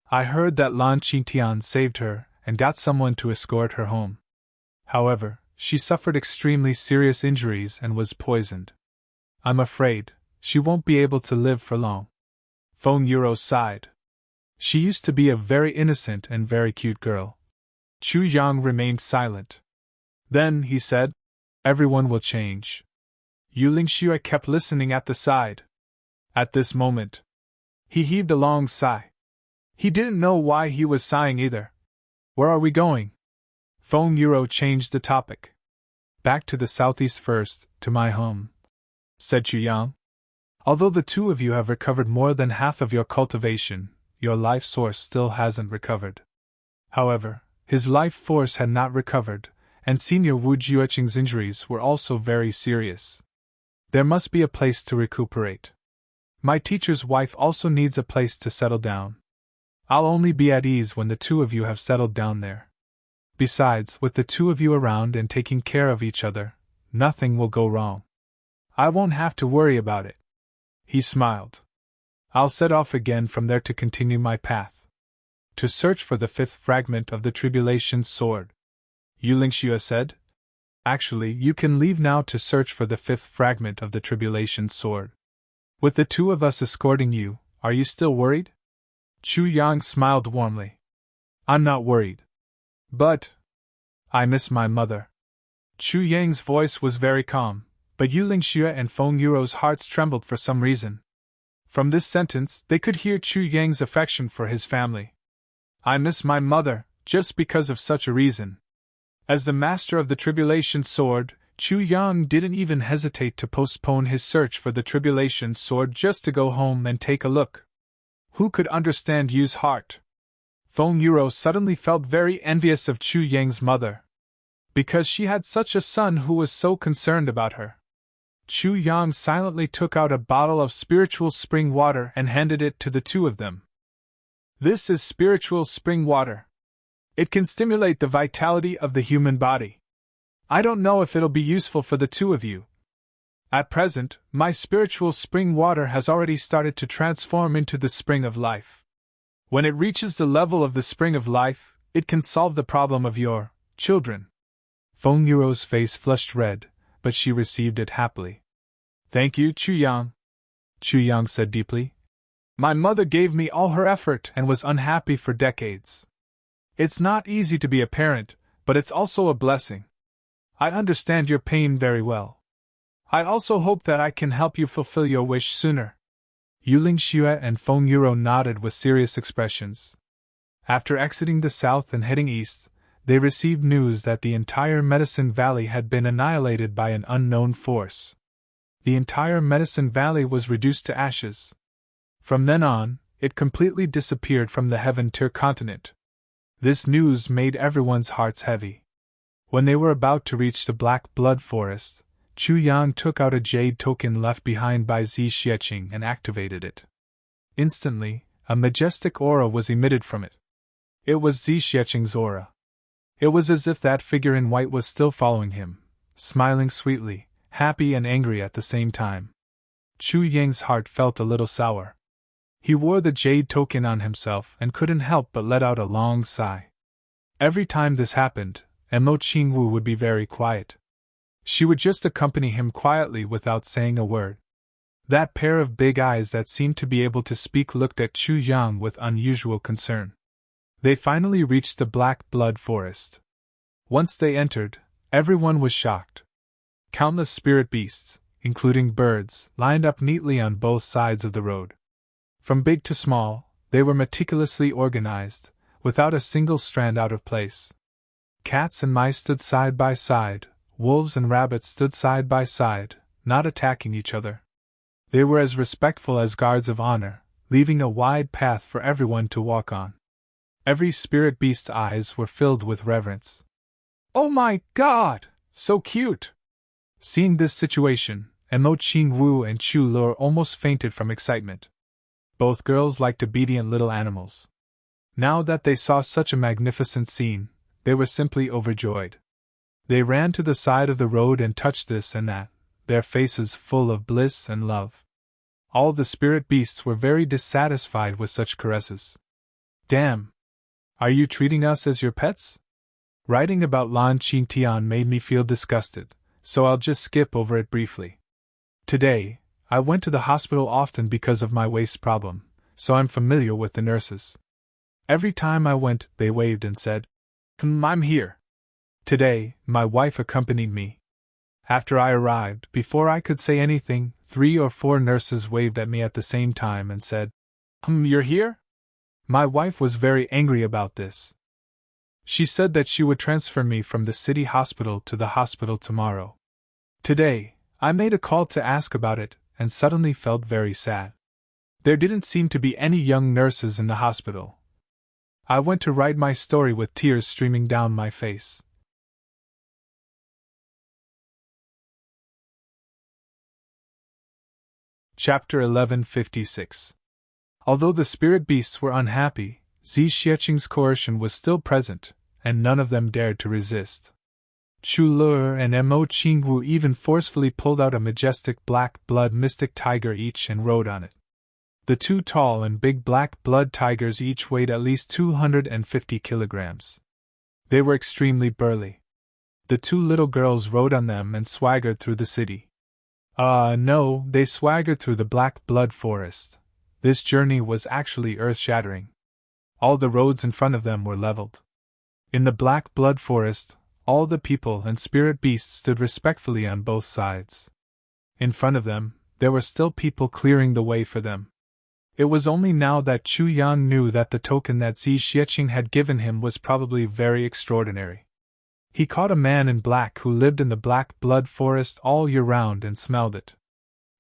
I heard that Lan Qingtian saved her and got someone to escort her home. However, she suffered extremely serious injuries and was poisoned. I'm afraid she won't be able to live for long. Feng Yuro sighed. She used to be a very innocent and very cute girl. Chu Yang remained silent. Then he said, everyone will change. Yulingxue kept listening at the side. At this moment, he heaved a long sigh. He didn't know why he was sighing either. Where are we going? Feng Yuro changed the topic. Back to the southeast first, to my home, said Chu Yang. Although the two of you have recovered more than half of your cultivation, your life source still hasn't recovered. However, his life force had not recovered, and Senior Wu Jueqing's injuries were also very serious. There must be a place to recuperate. My teacher's wife also needs a place to settle down. I'll only be at ease when the two of you have settled down there. Besides, with the two of you around and taking care of each other, nothing will go wrong. I won't have to worry about it. He smiled. I'll set off again from there to continue my path. To search for the 5th fragment of the Tribulation Sword. Yulingxue said. Actually, you can leave now to search for the 5th fragment of the Tribulation Sword. With the two of us escorting you, are you still worried? Chu Yang smiled warmly. I'm not worried. But I miss my mother. Chu Yang's voice was very calm, but Yulingxue and Feng Yuro's hearts trembled for some reason. From this sentence, they could hear Chu Yang's affection for his family. I miss my mother, just because of such a reason. As the master of the Tribulation Sword, Chu Yang didn't even hesitate to postpone his search for the Tribulation Sword just to go home and take a look. Who could understand Yu's heart? Feng Yuro suddenly felt very envious of Chu Yang's mother. Because she had such a son who was so concerned about her. Chu Yang silently took out a bottle of spiritual spring water and handed it to the two of them. This is spiritual spring water. It can stimulate the vitality of the human body. I don't know if it'll be useful for the two of you. At present, my spiritual spring water has already started to transform into the spring of life. When it reaches the level of the spring of life, it can solve the problem of your children. Feng Yuro's face flushed red, but she received it happily. Thank you, Chu Yang. Chu Yang said deeply. My mother gave me all her effort and was unhappy for decades. It's not easy to be a parent, but it's also a blessing. I understand your pain very well. I also hope that I can help you fulfill your wish sooner. Yulingxue and Feng Yuro nodded with serious expressions. After exiting the south and heading east, they received news that the entire Medicine Valley had been annihilated by an unknown force. The entire Medicine Valley was reduced to ashes. From then on, it completely disappeared from the Heaven Tier continent. This news made everyone's hearts heavy. When they were about to reach the Black Blood Forest, Chu Yang took out a jade token left behind by Zixieqing and activated it. Instantly, a majestic aura was emitted from it. It was Zixieqing's aura. It was as if that figure in white was still following him, smiling sweetly, happy and angry at the same time. Chu Yang's heart felt a little sour. He wore the jade token on himself and couldn't help but let out a long sigh. Every time this happened, Emo Qingwu would be very quiet. She would just accompany him quietly without saying a word. That pair of big eyes that seemed to be able to speak looked at Chu Yang with unusual concern. They finally reached the Black Blood Forest. Once they entered, everyone was shocked. Countless spirit beasts, including birds, lined up neatly on both sides of the road. From big to small, they were meticulously organized, without a single strand out of place. Cats and mice stood side by side, wolves and rabbits stood side by side, not attacking each other. They were as respectful as guards of honor, leaving a wide path for everyone to walk on. Every spirit beast's eyes were filled with reverence. "Oh my God! So cute!" Seeing this situation, Emo Qingwu and Chu Lur almost fainted from excitement. Both girls liked obedient little animals. Now that they saw such a magnificent scene, they were simply overjoyed. They ran to the side of the road and touched this and that, their faces full of bliss and love. All the spirit beasts were very dissatisfied with such caresses. "Damn! Are you treating us as your pets?" Writing about Lan Qingtian made me feel disgusted, so I'll just skip over it briefly. Today, I went to the hospital often because of my waist problem, so I'm familiar with the nurses. Every time I went, they waved and said, "I'm here." Today, my wife accompanied me. After I arrived, before I could say anything, 3 or 4 nurses waved at me at the same time and said, "You're here?" My wife was very angry about this. She said that she would transfer me from the city hospital to the hospital tomorrow. Today, I made a call to ask about it, and suddenly felt very sad. There didn't seem to be any young nurses in the hospital. I went to write my story with tears streaming down my face. Chapter 1156. Although the spirit beasts were unhappy, Zi Xieching's coercion was still present, and none of them dared to resist. Chu Lur and Emo Qingwu even forcefully pulled out a majestic black blood mystic tiger each and rode on it. The 2 tall and big black blood tigers each weighed at least 250 kilograms. They were extremely burly. The 2 little girls rode on them and swaggered through the city. No, they swaggered through the Black Blood Forest. This journey was actually earth-shattering. All the roads in front of them were leveled. In the Black Blood Forest, all the people and spirit beasts stood respectfully on both sides. In front of them, there were still people clearing the way for them. It was only now that Chu Yang knew that the token that Zi Xieching had given him was probably very extraordinary. He caught a man in black who lived in the Black Blood Forest all year round and smelled it.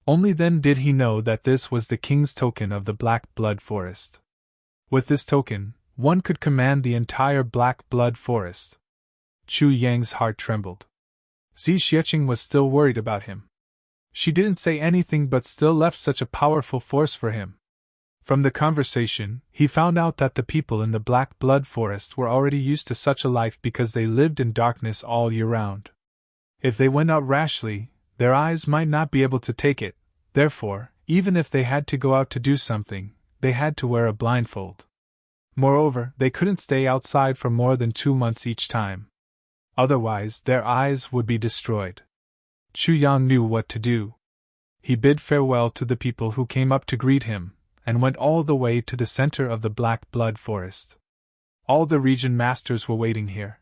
Only then did he know that this was the king's token of the Black Blood Forest. With this token, one could command the entire Black Blood Forest. Chu Yang's heart trembled. Zi Xieching was still worried about him. She didn't say anything but still left such a powerful force for him. From the conversation, he found out that the people in the Black Blood Forest were already used to such a life because they lived in darkness all year round. If they went out rashly, their eyes might not be able to take it, therefore, even if they had to go out to do something, they had to wear a blindfold. Moreover, they couldn't stay outside for more than 2 months each time. Otherwise, their eyes would be destroyed. Chu Yang knew what to do. He bid farewell to the people who came up to greet him, and went all the way to the center of the Black Blood Forest. All the region masters were waiting here.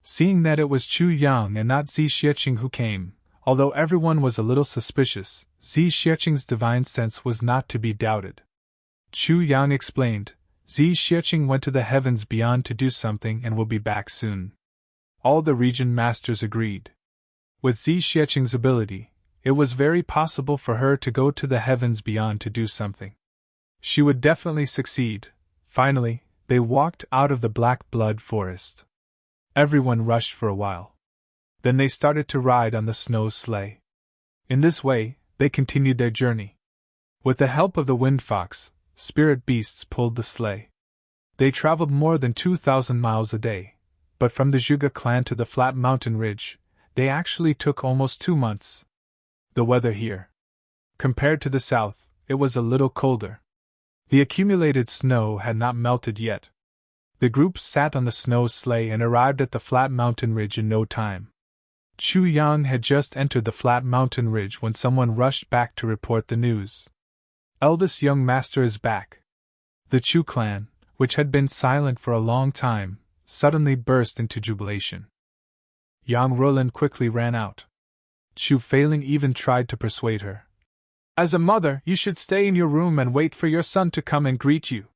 Seeing that it was Chu Yang and not Zi Xieching who came, although everyone was a little suspicious, Zi Xieching's divine sense was not to be doubted. Chu Yang explained, "Zi Xieching went to the heavens beyond to do something and will be back soon." All the region masters agreed. With Zi Xieching's ability, it was very possible for her to go to the heavens beyond to do something. She would definitely succeed. Finally, they walked out of the Black Blood Forest. Everyone rushed for a while. Then they started to ride on the snow sleigh. In this way, they continued their journey. With the help of the wind fox, spirit beasts pulled the sleigh. They traveled more than 2,000 miles a day, but from the Zhuge clan to the flat mountain ridge, they actually took almost 2 months. The weather here, compared to the south, it was a little colder. The accumulated snow had not melted yet. The group sat on the snow sleigh and arrived at the flat mountain ridge in no time. Chu Yang had just entered the flat mountain ridge when someone rushed back to report the news. Eldest young master is back. The Chu clan, which had been silent for a long time, suddenly burst into jubilation. Yang Ruolin quickly ran out. Chu Feiling even tried to persuade her. As a mother, you should stay in your room and wait for your son to come and greet you.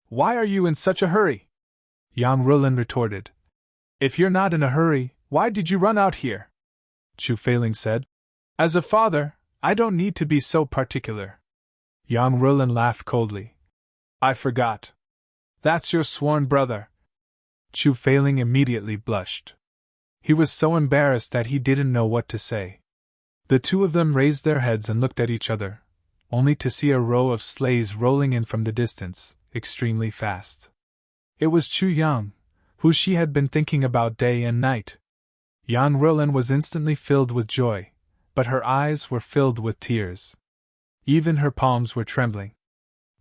Why are you in such a hurry? Yang Ruolin retorted. If you're not in a hurry, why did you run out here? Chu Feiling said. As a father, I don't need to be so particular. Yang Ruolin laughed coldly. I forgot. That's your sworn brother. Chu Feiling immediately blushed. He was so embarrassed that he didn't know what to say. The two of them raised their heads and looked at each other, only to see a row of sleighs rolling in from the distance, extremely fast. It was Chu Yang, who she had been thinking about day and night. Yang Ruolin was instantly filled with joy, but her eyes were filled with tears. Even her palms were trembling.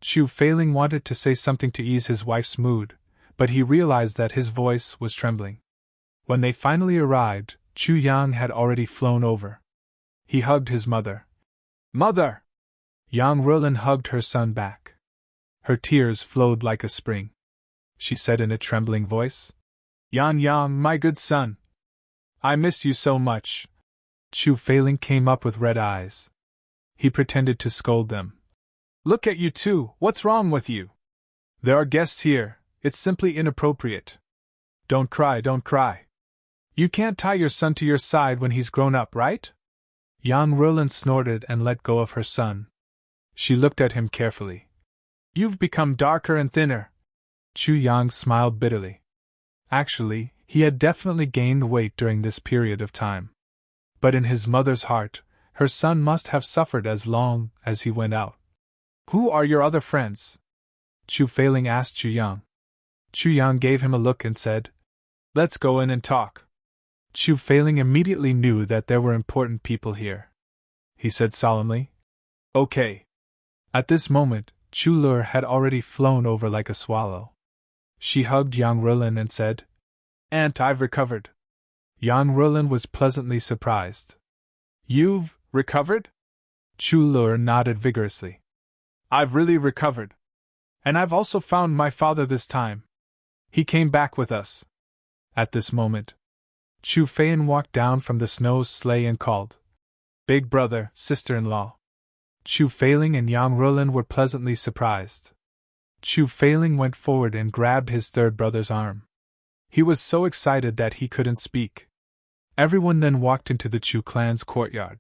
Chu Feiling wanted to say something to ease his wife's mood, but he realized that his voice was trembling. When they finally arrived, Chu Yang had already flown over. He hugged his mother. Mother! Yang Ruolin hugged her son back. Her tears flowed like a spring. She said in a trembling voice. Yang, my good son. I miss you so much. Chu Feiling came up with red eyes. He pretended to scold them. Look at you two, what's wrong with you? There are guests here, it's simply inappropriate. Don't cry, don't cry. You can't tie your son to your side when he's grown up, right? Yang Ruolin snorted and let go of her son. She looked at him carefully. You've become darker and thinner. Chu Yang smiled bitterly. Actually, he had definitely gained weight during this period of time. But in his mother's heart, her son must have suffered as long as he went out. Who are your other friends? Chu Feiling asked Chu Yang. Chu Yang gave him a look and said, Let's go in and talk. Chu Feiling immediately knew that there were important people here. He said solemnly, Okay. At this moment, Chu Lur had already flown over like a swallow. She hugged Yang Ruolin and said, Aunt, I've recovered. Yang Ruolin was pleasantly surprised. You've recovered? Chu Lur nodded vigorously. I've really recovered. And I've also found my father this time. He came back with us. At this moment, Chu Feiyin walked down from the snow sleigh and called, Big brother, sister-in-law. Chu Feiling and Yang Ruolin were pleasantly surprised. Chu Feiling went forward and grabbed his third brother's arm. He was so excited that he couldn't speak. Everyone then walked into the Chu clan's courtyard.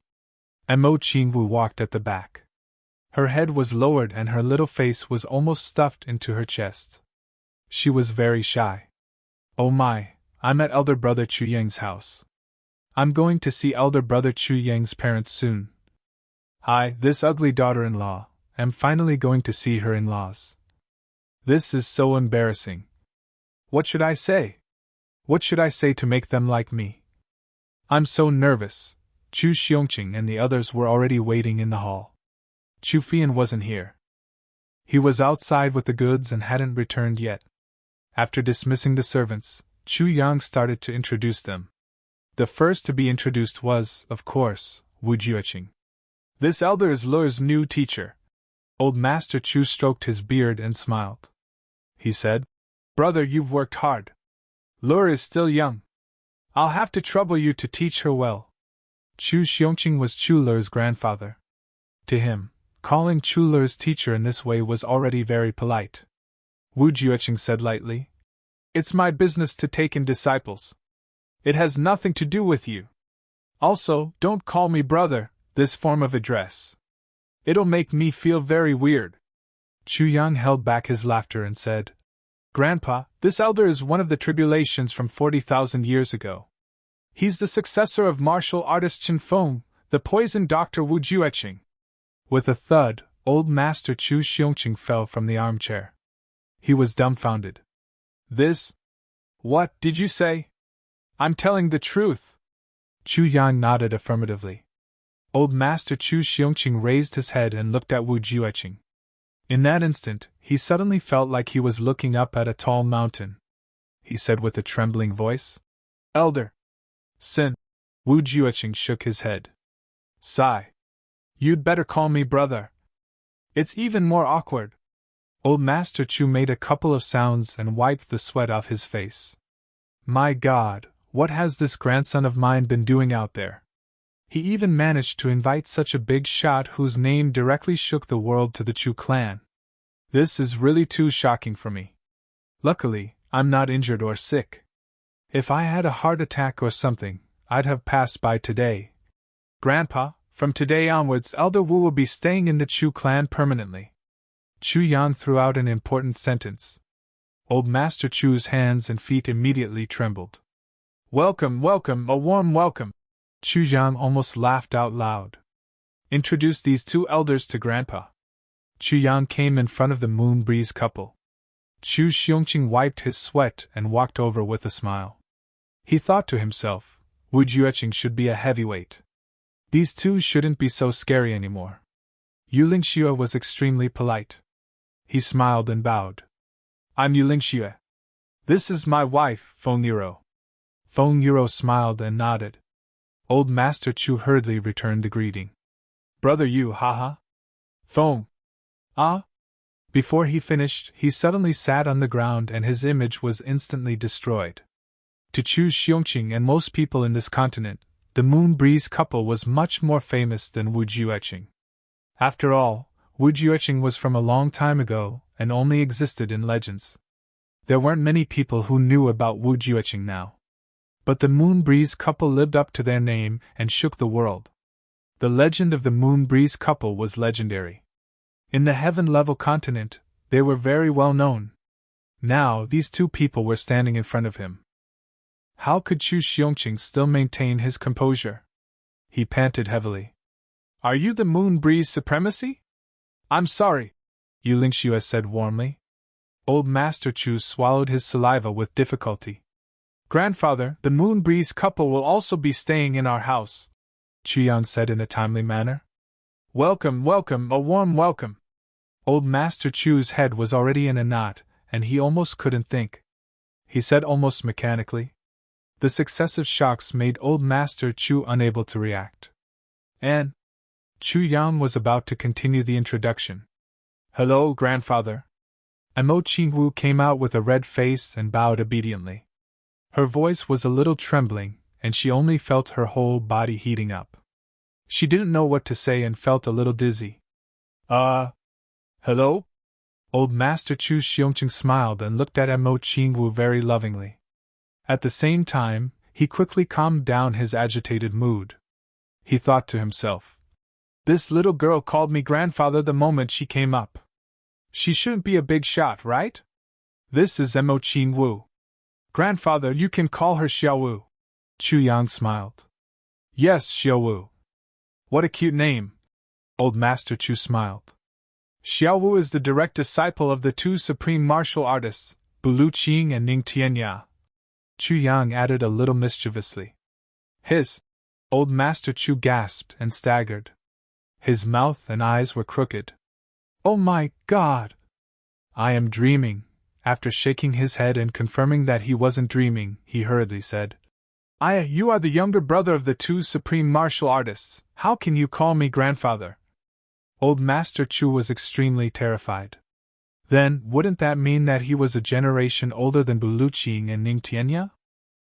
And Mo Qingwu walked at the back. Her head was lowered and her little face was almost stuffed into her chest. She was very shy. Oh my, I'm at elder brother Chu Yang's house. I'm going to see elder brother Chu Yang's parents soon. I, this ugly daughter-in-law, am finally going to see her in-laws. This is so embarrassing. What should I say? What should I say to make them like me? I'm so nervous. Chu Xiongqing and the others were already waiting in the hall. Chu Feiyin wasn't here. He was outside with the goods and hadn't returned yet. After dismissing the servants, Chu Yang started to introduce them. The first to be introduced was, of course, Wu Jueqing. This elder is Lur's new teacher. Old Master Chu stroked his beard and smiled. He said, Brother, you've worked hard. Lur is still young. I'll have to trouble you to teach her well. Chu Xiongqing was Chu Lur's grandfather. To him, calling Chu Lur's teacher in this way was already very polite. Wu Jueqing said lightly, It's my business to take in disciples. It has nothing to do with you. Also, don't call me brother, this form of address. It'll make me feel very weird. Chu Yang held back his laughter and said, Grandpa, this elder is one of the tribulations from 40,000 years ago. He's the successor of martial artist Chen Feng, the poison doctor Wu Jueqing. With a thud, old Master Chu Xiongqing fell from the armchair. He was dumbfounded. This? What did you say? I'm telling the truth. Chu Yang nodded affirmatively. Old Master Chu Xiongqing raised his head and looked at Wu Jueqing. In that instant, he suddenly felt like he was looking up at a tall mountain, he said with a trembling voice. Elder. Sin. Wu Jueqing shook his head. Sigh. You'd better call me brother. It's even more awkward. Old Master Chu made a couple of sounds and wiped the sweat off his face. My God, what has this grandson of mine been doing out there? He even managed to invite such a big shot whose name directly shook the world to the Chu clan. This is really too shocking for me. Luckily, I'm not injured or sick. If I had a heart attack or something, I'd have passed by today. Grandpa, from today onwards Elder Wu will be staying in the Chu clan permanently. Chu Yang threw out an important sentence. Old Master Chu's hands and feet immediately trembled. Welcome, welcome, a warm welcome! Chu Yang almost laughed out loud. Introduce these two elders to Grandpa. Chu Yang came in front of the Moon Breeze couple. Chu Xiongqing wiped his sweat and walked over with a smile. He thought to himself, Wu Jueqing should be a heavyweight. These two shouldn't be so scary anymore. Yu Lingxue was extremely polite. He smiled and bowed. I'm Yu Lingxue. This is my wife, Feng Yiro. Feng Yiro smiled and nodded. Old Master Chu hurriedly returned the greeting. Brother Yu, haha. Feng. Ah? Before he finished, he suddenly sat on the ground and his image was instantly destroyed. To Chu Xiongqing and most people in this continent, the Moon Breeze couple was much more famous than Wu Jueqing. After all, Wu Jueqing was from a long time ago and only existed in legends. There weren't many people who knew about Wu Jueqing now. But the Moon Breeze couple lived up to their name and shook the world. The legend of the Moon Breeze couple was legendary. In the heaven-level continent, they were very well known. Now, these two people were standing in front of him. How could Chu Xiongqing still maintain his composure? He panted heavily. Are you the Moon Breeze Supremacy? I'm sorry, Yu Lingxue said warmly. Old Master Chu swallowed his saliva with difficulty. Grandfather, the Moon Breeze couple will also be staying in our house, Chu Yang said in a timely manner. Welcome, welcome, a warm welcome. Old Master Chu's head was already in a knot, and he almost couldn't think. He said almost mechanically. The successive shocks made Old Master Chu unable to react. And Chu Yang was about to continue the introduction. Hello, Grandfather. Amo Qingwu came out with a red face and bowed obediently. Her voice was a little trembling, and she only felt her whole body heating up. She didn't know what to say and felt a little dizzy. Hello? Old Master Chu Xiongqing smiled and looked at Amo Qingwu very lovingly. At the same time, he quickly calmed down his agitated mood. He thought to himself, this little girl called me grandfather the moment she came up. She shouldn't be a big shot, right? This is Amo Qingwu. Grandfather, you can call her Xiaowu. Chu Yang smiled. Yes, Xiaowu. What a cute name. Old Master Chu smiled. Xiaowu is the direct disciple of the two supreme martial artists, Bulu Qing and Ning Tianya. Chu Yang added a little mischievously. Old Master Chu gasped and staggered. His mouth and eyes were crooked. Oh my God! I am dreaming. After shaking his head and confirming that he wasn't dreaming, he hurriedly said, You are the younger brother of the two supreme martial artists. How can you call me grandfather? Old Master Chu was extremely terrified. Then, wouldn't that mean that he was a generation older than Bulu Qing and Ning Tianya?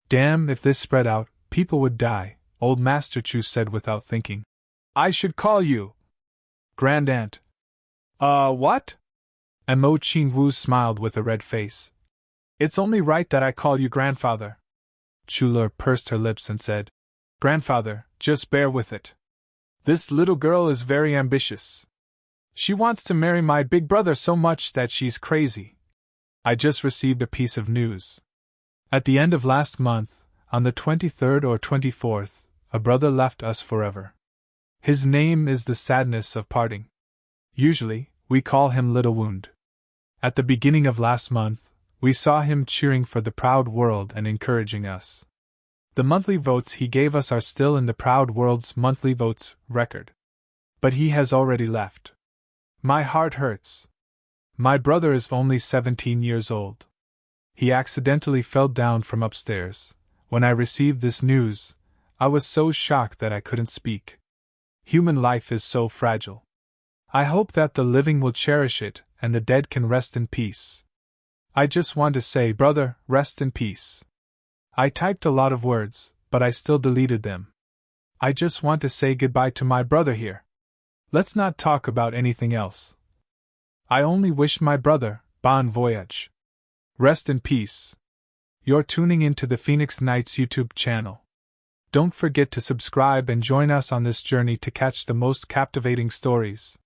Damn, if this spread out, people would die, Old Master Chu said without thinking. I should call you Grandaunt. What? Amo Qingwu smiled with a red face. It's only right that I call you grandfather. Chulur pursed her lips and said, Grandfather, just bear with it. This little girl is very ambitious. She wants to marry my big brother so much that she's crazy. I just received a piece of news. At the end of last month, on the 23rd or 24th, a brother left us forever. His name is the sadness of parting. Usually, we call him Little Wound. At the beginning of last month, we saw him cheering for the proud world and encouraging us. The monthly votes he gave us are still in the proud world's monthly votes record. But he has already left. My heart hurts. My brother is only 17 years old. He accidentally fell down from upstairs. When I received this news, I was so shocked that I couldn't speak. Human life is so fragile. I hope that the living will cherish it and the dead can rest in peace. I just want to say, brother, rest in peace. I typed a lot of words, but I still deleted them. I just want to say goodbye to my brother here. Let's not talk about anything else. I only wish my brother, bon voyage. Rest in peace. You're tuning into the Phoenix Nights YouTube channel. Don't forget to subscribe and join us on this journey to catch the most captivating stories.